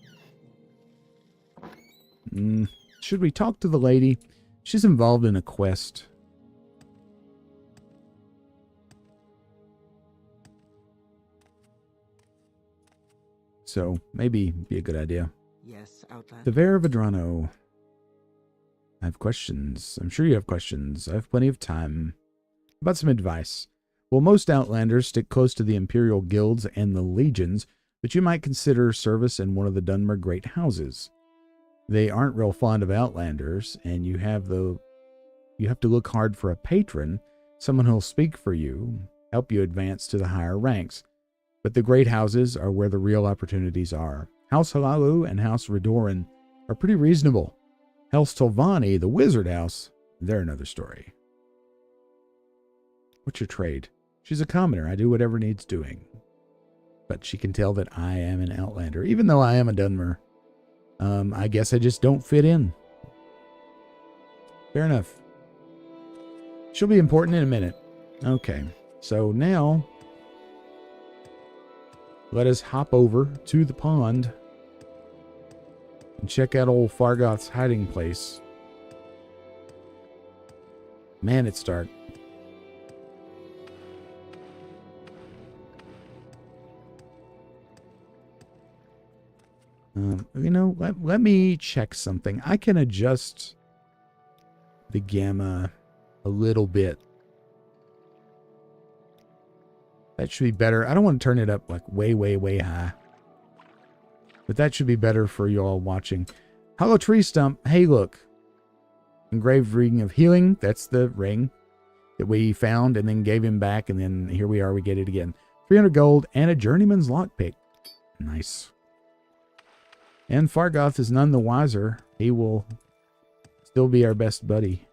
should we talk to the lady? She's involved in a quest. So, maybe be a good idea. Yes, Outlander. The Vvardenfell. I have questions. I'm sure you have questions. I have plenty of time. How about some advice? Well, most Outlanders stick close to the Imperial Guilds and the Legions, but you might consider service in one of the Dunmer Great Houses. They aren't real fond of Outlanders, and you have to look hard for a patron, someone who'll speak for you, help you advance to the higher ranks. But the great houses are where the real opportunities are. House Halalu and House Redoran are pretty reasonable. House Tolvani, the wizard house, they're another story. What's your trade? She's a commoner. I do whatever needs doing. But she can tell that I am an Outlander, even though I am a Dunmer. I guess I just don't fit in. Fair enough. She'll be important in a minute. Okay, so now... let us hop over to the pond and check out old Fargoth's hiding place. Man, it's dark. You know, let me check something. I can adjust the gamma a little bit. That should be better. I don't want to turn it up like way, way, way high. But that should be better for you all watching. Hollow tree stump. Hey, look. Engraved ring of healing. That's the ring that we found and then gave him back. And then here we are. We get it again. 300 gold and a journeyman's lockpick. Nice. And Fargoth is none the wiser. He will still be our best buddy.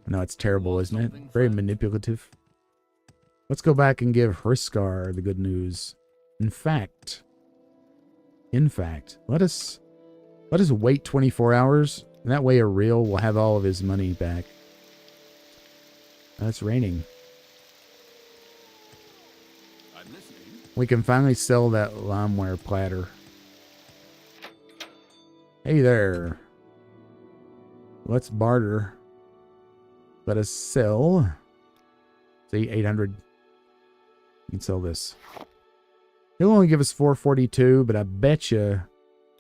No, it's terrible, isn't it? Very manipulative. Let's go back and give Hriskar the good news. In fact, let us wait 24 hours. And that way Ariel will have all of his money back. It's raining. I'm listening. We can finally sell that limeware platter. Hey there. Let's barter. Let us sell. See, 800. You can sell this. He'll only give us 442, but I bet you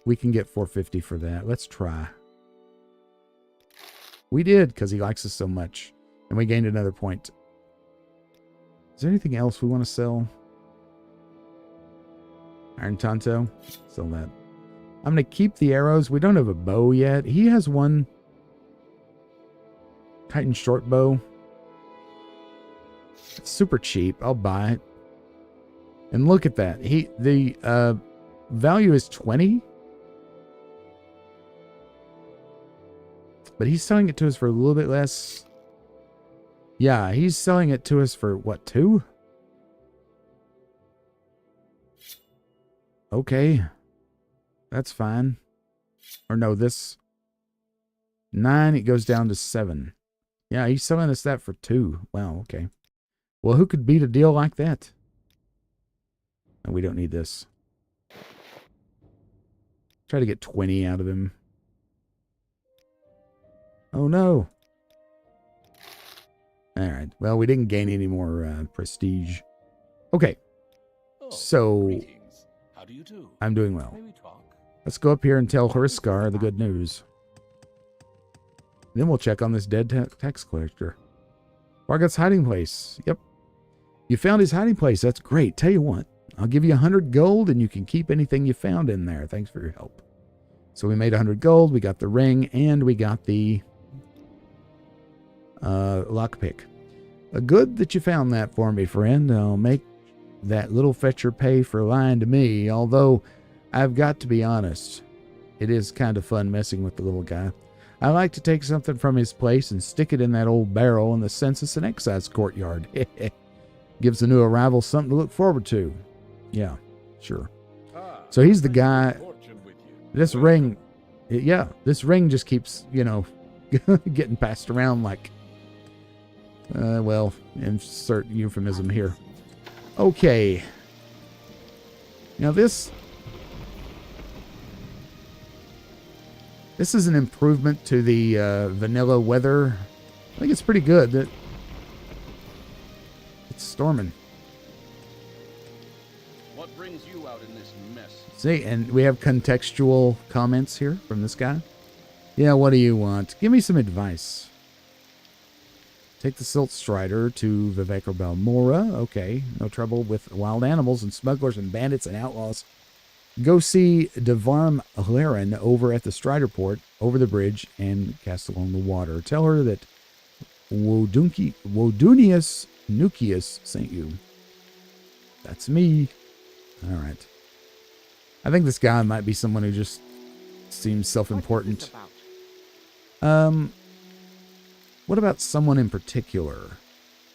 we can get 450 for that. Let's try. We did, because he likes us so much. And we gained another point. Is there anything else we want to sell? Iron Tonto. Sell that. I'm going to keep the arrows. We don't have a bow yet. He has one. Titan short bow. It's super cheap. I'll buy it. And look at that. The value is 20. But he's selling it to us for a little bit less. Yeah, he's selling it to us for what, 2? Okay. That's fine. Or no, this. 9, it goes down to 7. Yeah, he's selling us that for 2. Wow, okay. Well, who could beat a deal like that? No, we don't need this. Try to get 20 out of him. Oh, no. All right. Well, we didn't gain any more prestige. Okay. Oh, So, greetings. How do you do? I'm doing well. May we talk? Let's go up here and tell Huriskar the good news. Then we'll check on this dead tax collector. Vargot's hiding place. Yep. You found his hiding place. That's great. Tell you what, I'll give you 100 gold and you can keep anything you found in there. Thanks for your help. So we made 100 gold. We got the ring and we got the lockpick. Good that you found that for me, friend. I'll make that little fetcher pay for lying to me, although I've got to be honest. It is kind of fun messing with the little guy. I like to take something from his place and stick it in that old barrel in the census and excise courtyard. Gives the new arrival something to look forward to. Yeah, sure. So he's the guy. This ring, yeah, this ring just keeps, you know, getting passed around like, well, insert euphemism here. Okay. Now this is an improvement to the vanilla weather. I think it's pretty good. That it's storming. What brings you out in this mess? See, and we have contextual comments here from this guy. Yeah, what do you want? Give me some advice. Take the Silt Strider to Vvardenfell. Okay, no trouble with wild animals and smugglers and bandits and outlaws. Go see Vvardenfell over at the Strider Port, over the bridge, and cast along the water. Tell her that Wodunius Nucius sent you. That's me. All right. I think this guy might be someone who just seems self-important. What about someone in particular?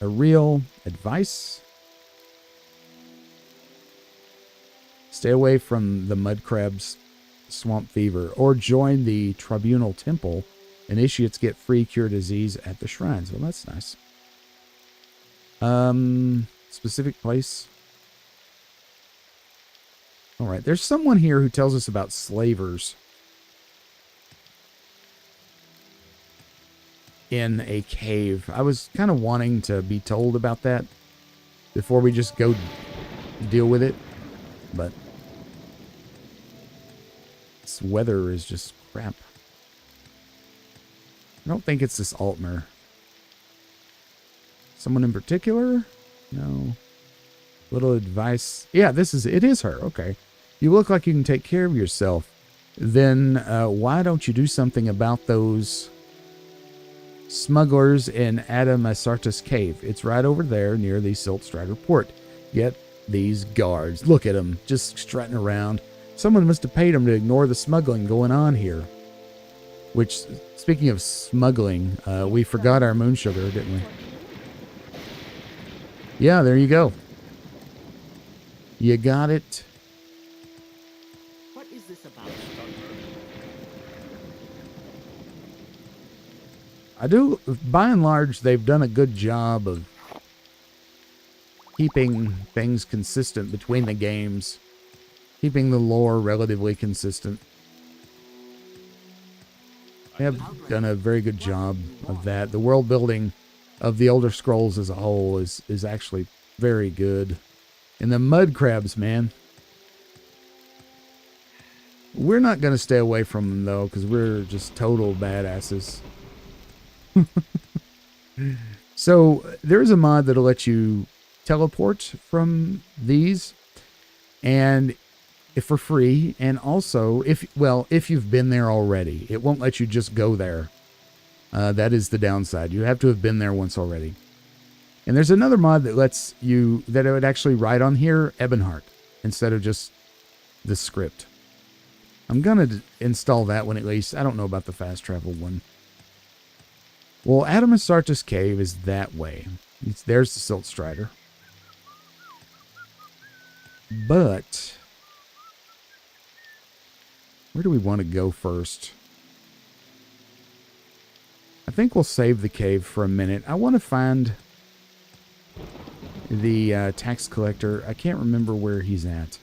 A real advice? Stay away from the mud crab's swamp fever, or join the tribunal temple. Initiates get free cure disease at the shrines. Well, that's nice. Specific place. All right, there's someone here who tells us about slavers in a cave. I was kind of wanting to be told about that before we just go deal with it, but this weather is just crap. I don't think it's this Altmer. Someone in particular? No. Little advice. Yeah, it is her. Okay. You look like you can take care of yourself. Then why don't you do something about those smugglers in Adamasartus Cave? It's right over there near the Silt Strider Port. Get these guards. Look at them, just strutting around. Someone must have paid them to ignore the smuggling going on here. Which, speaking of smuggling, we forgot our moon sugar, didn't we? Yeah, there you go. You got it. What is this about? By and large, they've done a good job of keeping things consistent between the games. Keeping the lore relatively consistent. They have done a very good job of that. The world building of the Elder Scrolls as a whole is actually very good. And the mud crabs, man. We're not going to stay away from them, though, because we're just total badasses. So, there's a mod that'll let you teleport from these. And for free. And also, if you've been there already. It won't let you just go there. That is the downside. You have to have been there once already. And there's another mod that lets you, that it would actually write on here, Ebonheart, instead of just the script. I'm going to install that one at least. I don't know about the fast travel one. Well, Adamasartus Cave is that way. There's the Silt Strider. But where do we want to go first? I think we'll save the cave for a minute. I want to find the tax collector. I can't remember where he's at.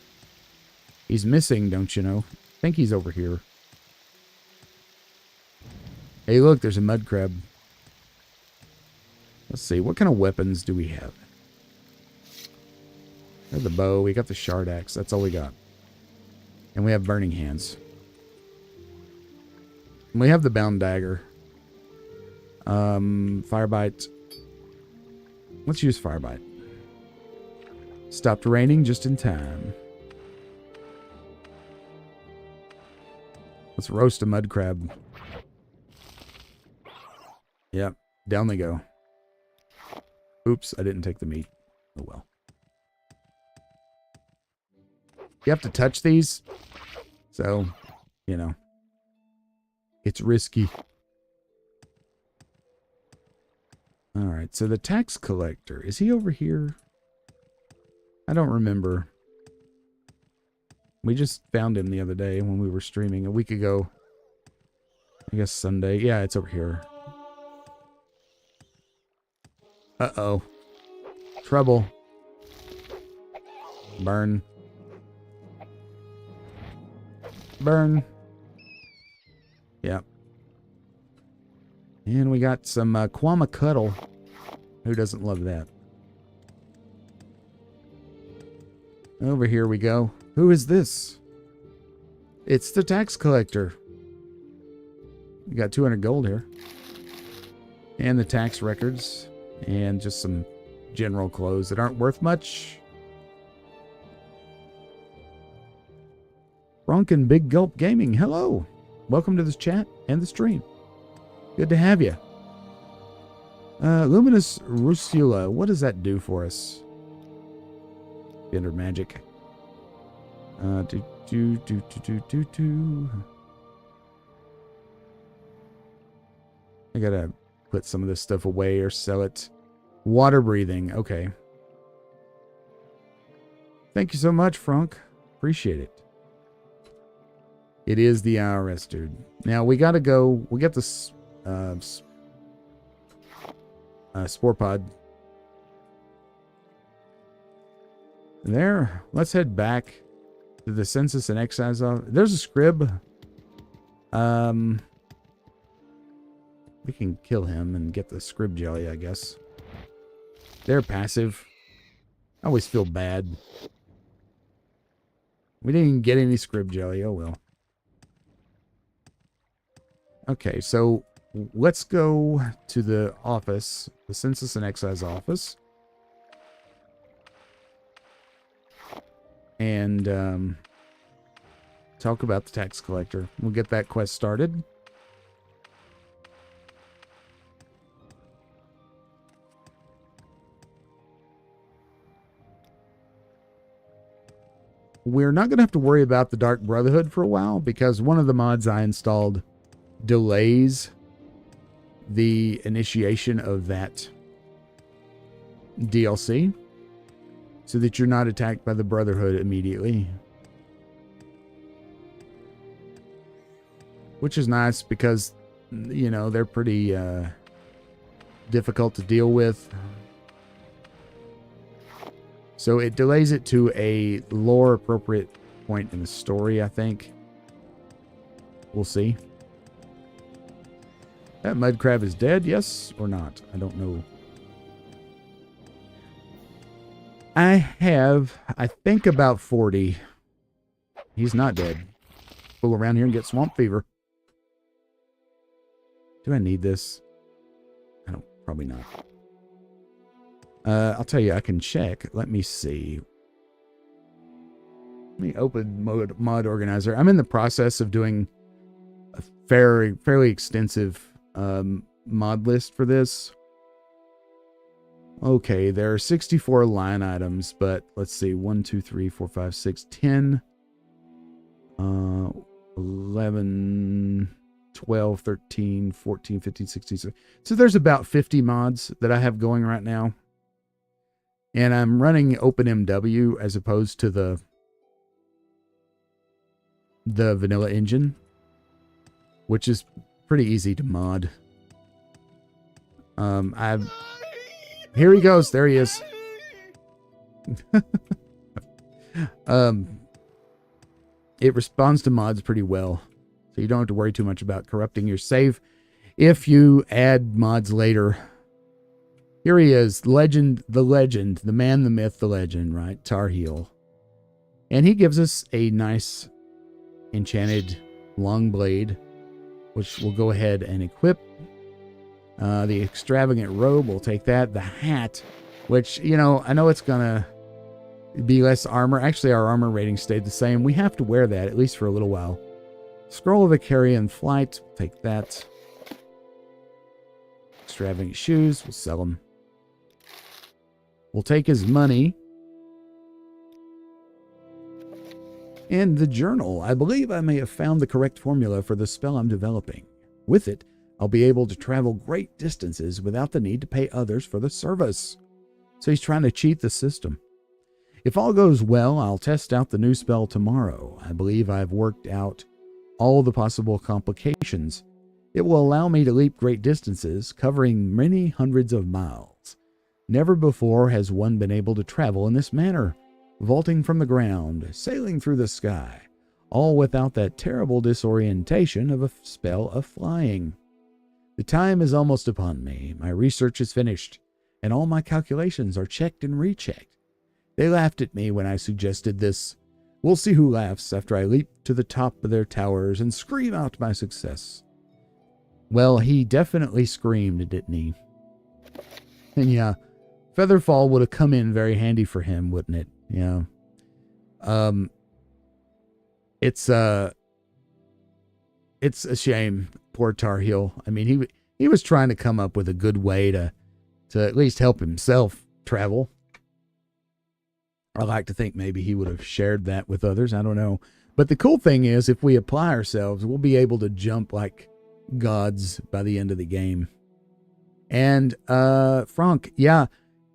He's missing, don't you know? I think he's over here. Hey, look, there's a mud crab. Let's see, what kind of weapons do we have? We have the bow, we got the shard axe, that's all we got. And we have burning hands. And we have the bound dagger. Firebite. Let's use Firebite. Stopped raining just in time. Let's roast a mud crab. Yep, down they go. Oops, I didn't take the meat. Oh well. You have to touch these. So, you know. It's risky. Alright, so the tax collector. Is he over here? I don't remember. We just found him the other day when we were streaming a week ago. I guess Sunday. Yeah, it's over here. Uh-oh. Trouble. Burn. Burn. Yep. And we got some Kwama Cuddle. Who doesn't love that? Over here we go. Who is this? It's the tax collector. We got 200 gold here. And the tax records. And just some general clothes that aren't worth much. Ronkin Big Gulp Gaming, hello. Welcome to this chat and the stream. Good to have you. Luminous Rusula, what does that do for us? Ender magic. I gotta put some of this stuff away or sell it. Water breathing, okay. Thank you so much, Frank. Appreciate it. It is the IRS, dude. Now, we gotta go. We got this spore pod. There. Let's head back to the census and excise office. There's a scrib. We can kill him and get the scrib jelly, I guess. They're passive. I always feel bad. We didn't even get any scrib jelly. Oh, well. Okay, so let's go to the office, the census and excise office. And talk about the tax collector. We'll get that quest started. We're not going to have to worry about the Dark Brotherhood for a while because one of the mods I installed delays the initiation of that DLC so that you're not attacked by the Brotherhood immediately. Which is nice because, you know, they're pretty difficult to deal with. So it delays it to a lore appropriate point in the story, I think. We'll see. That mud crab is dead, yes or not? I don't know. I have, I think, about 40. He's not dead. Fool around here and get swamp fever. Do I need this? I don't, probably not. I'll tell you, I can check. Let me see. Let me open mod organizer. I'm in the process of doing a fairly extensive mod list for this. Okay, there are 64 line items, but let's see. 1, 2, 3, 4, 5, 6, 10, 11, 12, 13, 14, 15, 16. So there's about 50 mods that I have going right now. And I'm running OpenMW as opposed to the vanilla engine, which is pretty easy to mod. Here he goes. There he is. It responds to mods pretty well, so you don't have to worry too much about corrupting your save if you add mods later. Here he is, the legend, the man, the myth, the legend, right? Tar Heel. And he gives us a nice enchanted long blade, which we'll go ahead and equip. The extravagant robe, we'll take that. The hat, which, you know, I know it's going to be less armor. Actually, our armor rating stayed the same. We have to wear that, at least for a little while. Scroll of Icarian Flight, take that. Extravagant shoes, we'll sell them. We'll take his money. And the journal. I believe I may have found the correct formula for the spell I'm developing. With it, I'll be able to travel great distances without the need to pay others for the service. So he's trying to cheat the system. If all goes well, I'll test out the new spell tomorrow. I believe I've worked out all the possible complications. It will allow me to leap great distances, covering many hundreds of miles. Never before has one been able to travel in this manner, vaulting from the ground, sailing through the sky, all without that terrible disorientation of a spell of flying. The time is almost upon me. My research is finished, and all my calculations are checked and rechecked. They laughed at me when I suggested this. We'll see who laughs after I leap to the top of their towers and scream out my success. Well, he definitely screamed, didn't he? And yeah, Featherfall would have come in very handy for him, wouldn't it? Yeah. It's a shame, poor Tar Heel. I mean, he was trying to come up with a good way to at least help himself travel. I like to think maybe he would have shared that with others. I don't know. But the cool thing is, if we apply ourselves, we'll be able to jump like gods by the end of the game. And Frank, yeah,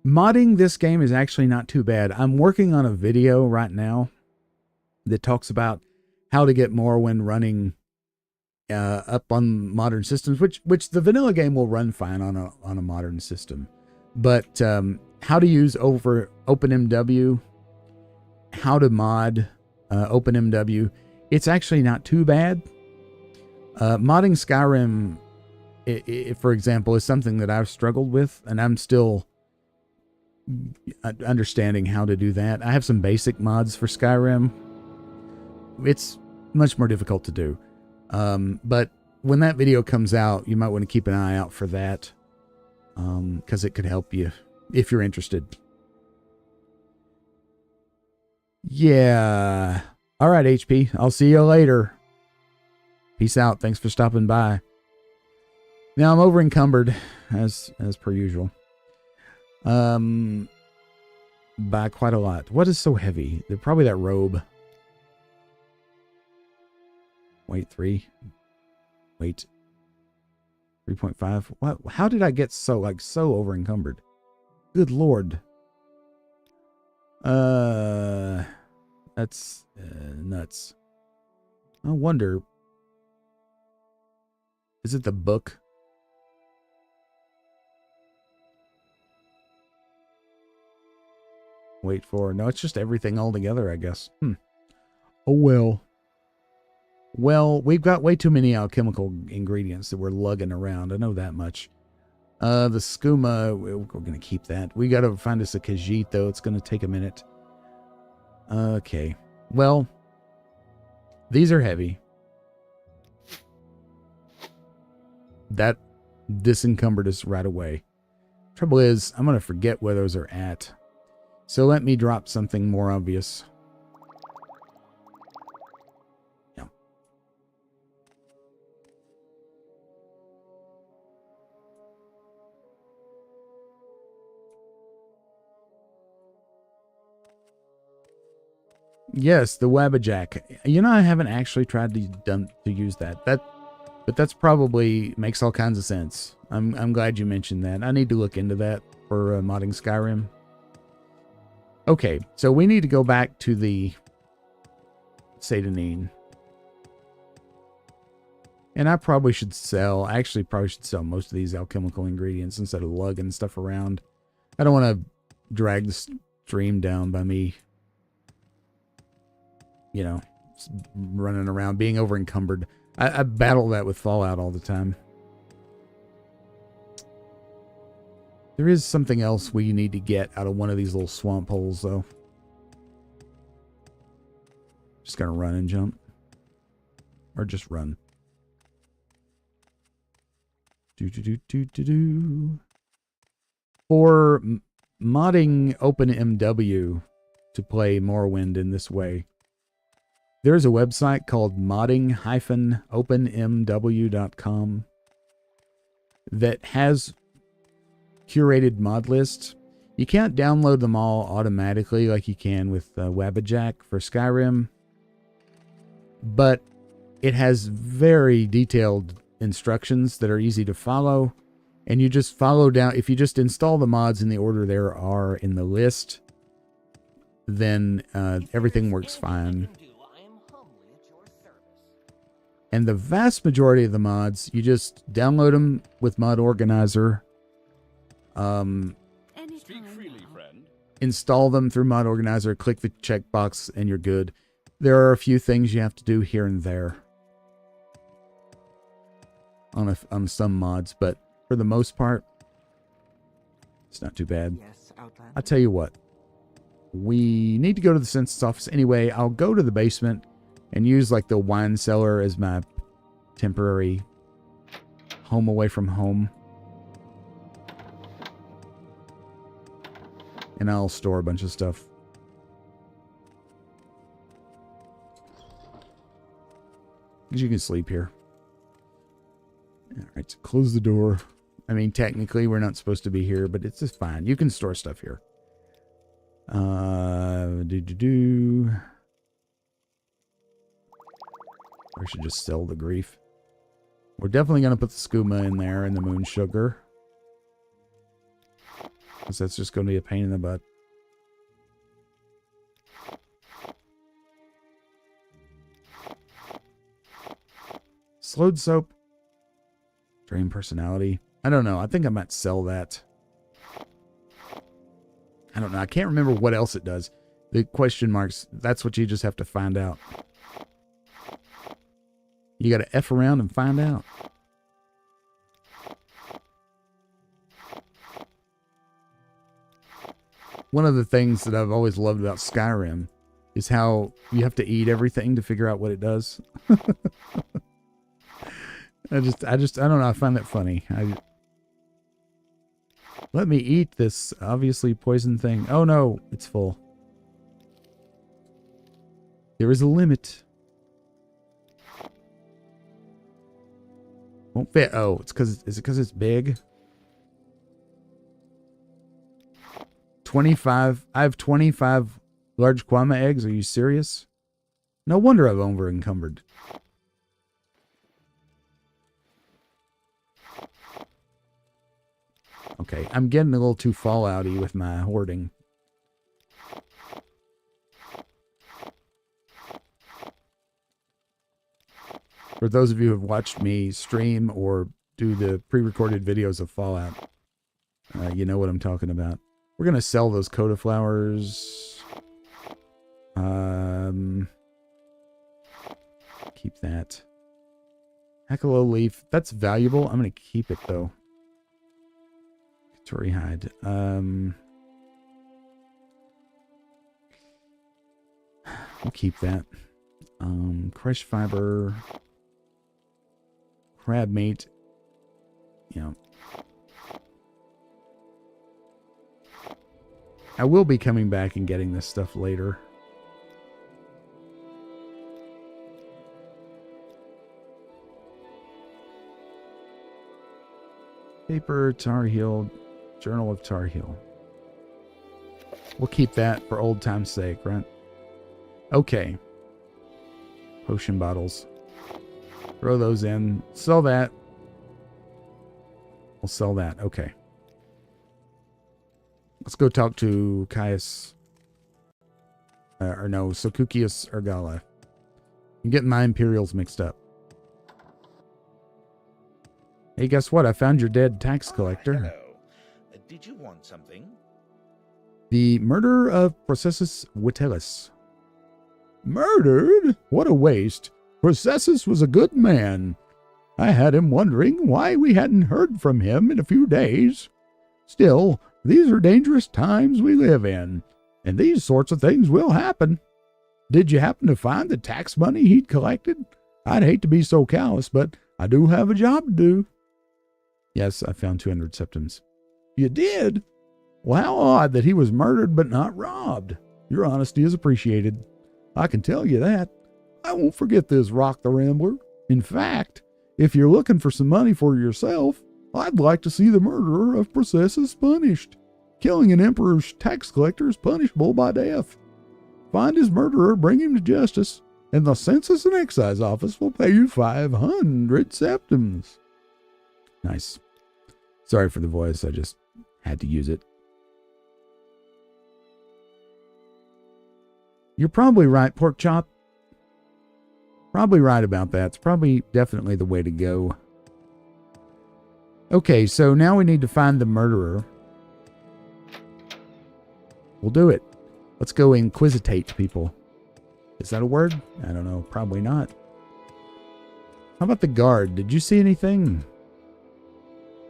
modding this game is actually not too bad. I'm working on a video right now that talks about how to get Morrowind running up on modern systems, which the vanilla game will run fine on a modern system. But how to use OpenMW, how to mod OpenMW, it's actually not too bad. Modding Skyrim, for example, is something that I've struggled with, and I'm still understanding how to do that. I have some basic mods for Skyrim. It's much more difficult to do. But when that video comes out, you might want to keep an eye out for that, because it could help you if you're interested. Yeah. All right, HP. I'll see you later. Peace out. Thanks for stopping by. Now I'm over encumbered as per usual. By quite a lot. What is so heavy? Probably that robe. Weight 3. Weight 3.5. What? How did I get so over encumbered? Good Lord. That's nuts. I wonder. Is it the book? Wait for. No, it's just everything all together, I guess. Oh well. Well, we've got way too many alchemical ingredients that we're lugging around. I know that much. The skooma, we're going to keep that. We got to find us a Khajiit, though. It's going to take a minute. Okay. Well, these are heavy. That disencumbered us right away. Trouble is, I'm going to forget where those are at. So let me drop something more obvious. Yeah. Yes, the Wabbajack. You know, I haven't actually tried to use that. But that's probably makes all kinds of sense. I'm glad you mentioned that. I need to look into that for modding Skyrim. Okay, so we need to go back to the Satanine. And I probably should sell, I actually probably should sell most of these alchemical ingredients instead of lugging stuff around. I don't want to drag the stream down by me, you know, running around, being over encumbered. I battle that with Fallout all the time. There is something else we need to get out of one of these little swamp holes, though. Just gonna run and jump. Or just run. For modding OpenMW to play Morrowind in this way, there's a website called modding-openmw.com that has curated mod lists. You can't download them all automatically like you can with Wabbajack for Skyrim, but it has very detailed instructions that are easy to follow, and you just follow down. If you just install the mods in the order there are in the list, then everything works fine. And the vast majority of the mods, you just download them with Mod Organizer, Speak freely, friend. install them through Mod Organizer, click the checkbox, and you're good. There are a few things you have to do here and there on some mods, but for the most part, it's not too bad. Yes, Outlander. I'll tell you what. We need to go to the census office anyway. I'll go to the basement and use like the wine cellar as my temporary home away from home. And I'll store a bunch of stuff. Because you can sleep here. Alright, so close the door. I mean, technically, we're not supposed to be here, but it's just fine. You can store stuff here. We should just sell the grief. We're definitely going to put the skooma in there and the moon sugar. Because that's just going to be a pain in the butt. Slowed soap. Drain personality. I don't know. I think I might sell that. I don't know. I can't remember what else it does. The question marks, that's what you just have to find out. You got to F around and find out. One of the things that I've always loved about Skyrim is how you have to eat everything to figure out what it does. I don't know. I find that funny. Let me eat this obviously poison thing. Oh no, it's full. There is a limit. Won't fit. Oh, it's because is it because it's big? 25. I have 25 large kwama eggs. Are you serious? No wonder I'm over encumbered. Okay, I'm getting a little too Fallout-y with my hoarding. For those of you who have watched me stream or do the pre-recorded videos of Fallout, you know what I'm talking about. We're going to sell those coda flowers. Keep that. Heckalo leaf. That's valuable. I'm going to keep it, though. Tori hide. We'll keep that. Crushed fiber. Crab meat. You know. I will be coming back and getting this stuff later. Paper, Tar Heel, Journal of Tar Heel. We'll keep that for old time's sake, right? Okay. Potion bottles. Throw those in. Sell that. We'll sell that. Okay. Let's go talk to Caius. Sokukius Ergala. I'm getting my Imperials mixed up. Hey, guess what? I found your dead tax collector. Hello. Did you want something? The murder of Processus Vitellis. Murdered? What a waste. Processus was a good man. I had him wondering why we hadn't heard from him in a few days. Still, these are dangerous times we live in, and these sorts of things will happen. Did you happen to find the tax money he'd collected? I'd hate to be so callous, but I do have a job to do. Yes, I found 200 septims. You did? Well, how odd that he was murdered but not robbed. Your honesty is appreciated. I can tell you that. I won't forget this, Rock the Rambler. In fact, if you're looking for some money for yourself, I'd like to see the murderer of Processus punished. Killing an emperor's tax collector is punishable by death. Find his murderer, bring him to justice, and the Census and Excise Office will pay you 500 septims. Nice. Sorry for the voice, I just had to use it. You're probably right, Pork Chop. Probably right about that. It's probably definitely the way to go. Okay, so now we need to find the murderer. We'll do it. Let's go inquisitate people. Is that a word? I don't know. Probably not. How about the guard? Did you see anything?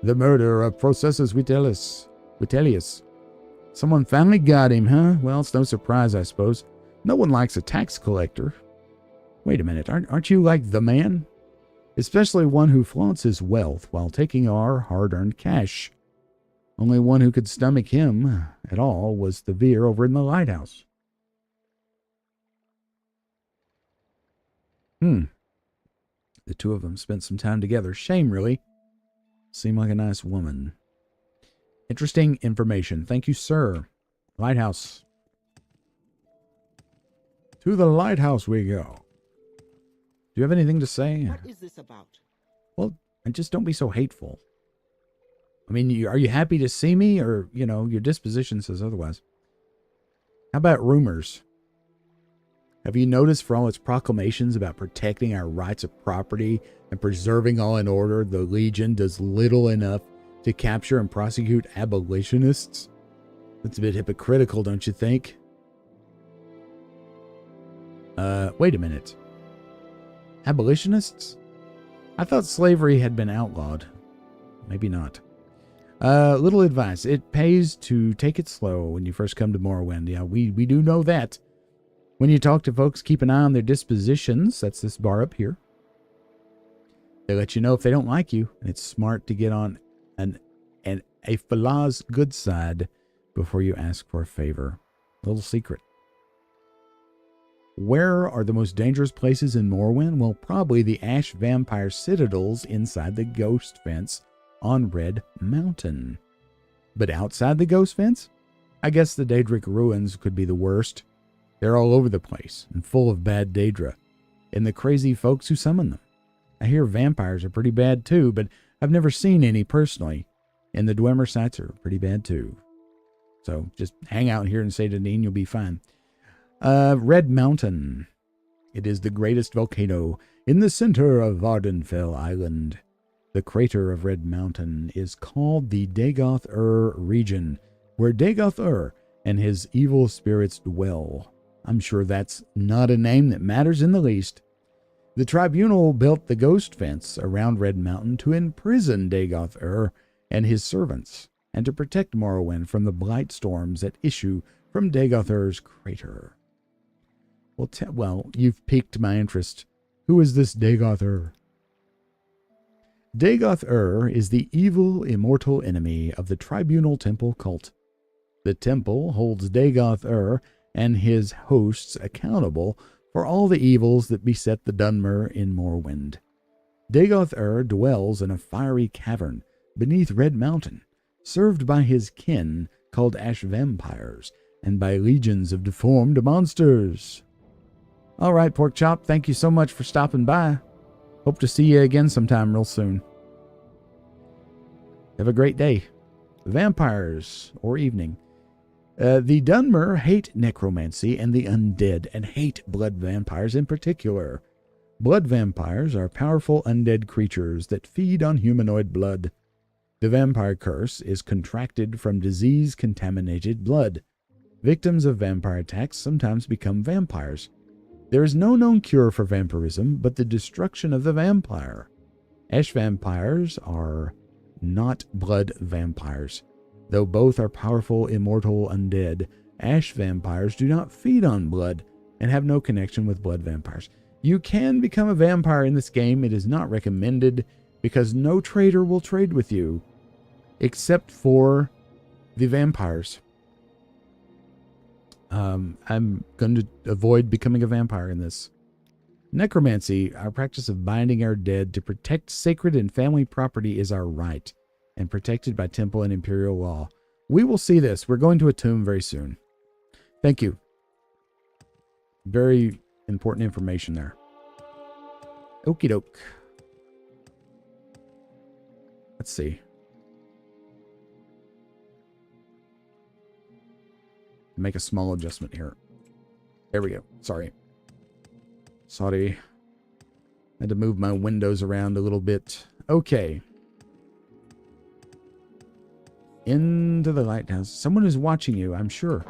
The murder of Processus Vitellius. Someone finally got him, huh? Well, it's no surprise, I suppose. No one likes a tax collector. Wait a minute, aren't you like the man? Especially one who flaunts his wealth while taking our hard-earned cash. Only one who could stomach him at all was the Veer over in the lighthouse. The two of them spent some time together. Shame, really. Seemed like a nice woman. Interesting information. Thank you, sir. Lighthouse. To the lighthouse we go. Do you have anything to say? What is this about? Well, and just don't be so hateful. I mean, are you happy to see me? Or, you know, your disposition says otherwise. How about rumors? Have you noticed for all its proclamations about protecting our rights of property and preserving law and order, the Legion does little enough to capture and prosecute abolitionists? That's a bit hypocritical, don't you think? Wait a minute. Abolitionists? I thought slavery had been outlawed. Maybe not. Little advice. It pays to take it slow when you first come to Morrowind. Yeah, we do know that. When you talk to folks, keep an eye on their dispositions. That's this bar up here. They let you know if they don't like you, and it's smart to get on a fellah's good side before you ask for a favor. Little secret. Where are the most dangerous places in Morrowind? Well, probably the Ash Vampire Citadels inside the Ghost Fence on Red Mountain. But outside the Ghost Fence? I guess the Daedric Ruins could be the worst. They're all over the place and full of bad Daedra and the crazy folks who summon them. I hear vampires are pretty bad too, but I've never seen any personally. And the Dwemer sites are pretty bad too. So just hang out here in Seyda-Deen, you'll be fine. Red Mountain. It is the greatest volcano in the center of Vvardenfell Island. The crater of Red Mountain is called the Dagoth-Ur region, where Dagoth-Ur and his evil spirits dwell. I'm sure that's not a name that matters in the least. The tribunal built the ghost fence around Red Mountain to imprison Dagoth-Ur and his servants, and to protect Morrowind from the blight storms that issue from Dagoth-Ur's crater. Well, you've piqued my interest. Who is this Dagoth-Ur? Dagoth-Ur is the evil, immortal enemy of the Tribunal Temple cult. The temple holds Dagoth-Ur and his hosts accountable for all the evils that beset the Dunmer in Morrowind. Dagoth-Ur dwells in a fiery cavern beneath Red Mountain, served by his kin called Ash Vampires, and by legions of deformed monsters. All right, Pork Chop, thank you so much for stopping by. Hope to see you again sometime real soon. Have a great day. Vampires, or evening. The Dunmer hate necromancy and the undead, and hate blood vampires in particular. Blood vampires are powerful undead creatures that feed on humanoid blood. The vampire curse is contracted from disease-contaminated blood. Victims of vampire attacks sometimes become vampires. There is no known cure for vampirism, but the destruction of the vampire. Ash vampires are not blood vampires. Though both are powerful, immortal undead, ash vampires do not feed on blood and have no connection with blood vampires. You can become a vampire in this game. It is not recommended because no trader will trade with you except for the vampires. I'm going to avoid becoming a vampire in this. Necromancy, our practice of binding our dead to protect sacred and family property, is our right and protected by temple and imperial law. We will see this. We're going to a tomb very soon. Thank you. Very important information there. Okie doke. Let's see. Make a small adjustment here. There we go. Sorry. Had to move my windows around a little bit. Okay. Into the lighthouse. Someone is watching you, I'm sure.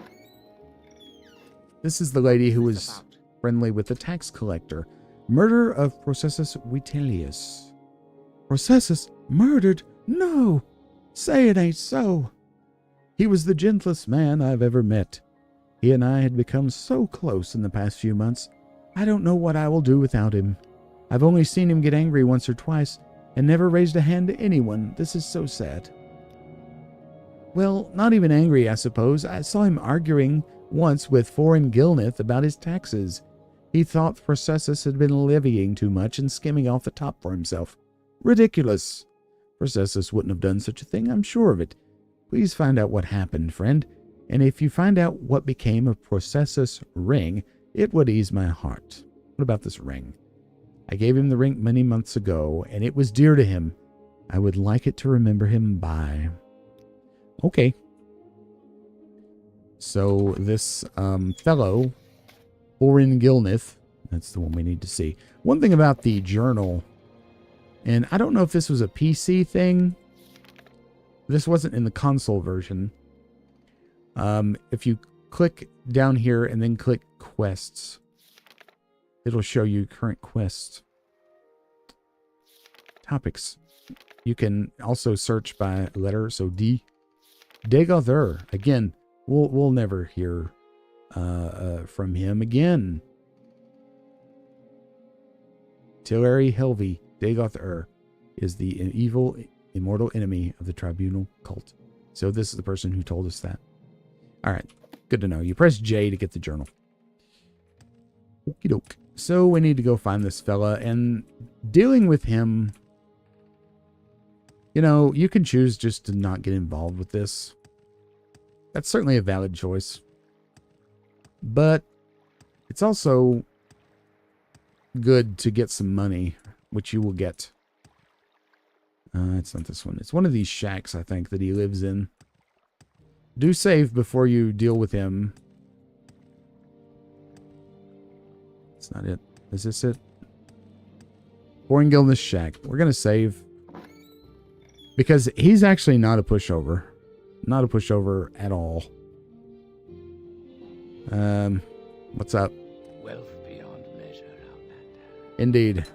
This is the lady who was friendly with the tax collector. Murder of Processus Vitellius. Processus murdered? No! Say it ain't so. He was the gentlest man I've ever met. He and I had become so close in the past few months. I don't know what I will do without him. I've only seen him get angry once or twice and never raised a hand to anyone. This is so sad. Well, not even angry, I suppose. I saw him arguing once with foreign Gilnith about his taxes. He thought Processus had been levying too much and skimming off the top for himself. Ridiculous. Processus wouldn't have done such a thing, I'm sure of it. Please find out what happened, friend. And if you find out what became of Processus' ring, it would ease my heart. What about this ring? I gave him the ring many months ago, and it was dear to him. I would like it to remember him by. Okay. So this fellow, Orin Gilnith, that's the one we need to see. One thing about the journal, and I don't know if this was a PC thing. This wasn't in the console version. If you click down here and then click quests, it'll show you current quests. Topics. You can also search by letter, so D. Degother. Again, we'll never hear from him again. Tillary Helvi, Degother, is the evil, immortal enemy of the tribunal cult. So this is the person who told us that. All right, good to know. You press J to get the journal. Okie doke. So we need to go find this fella, and dealing with him, you know, you can choose just to not get involved with this. That's certainly a valid choice. But it's also good to get some money, which you will get. It's not this one. It's one of these shacks, I think, that he lives in. Do save before you deal with him. That's not it. Is this it? Gilnith's shack. We're going to save. Because he's actually not a pushover. Not a pushover at all. What's up? Wealth beyond measure, Outlander. Indeed.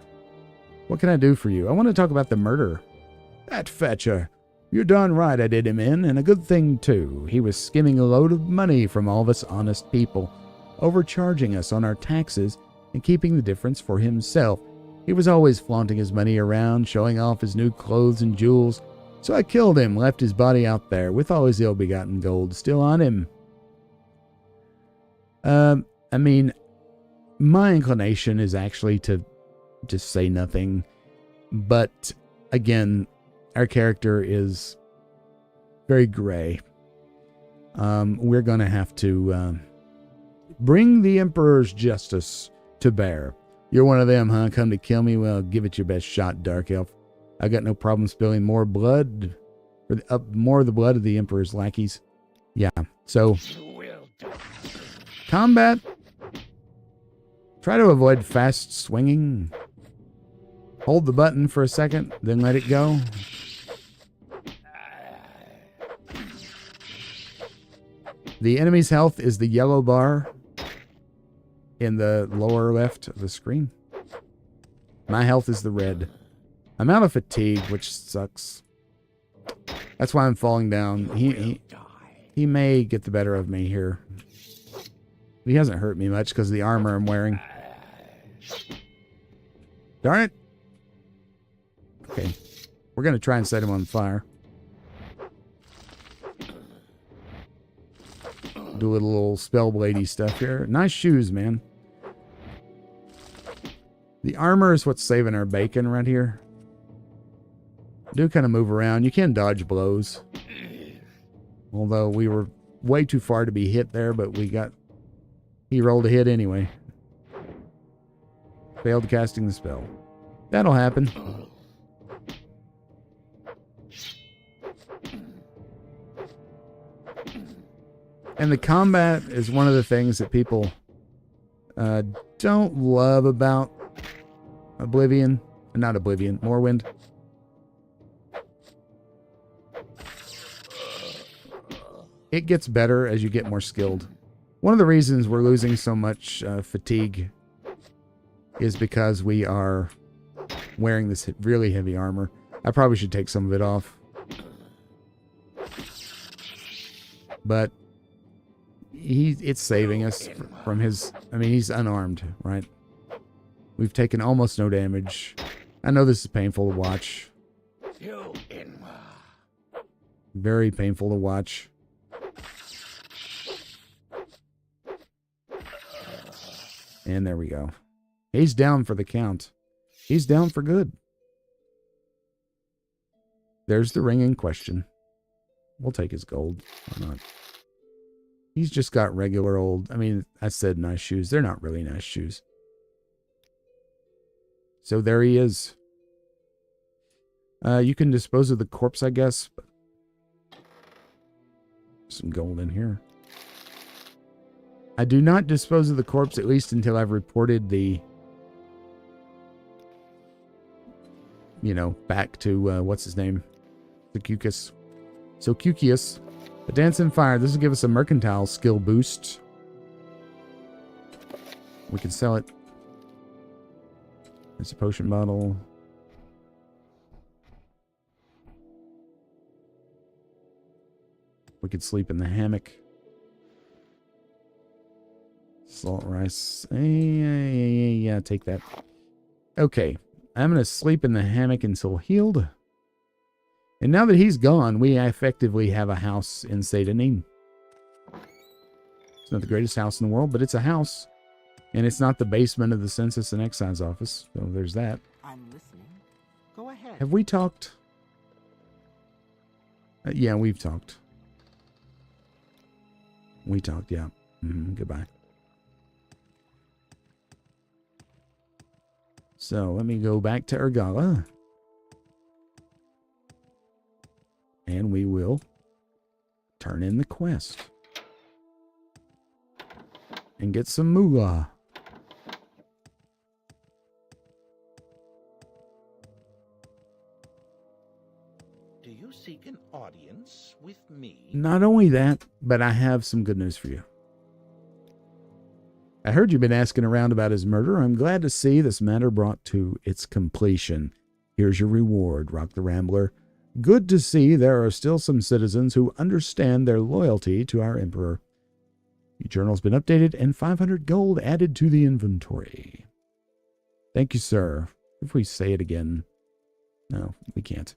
What can I do for you? I want to talk about the murder. That fetcher. You're darn right I did him in, and a good thing, too. He was skimming a load of money from all of us honest people, overcharging us on our taxes and keeping the difference for himself. He was always flaunting his money around, showing off his new clothes and jewels. So I killed him, left his body out there, with all his ill-begotten gold still on him. I mean, my inclination is actually to just say nothing. But, again, our character is very gray. We're going to have to bring the Emperor's justice to bear. You're one of them, huh? Come to kill me? Well, give it your best shot, Dark Elf. I got no problem spilling more blood, or more of the blood of the Emperor's lackeys. Yeah, so combat. Try to avoid fast swinging. Hold the button for a second, then let it go. The enemy's health is the yellow bar in the lower left of the screen. My health is the red. I'm out of fatigue, which sucks. That's why I'm falling down. He may get the better of me here. He hasn't hurt me much because of the armor I'm wearing. Darn it. Okay. We're going to try and set him on fire. Do a little spellbladey stuff here. Nice shoes, man. The armor is what's saving our bacon right here. Do kind of move around. You can dodge blows. Although we were way too far to be hit there, but he rolled a hit anyway. Failed casting the spell. That'll happen. And the combat is one of the things that people don't love about Morrowind. It gets better as you get more skilled. One of the reasons we're losing so much fatigue is because we are wearing this really heavy armor. I probably should take some of it off. But it's saving us from his... I mean, he's unarmed, right? We've taken almost no damage. I know this is painful to watch. Very painful to watch. And there we go. He's down for the count. He's down for good. There's the ring in question. We'll take his gold. Why not? He's just got regular old... I mean, I said nice shoes. They're not really nice shoes. So there he is. You can dispose of the corpse, I guess. But some gold in here. I do not dispose of the corpse, at least until I've reported the... back to, what's his name? Socucius. A Dance in Fire. This will give us a mercantile skill boost. We can sell it. There's a potion bottle. We could sleep in the hammock. Salt rice. Yeah, take that. Okay. I'm going to sleep in the hammock until healed. And now that he's gone, we effectively have a house in Satanin. It's not the greatest house in the world, but it's a house. And it's not the basement of the Census and Excise office. So there's that. I'm listening. Go ahead. Have we talked? Yeah, we've talked. We talked, yeah. Goodbye. So let me go back to Ergala. And we will turn in the quest. And get some moolah. Do you seek an audience with me? Not only that, but I have some good news for you. I heard you've been asking around about his murder. I'm glad to see this matter brought to its completion. Here's your reward, Rock the Rambler. Good to see there are still some citizens who understand their loyalty to our Emperor. Your journal's been updated and 500 gold added to the inventory. Thank you, sir. If we say it again. No, we can't.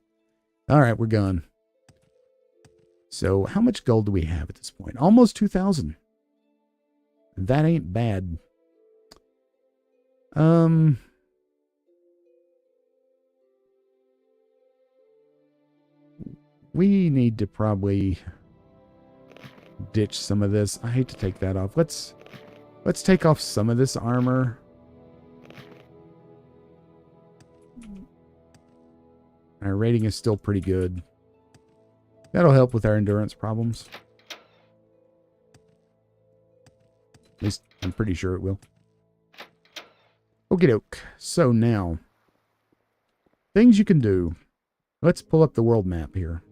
All right, we're gone. So how much gold do we have at this point? Almost 2,000. That ain't bad. We need to probably ditch some of this. I hate to take that off. Let's take off some of this armor. Our rating is still pretty good. That'll help with our endurance problems. At least I'm pretty sure it will. Okie doke. So now, things you can do. Let's pull up the world map here.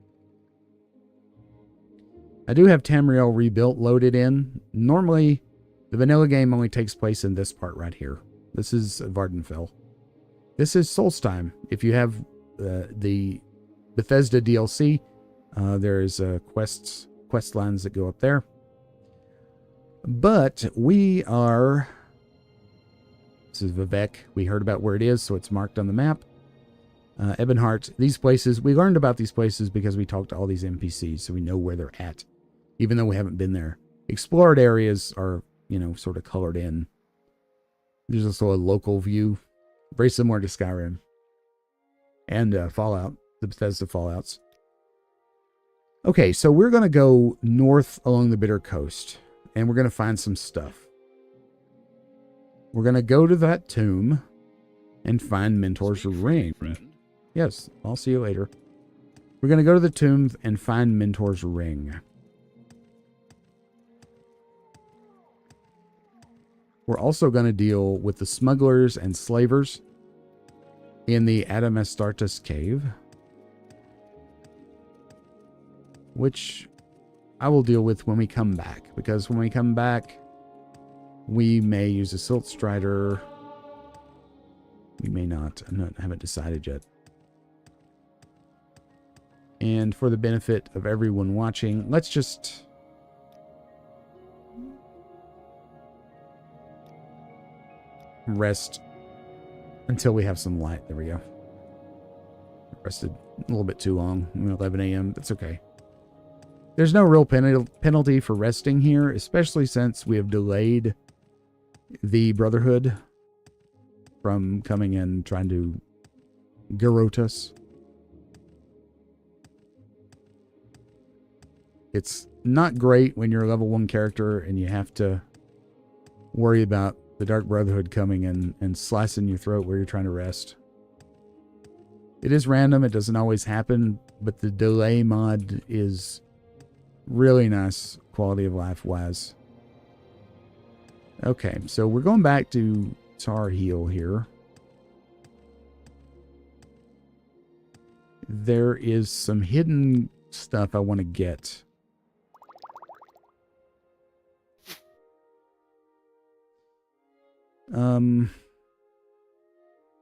I do have Tamriel Rebuilt loaded in. Normally, the vanilla game only takes place in this part right here. This is Vvardenfell. This is Solstheim. If you have the Bethesda DLC, there's quest lines that go up there. But we are... This is Vivek. We heard about where it is, so it's marked on the map. Ebonheart. These places, we learned about these places because we talked to all these NPCs, so we know where they're at, even though we haven't been there. Explored areas are, you know, sort of colored in. There's also a local view, very similar to Skyrim and Fallout, the Bethesda Fallouts. Okay, so we're going to go north along the Bitter Coast, and we're going to find some stuff. We're going to go to that tomb and find Mentor's ring. Yes, I'll see you later. We're going to go to the tomb and find Mentor's ring. We're also going to deal with the smugglers and slavers in the Adamastartus cave, which I will deal with when we come back, because when we come back, we may use a Silt Strider. We may not. I haven't decided yet. And for the benefit of everyone watching, let's just... rest until we have some light. There we go. Rested a little bit too long. 11 a.m. That's okay. There's no real penalty for resting here, especially since we have delayed the Brotherhood from coming in trying to garrote us. It's not great when you're a level 1 character and you have to worry about the Dark Brotherhood coming in and slicing your throat where you're trying to rest. It is random. It doesn't always happen, but the delay mod is really nice quality of life wise. Okay, so we're going back to Tar Heel here. There is some hidden stuff I want to get.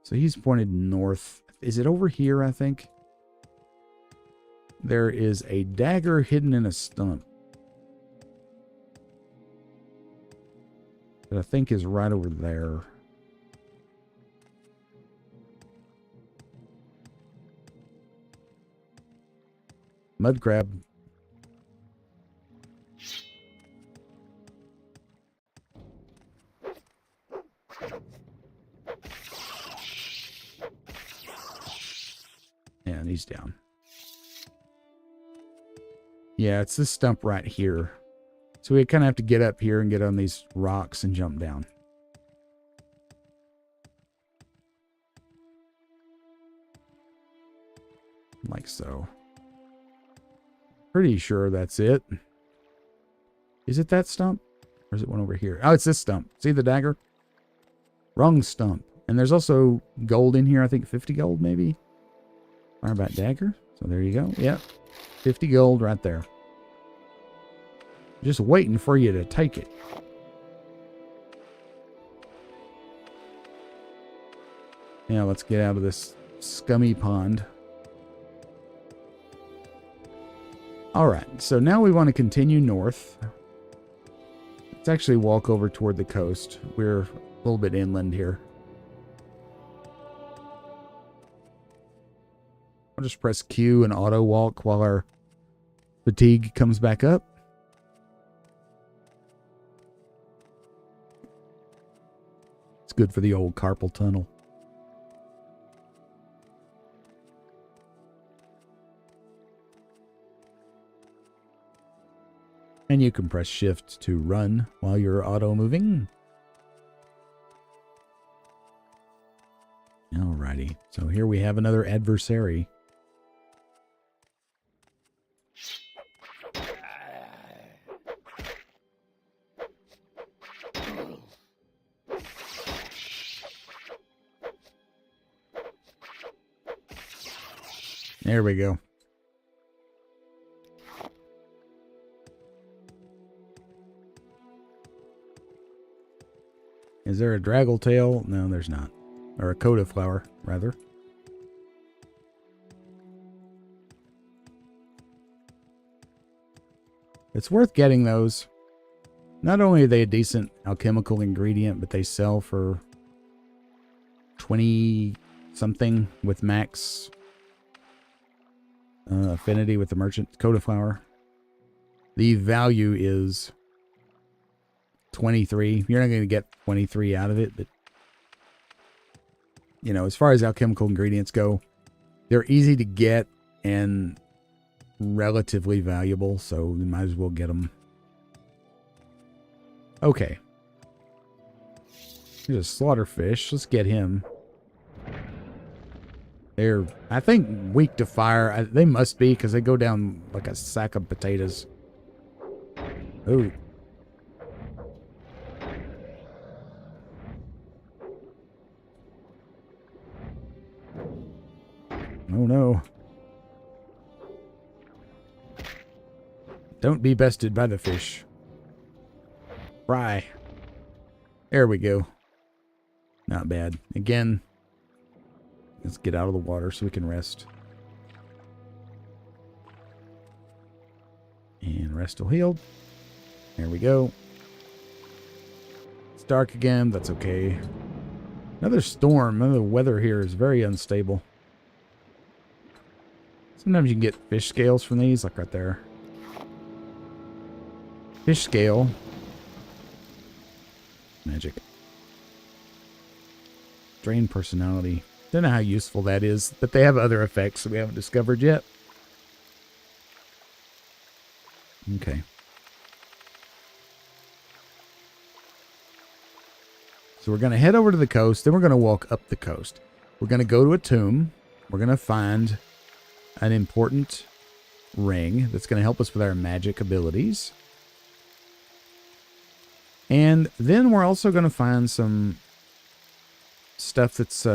So he's pointed north. Is it over here, I think? There is a dagger hidden in a stump that I think is right over there. Mud crab. And he's down. Yeah, it's this stump right here. So we kind of have to get up here and get on these rocks and jump down. Like so. Pretty sure that's it. Is it that stump? Or is it one over here? Oh, it's this stump. See the dagger? Wrong stump. And there's also gold in here. I think 50 gold maybe. Firebat dagger. So there you go. Yep. 50 gold right there. Just waiting for you to take it. Now let's get out of this scummy pond. Alright, so now we want to continue north. Let's actually walk over toward the coast. We're a little bit inland here. I'll just press Q and auto walk while our fatigue comes back up. It's good for the old carpal tunnel. And you can press shift to run while you're auto moving. Alrighty, so here we have another adversary. There we go. Is there a draggletail? No, there's not. Or a coda flower, rather. It's worth getting those. Not only are they a decent alchemical ingredient, but they sell for 20 something with max affinity with the merchant. Coda flower. The value is 23. You're not going to get 23 out of it, but you know, as far as alchemical ingredients go, they're easy to get and relatively valuable, so you might as well get them. Okay. Here's a slaughterfish. Let's get him. They're, I think, weak to fire. They must be, because they go down like a sack of potatoes. Ooh. Oh no. Don't be bested by the fish. Fry. There we go. Not bad. Again, let's get out of the water so we can rest. And rest till healed. There we go. It's dark again. That's okay. Another storm. The weather here is very unstable. Sometimes you can get fish scales from these, like right there. Fish scale. Magic. Drain personality. Don't know how useful that is, but they have other effects that we haven't discovered yet. Okay. So we're going to head over to the coast, then we're going to walk up the coast. We're going to go to a tomb. We're going to find an important ring that's going to help us with our magic abilities. And then we're also going to find some stuff that's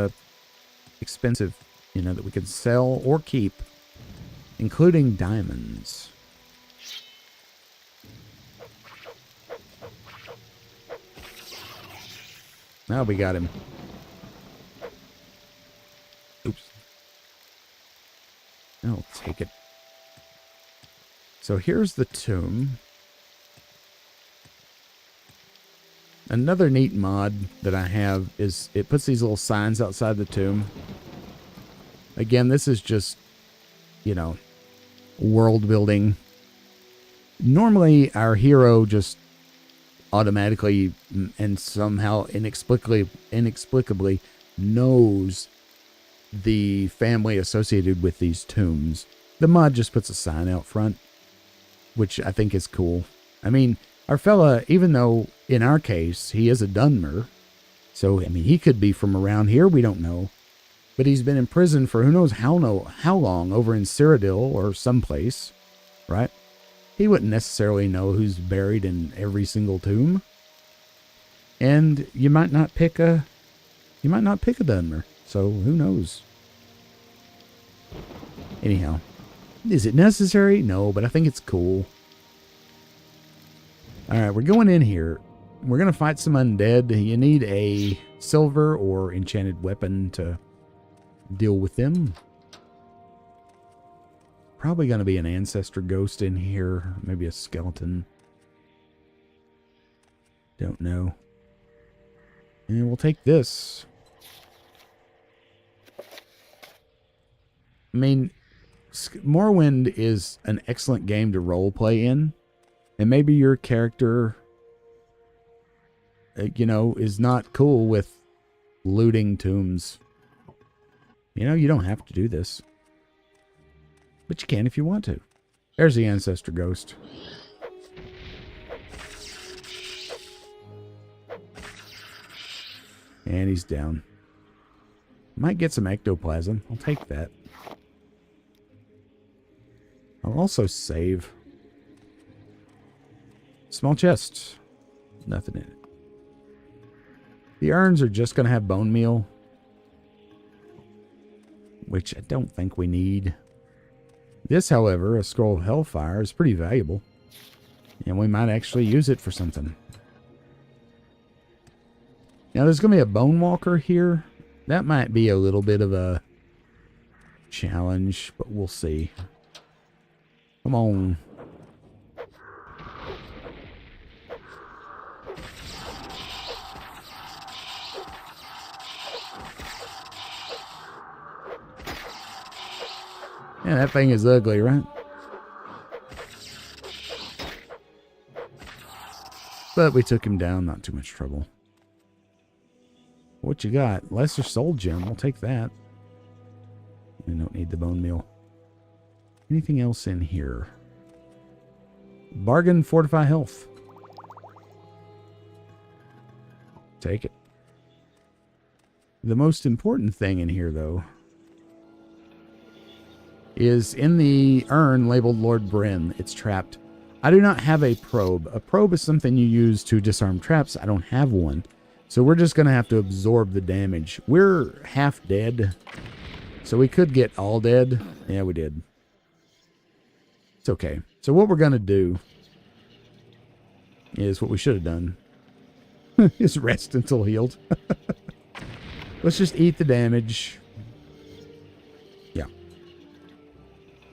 expensive, you know, that we can sell or keep, including diamonds. Now we got him. Oops. I'll take it. So here's the tomb. Another neat mod that I have is it puts these little signs outside the tomb. Again, this is just, you know, world building. Normally, our hero just automatically and somehow inexplicably knows the family associated with these tombs. The mod just puts a sign out front, which I think is cool. I mean, our fella, even though in our case he is a Dunmer, so I mean he could be from around here, we don't know, but he's been in prison for who knows how long over in Cyrodiil or someplace, right? He wouldn't necessarily know who's buried in every single tomb, and you might not pick a Dunmer, so who knows? Anyhow, is it necessary? No, but I think it's cool. Alright, we're going in here. We're going to fight some undead. You need a silver or enchanted weapon to deal with them. Probably going to be an ancestor ghost in here. Maybe a skeleton. Don't know. And we'll take this. I mean, Morrowind is an excellent game to roleplay in. And maybe your character, you know, is not cool with looting tombs. You know, you don't have to do this. But you can if you want to. There's the ancestor ghost. And he's down. Might get some ectoplasm. I'll take that. I'll also save. Small chest. Nothing in it. The urns are just going to have bone meal, which I don't think we need. This, however, a scroll of hellfire, is pretty valuable. And we might actually use it for something. Now, there's going to be a bone walker here. That might be a little bit of a challenge, but we'll see. Come on. Yeah, that thing is ugly, right? But we took him down, not too much trouble. What you got? Lesser soul gem. We'll take that. We don't need the bone meal. Anything else in here? Bargain fortify health. Take it. The most important thing in here, though, is in the urn labeled Lord Bryn. It's trapped. I do not have a probe. A probe is something you use to disarm traps. I don't have one. So we're just going to have to absorb the damage. We're half dead. So we could get all dead. Yeah, we did. It's okay. So what we're going to do is what we should have done. Is rest until healed. Let's just eat the damage. Yeah.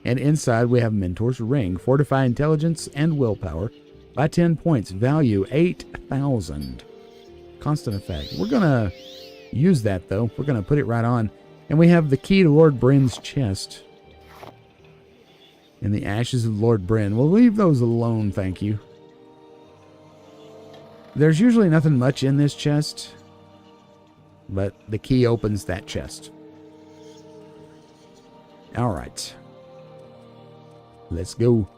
And inside we have Mentor's Ring. Fortify intelligence and willpower by 10 points. Value 8,000. Constant effect. We're going to use that, though. We're going to put it right on. And we have the key to Lord Bryn's chest. And the ashes of Lord Bryn. We'll leave those alone, thank you. There's usually nothing much in this chest, but the key opens that chest. All right. Let's go.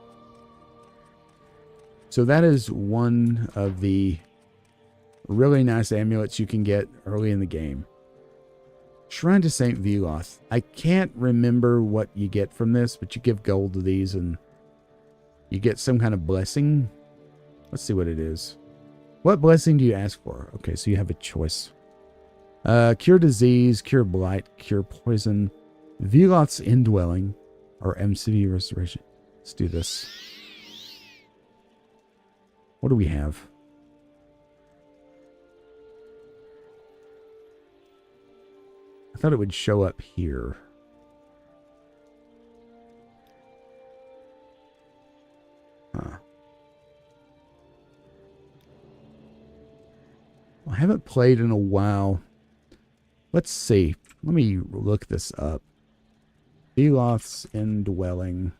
So that is one of the really nice amulets you can get early in the game. Shrine to St. Veloth. I can't remember what you get from this, but you give gold to these and you get some kind of blessing. Let's see what it is. What blessing do you ask for? Okay, so you have a choice. Cure disease, cure blight, cure poison, Veloth's indwelling, or MCV restoration. Let's do this. What do we have? I thought it would show up here. Huh. I haven't played in a while. Let's see. Let me look this up. Veloth's indwelling.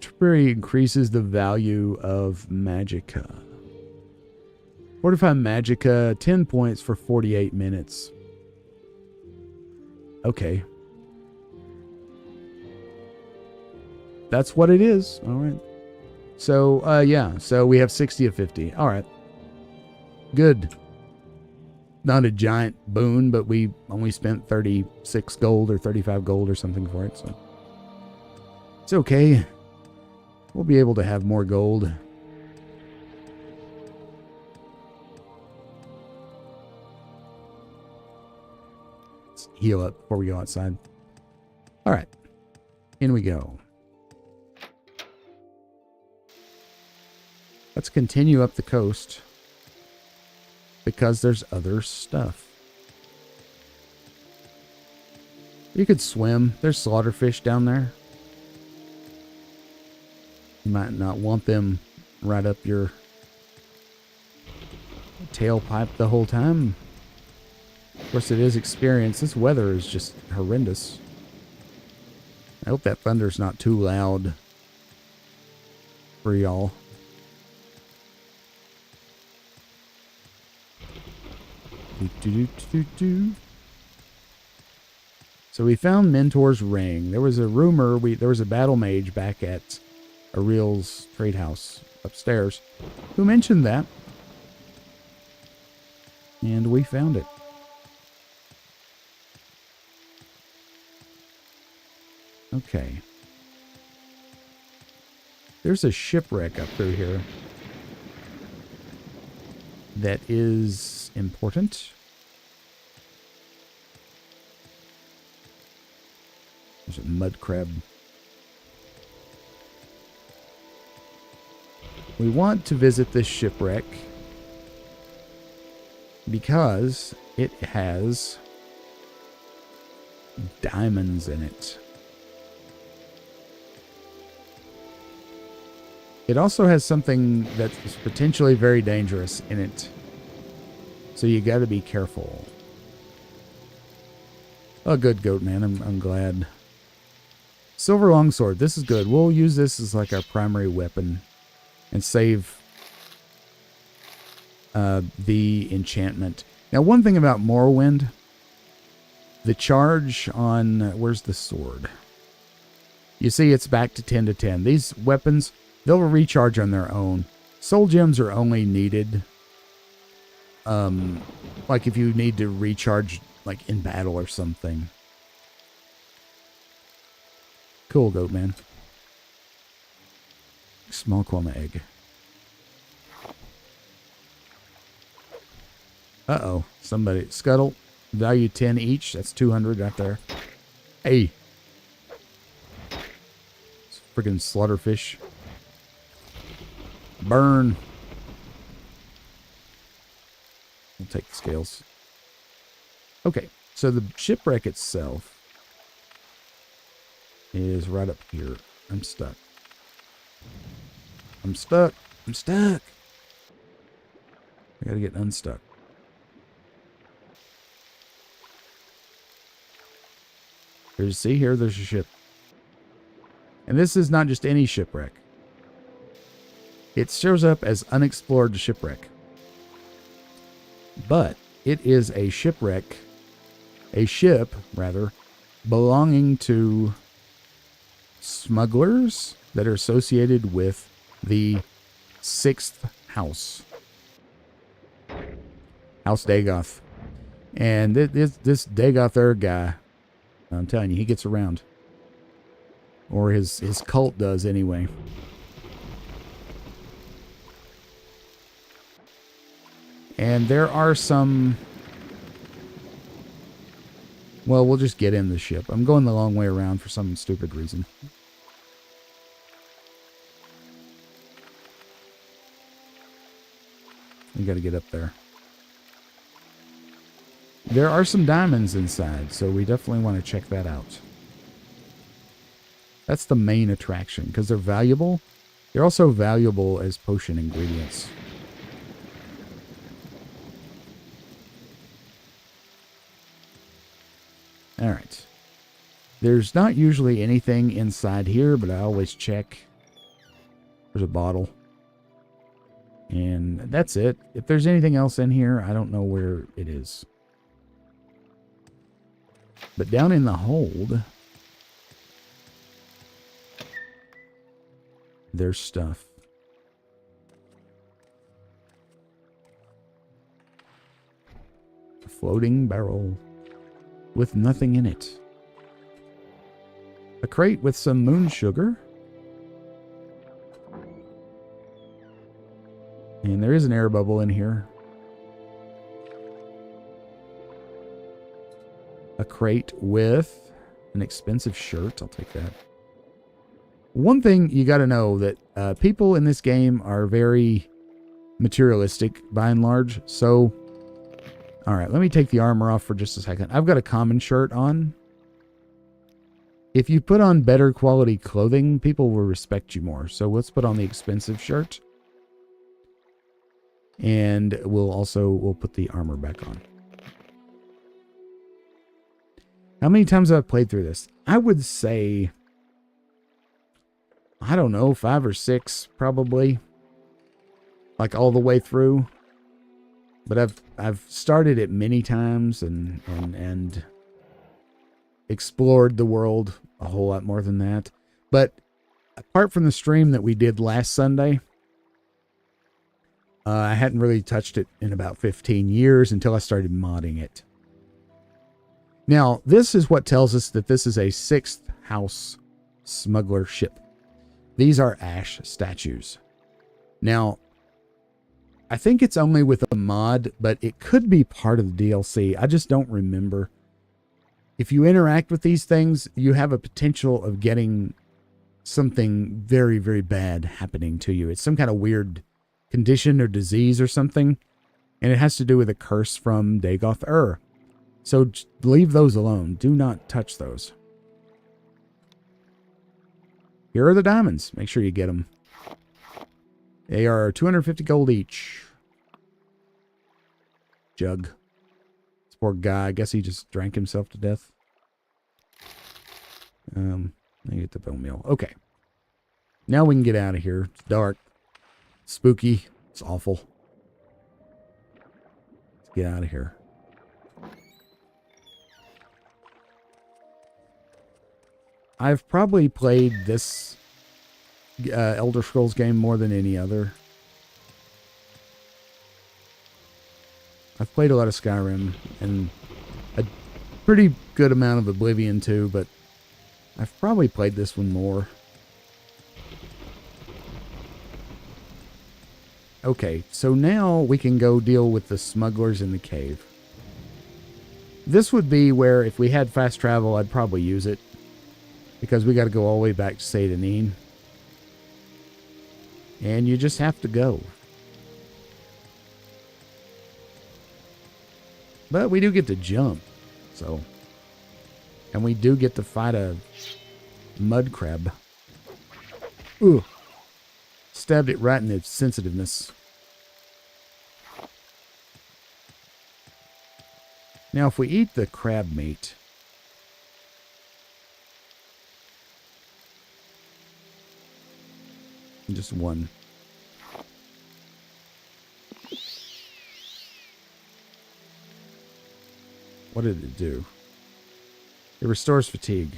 Temporarily increases the value of magicka. Fortify magicka, 10 points for 48 minutes. Okay. That's what it is. All right. So, yeah. So we have 60 of 50. All right. Good. Not a giant boon, but we only spent 36 gold or 35 gold or something for it. So it's okay. We'll be able to have more gold. Let's heal up before we go outside. All right. In we go. Let's continue up the coast because there's other stuff. You could swim. There's slaughterfish down there. You might not want them right up your tailpipe the whole time. Of course, it is experience. This weather is just horrendous. I hope that thunder's not too loud for y'all. So we found Mentor's Ring. There was a rumor, there was a battle mage back at Ariel's trade house upstairs who mentioned that. And we found it. Okay. There's a shipwreck up through here that is important. There's a mud crab. We want to visit this shipwreck because it has diamonds in it. It also has something that's potentially very dangerous in it. So you got to be careful. Oh, good, goat man. I'm glad. Silver longsword. This is good. We'll use this as like our primary weapon and save the enchantment. Now, one thing about Morrowind, the charge on... Where's the sword? You see it's back to 10 to 10. These weapons, they'll recharge on their own. Soul gems are only needed like if you need to recharge like in battle or something. Cool, goat man. Small quoma egg. Uh-oh. Somebody. Scuttle. Value 10 each. That's 200 right there. Hey. It's freaking slaughterfish. Burn. We'll take the scales. Okay. So the shipwreck itself is right up here. I'm stuck. I'm stuck. I'm stuck. I gotta get unstuck. See here, there's a ship. And this is not just any shipwreck. It shows up as unexplored shipwreck. But it is a shipwreck, a ship, rather, belonging to smugglers that are associated with the 6th house. House Dagoth. And this Dagoth guy, I'm telling you, he gets around. Or his cult does anyway. And there are some... Well, we'll just get in the ship. I'm going the long way around for some stupid reason. We got to get up there. There are some diamonds inside, so we definitely want to check that out. That's the main attraction, because they're valuable. They're also valuable as potion ingredients. Alright. There's not usually anything inside here, but I always check. There's a bottle. And that's it. If there's anything else in here, I don't know where it is. But down in the hold, there's stuff. A floating barrel with nothing in it. A crate with some moon sugar. And there is an air bubble in here. A crate with an expensive shirt. I'll take that. One thing you got to know that people in this game are very materialistic by and large. So, all right, let me take the armor off for just a second. I've got a common shirt on. If you put on better quality clothing, people will respect you more. So let's put on the expensive shirt. And we'll put the armor back on. How many times have I played through this? I would say, I don't know, 5 or 6 probably. Like all the way through. But I've started it many times and explored the world a whole lot more than that. But apart from the stream that we did last Sunday, I hadn't really touched it in about 15 years until I started modding it. Now, this is what tells us that this is a 6th house smuggler ship. These are ash statues. Now, I think it's only with a mod, but it could be part of the DLC. I just don't remember. if you interact with these things, you have a potential of getting something very, very bad happening to you. It's some kind of weird condition or disease or something, and it has to do with a curse from Dagoth-Ur. So leave those alone. Do not touch those. Here are the diamonds. Make sure you get them. They are 250 gold each. Jug. This poor guy. I guess he just drank himself to death. I get the bone meal. Okay. Now we can get out of here. It's dark. Spooky. It's awful. Let's get out of here. I've probably played this Elder Scrolls game more than any other. I've played a lot of Skyrim and a pretty good amount of Oblivion too, but I've probably played this one more. Okay, so now we can go deal with the smugglers in the cave. This would be where if we had fast travel, I'd probably use it. Because we got to go all the way back to Seyda-Neen. And you just have to go. But we do get to jump. So. And we do get to fight a mud crab. Ooh. Stabbed it right in its sensitiveness. Now if we eat the crab meat. Just one. What did it do? It restores fatigue.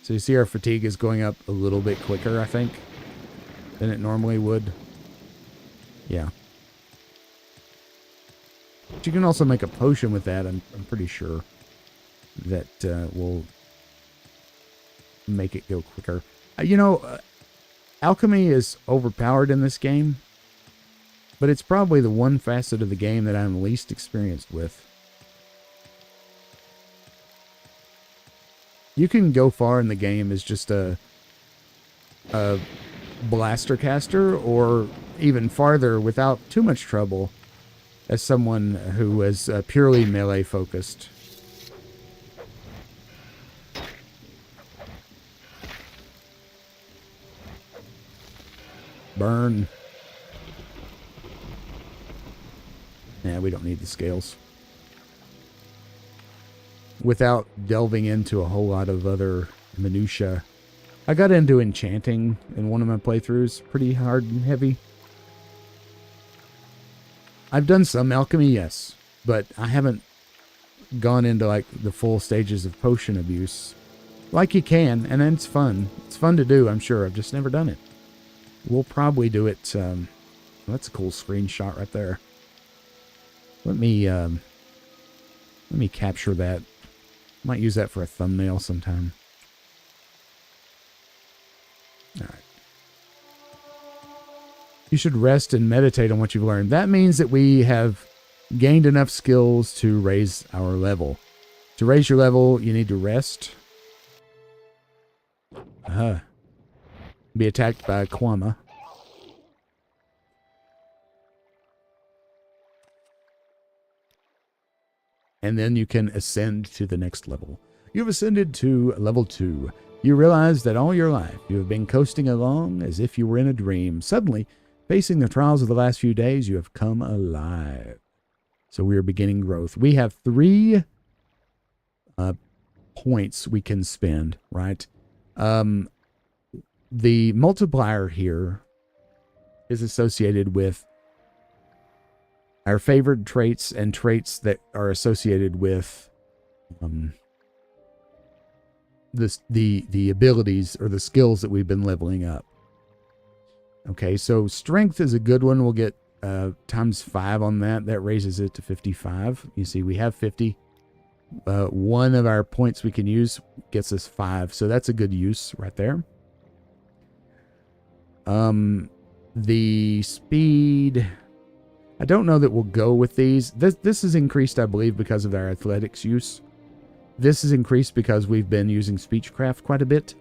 So you see our fatigue is going up a little bit quicker, I think, than it normally would. Yeah. But you can also make a potion with that, I'm pretty sure. That will make it go quicker. Alchemy is overpowered in this game, but it's probably the one facet of the game that I'm least experienced with. You can go far in the game as just a blaster caster, or even farther without too much trouble as someone who is purely melee focused. Burn. Yeah, we don't need the scales. Without delving into a whole lot of other minutia. I got into enchanting in one of my playthroughs. Pretty hard and heavy. I've done some alchemy, yes. But I haven't gone into like the full stages of potion abuse. Like you can, and then it's fun. It's fun to do, I'm sure. I've just never done it. We'll probably do it. That's a cool screenshot right there. Let me capture that. Might use that for a thumbnail sometime. All right. You should rest and meditate on what you've learned. That means that we have gained enough skills to raise our level. To raise your level, you need to rest. Be attacked by a Kwama. And then you can ascend to the next level. You've ascended to level 2. You realize that all your life you have been coasting along as if you were in a dream. Suddenly, facing the trials of the last few days, you have come alive. So we are beginning growth. We have 3 points we can spend, right? The multiplier here is associated with our favored traits and traits that are associated with the abilities or the skills that we've been leveling up. Okay, so strength is a good one. We'll get times 5 on that. That raises it to 55. You see, we have 50. One of our points we can use gets us 5. So that's a good use right there. The speed, I don't know that we'll go with these. This is increased, I believe, because of our athletics use. this is increased because we've been using speechcraft quite a bit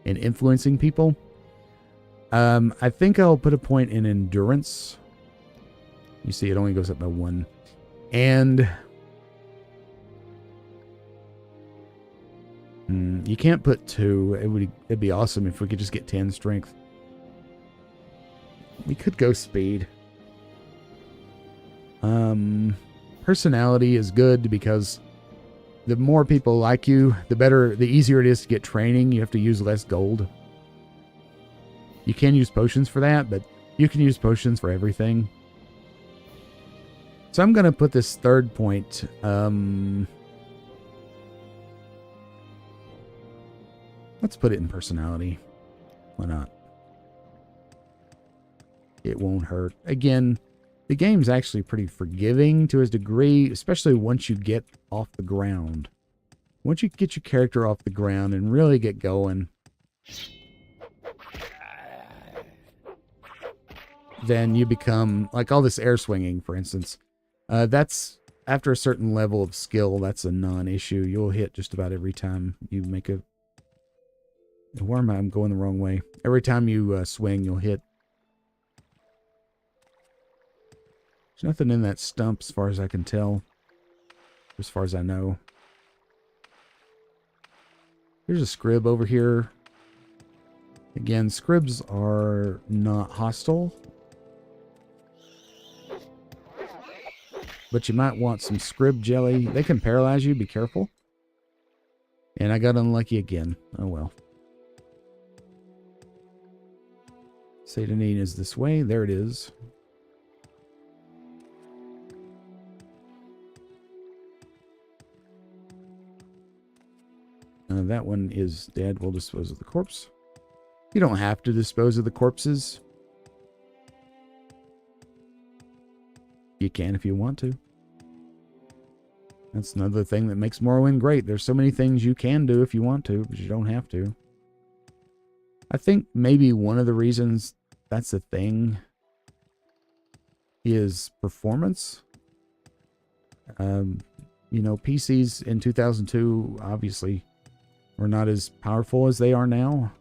and influencing people. I think I'll put a point in endurance. You see, it only goes up by 1. And you can't put 2. It'd be awesome if we could just get 10 strength. We could go speed. Personality is good because the more people like you, the easier it is to get training. You have to use less gold. You can use potions for that, but you can use potions for everything. So I'm going to put this third point. Let's put it in personality. Why not? It won't hurt. Again, the game's actually pretty forgiving to a degree, especially once you get off the ground. Once you get your character off the ground and really get going, then you become, like all this air swinging, for instance. That's, after a certain level of skill, that's a non-issue. You'll hit just about every time you make a... Where am I? I'm going the wrong way. Every time you swing, you'll hit. There's nothing in that stump as far as I can tell. As far as I know. Here's a scrib over here. Again, scribs are not hostile. But you might want some scrib jelly. They can paralyze you. Be careful. And I got unlucky again. Oh well. Satanine is this way. There it is. That one is dead. We'll dispose of the corpse. You don't have to dispose of the corpses. You can if you want to. That's another thing that makes Morrowind great. There's so many things you can do if you want to, but you don't have to. I think maybe one of the reasons that's a thing is performance. You know, PCs in 2002 obviously were not as powerful as they are now.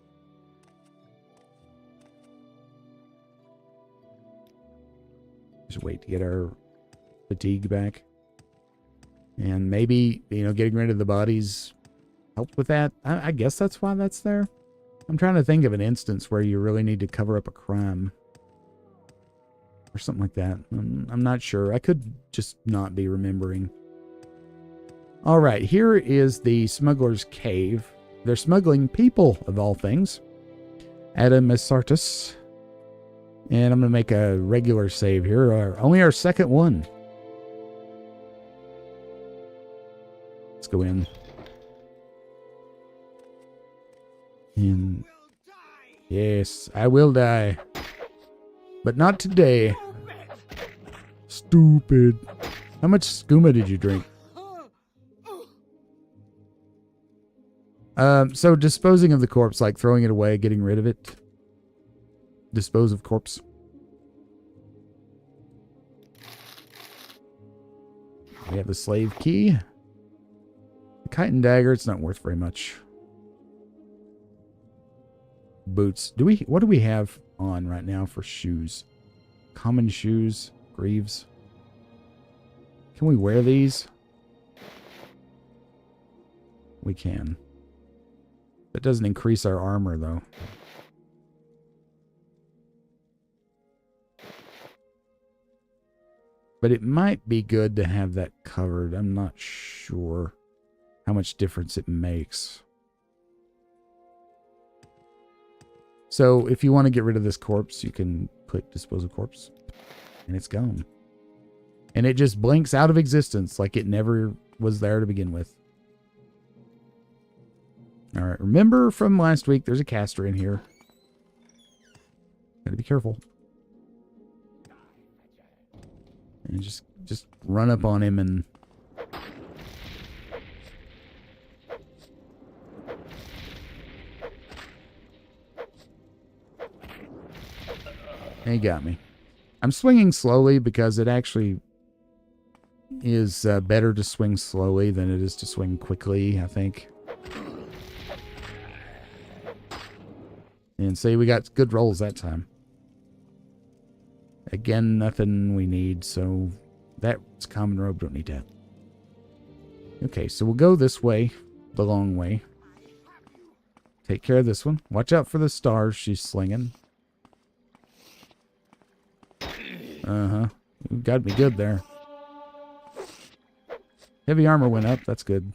Just wait to get our fatigue back. And maybe, you know, getting rid of the bodies helped with that. I guess that's why that's there. I'm trying to think of an instance where you really need to cover up a crime. Or something like that. I'm not sure. I could just not be remembering. Alright, here is the smuggler's cave. They're smuggling people, of all things. Adam Mesartus. And I'm going to make a regular save here. Only our second one. Let's go in. And yes, I will die. But not today. Stupid. How much skooma did you drink? So disposing of the corpse, like throwing it away, getting rid of it. Dispose of corpse. We have the slave key. The kite and dagger, it's not worth very much. Boots. What do we have on right now for shoes? Common shoes. Greaves. Can we wear these? We can. That doesn't increase our armor, though. But it might be good to have that covered. I'm not sure how much difference it makes. So if you want to get rid of this corpse, you can click dispose of corpse. And it's gone. And it just blinks out of existence like it never was there to begin with. Alright, remember from last week, there's a caster in here. Gotta be careful. And just run up on him and... He got me. I'm swinging slowly because it actually is better to swing slowly than it is to swing quickly, I think. And see, we got good rolls that time. Again, nothing we need, so that's common robe, don't need that. Okay, so we'll go this way, the long way. Take care of this one. Watch out for the stars she's slinging. Uh-huh. You got me good there. Heavy armor went up. That's good.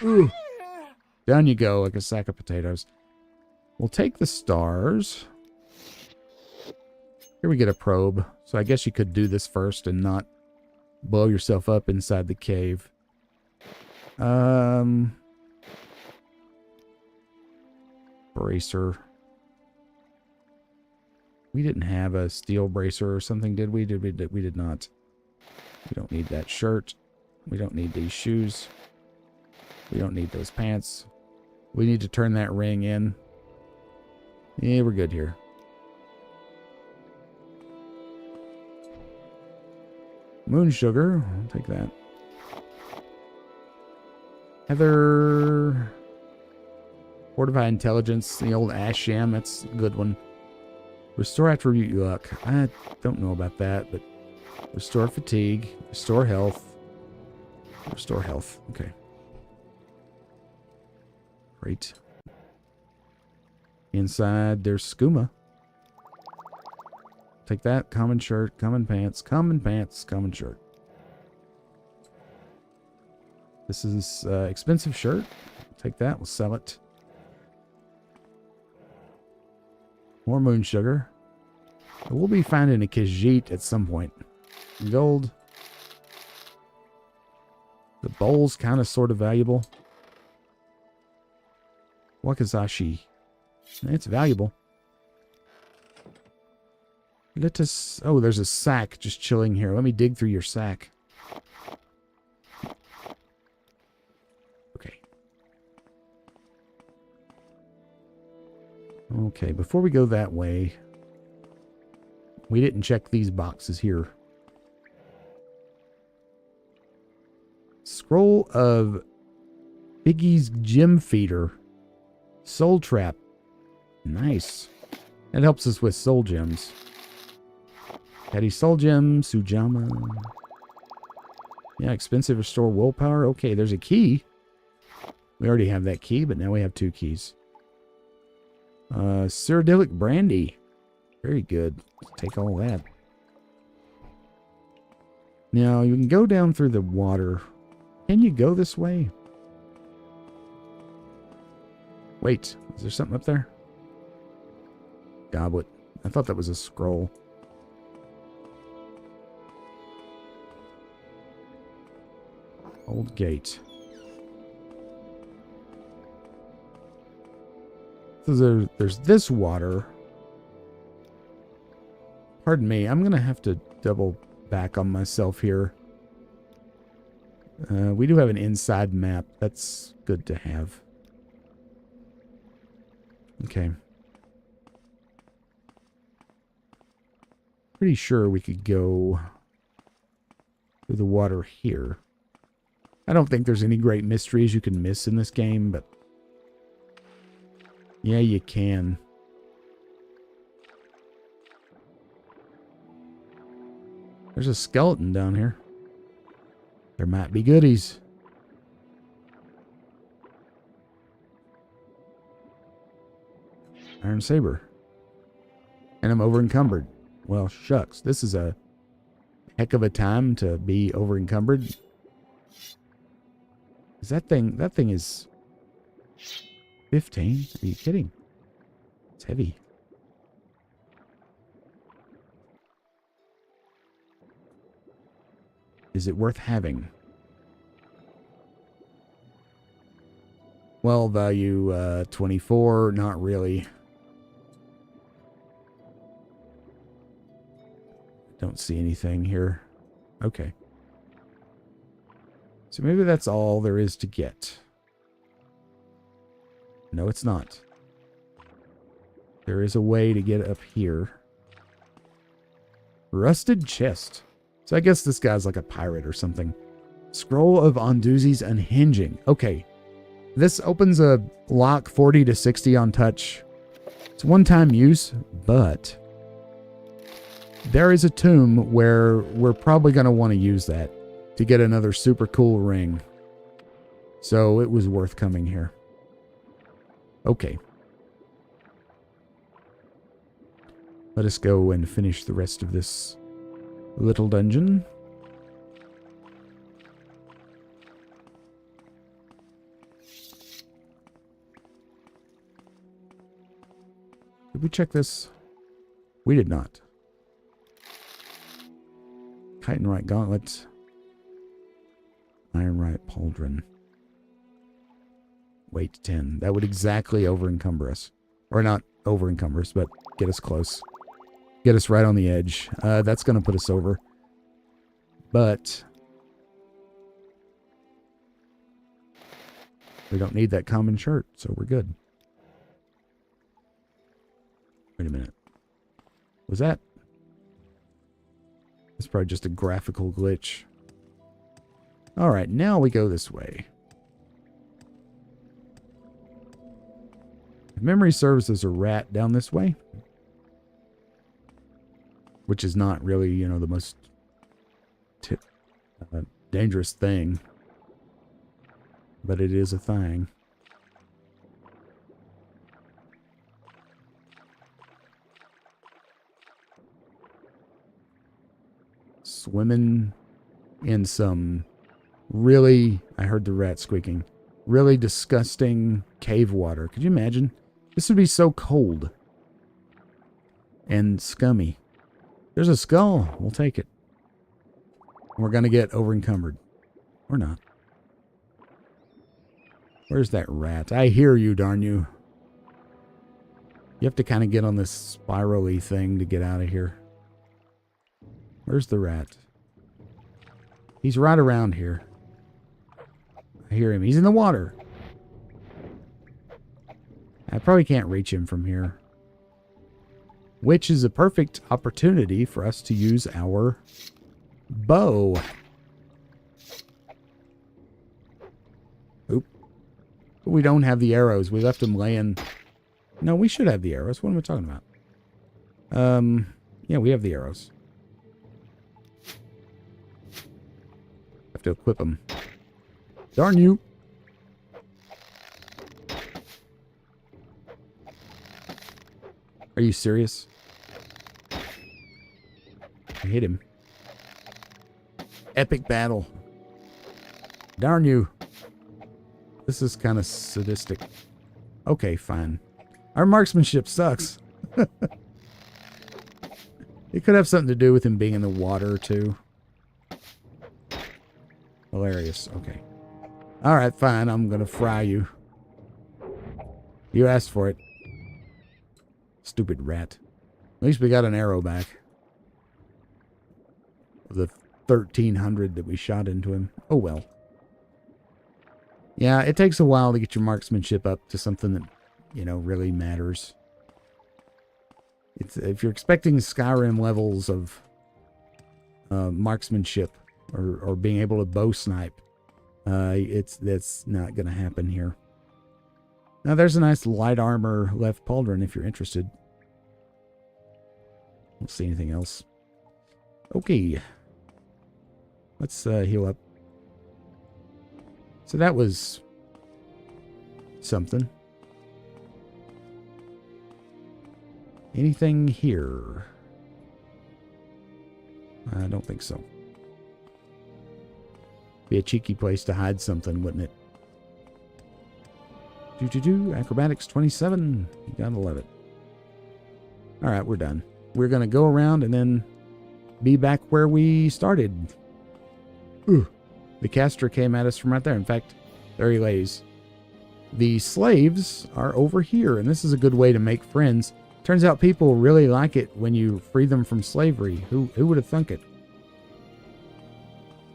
Ooh. Down you go like a sack of potatoes. We'll take the stars. Here we get a probe. So I guess you could do this first and not blow yourself up inside the cave. Bracer. We didn't have a steel bracer or something, did we? We did not. We don't need that shirt. We don't need these shoes. We don't need those pants. We need to turn that ring in. Yeah, we're good here. Moon sugar. I'll take that. Heather. Fortify intelligence. The old ash yam. That's a good one. Restore attribute luck. I don't know about that, but restore fatigue. Restore health. Restore health. Okay. Great. Inside, there's skooma. Take that. Common shirt. Common pants. Common pants. Common shirt. This is expensive shirt. Take that. We'll sell it. More moon sugar. We'll be finding a Khajiit at some point. Gold. The bowl's kind of sort of valuable. Wakizashi. It's valuable. Let us... Oh, there's a sack just chilling here. Let me dig through your sack. Okay. Okay, before we go that way, we didn't check these boxes here. Scroll of Biggie's Gem Feeder. Soul Trap. Nice. That helps us with soul gems. Petty soul gem, Sujama. Yeah, expensive restore willpower. Okay, there's a key. We already have that key, but now we have 2 keys. Cyrodiilic brandy. Very good. Take all that. Now, you can go down through the water. Can you go this way? Wait, is there something up there? Goblet. I thought that was a scroll. Old gate. So there's this water. Pardon me, I'm going to have to double back on myself here. We do have an inside map. That's good to have. Okay. Pretty sure we could go through the water here. I don't think there's any great mysteries you can miss in this game, but yeah, you can. There's a skeleton down here. There might be goodies. Iron saber. And I'm over encumbered. Well, shucks. This is a heck of a time to be over encumbered. Is that thing is 15? Are you kidding? It's heavy. Is it worth having? Well, value 24, not really. Don't see anything here. Okay. So maybe that's all there is to get. No, it's not. There is a way to get up here. Rusted chest. So I guess this guy's like a pirate or something. Scroll of Onduzi's unhinging. Okay. This opens a lock 40 to 60 on touch. It's one-time use, but there is a tomb where we're probably going to want to use that to get another super cool ring. So it was worth coming here. Okay. Let us go and finish the rest of this little dungeon. Did we check this? We did not. Chitinite gauntlet. Ironite pauldron. Weight 10. That would exactly over-encumber us. Or not over-encumber us, but get us close. Get us right on the edge. That's going to put us over. But we don't need that common shirt, so we're good. Wait a minute. Was that? It's probably just a graphical glitch. All right, now we go this way. If memory serves, there's a rat down this way. Which is not really, you know, the most dangerous thing. But it is a thing. Swimming in some really, I heard the rat squeaking, really disgusting cave water. Could you imagine? This would be so cold and scummy. There's a skull. We'll take it. We're going to get over-encumbered. Or not. Where's that rat? I hear you, darn you. You have to kind of get on this spirally thing to get out of here. Where's the rat? He's right around here. I hear him. He's in the water. I probably can't reach him from here. Which is a perfect opportunity for us to use our bow. Oop. But we don't have the arrows. We left them laying. No, we should have the arrows. What am I talking about? Yeah, we have the arrows. Have to equip them. Darn you. Are you serious? I hit him. Epic battle. Darn you. This is kind of sadistic. Okay, fine. Our marksmanship sucks. It could have something to do with him being in the water, too. Hilarious. Okay. Alright, fine. I'm going to fry you. You asked for it. Stupid rat. At least we got an arrow back. Of the 1,300 that we shot into him. Oh, well. Yeah, it takes a while to get your marksmanship up to something that, you know, really matters. If you're expecting Skyrim levels of marksmanship or being able to bow snipe, that's not going to happen here. Now, there's a nice light armor left pauldron if you're interested. Don't see anything else. Okay. Let's heal up. So that was something. Anything here? I don't think so. Be a cheeky place to hide something, wouldn't it? Acrobatics 27. You gotta love it. Alright, we're done. We're gonna go around and then be back where we started. Ooh. The caster came at us from right there. In fact, there he lays. The slaves are over here, and this is a good way to make friends. Turns out people really like it when you free them from slavery. Who would have thunk it?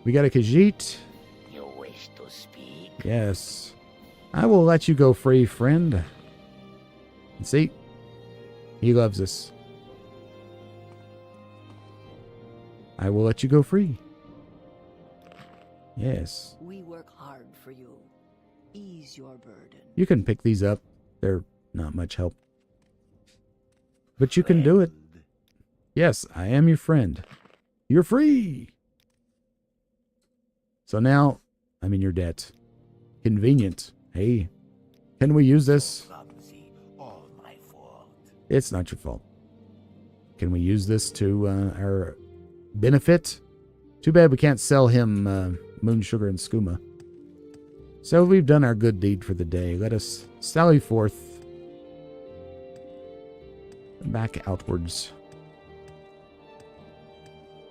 We got a Khajiit. You wish to speak? Yes. I will let you go free, friend. And see, He loves us. I will let you go free. Yes. We work hard for you. Ease your burden. You can pick these up. They're not much help. But you can do it. Yes, I am your friend. You're free. So now, I'm in your debt. Convenient. Hey, can we use this? Clumsy, all my fault. It's not your fault. Can we use this to our benefit? Too bad we can't sell him moon sugar and skooma. So we've done our good deed for the day. Let us sally forth. Back outwards.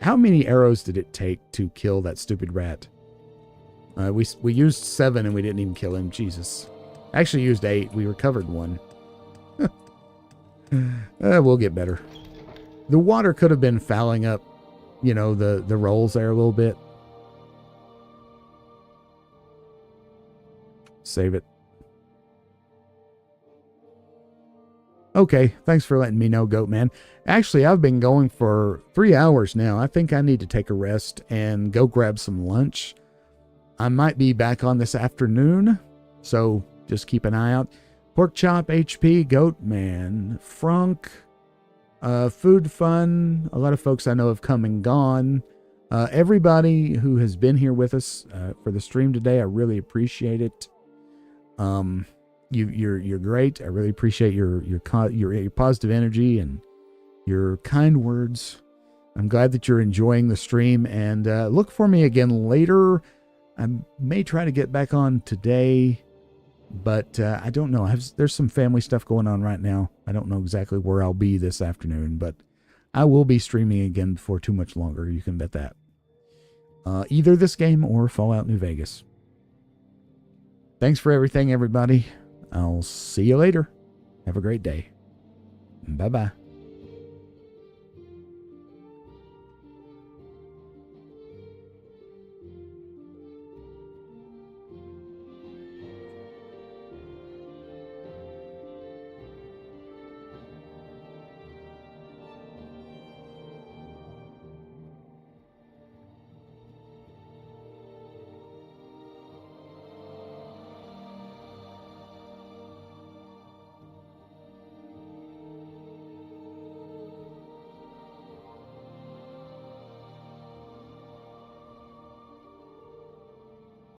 How many arrows did it take to kill that stupid rat? We used 7 and we didn't even kill him. Jesus. Actually used 8. We recovered 1. We'll get better. The water could have been fouling up, you know, the rolls there a little bit. Save it. Okay, thanks for letting me know, Goat Man. Actually, I've been going for 3 hours now. I think I need to take a rest and go grab some lunch. I might be back on this afternoon, so just keep an eye out. Pork Chop, HP, Goat Man, Frunk, Food Fun. A lot of folks I know have come and gone. Everybody who has been here with us for the stream today, I really appreciate it. You're great. I really appreciate your positive energy and your kind words. I'm glad that you're enjoying the stream, and look for me again later. I may try to get back on today, but I don't know. There's some family stuff going on right now. I don't know exactly where I'll be this afternoon, but I will be streaming again before too much longer. You can bet that. Either this game or Fallout New Vegas. Thanks for everything, everybody. I'll see you later. Have a great day. Bye-bye.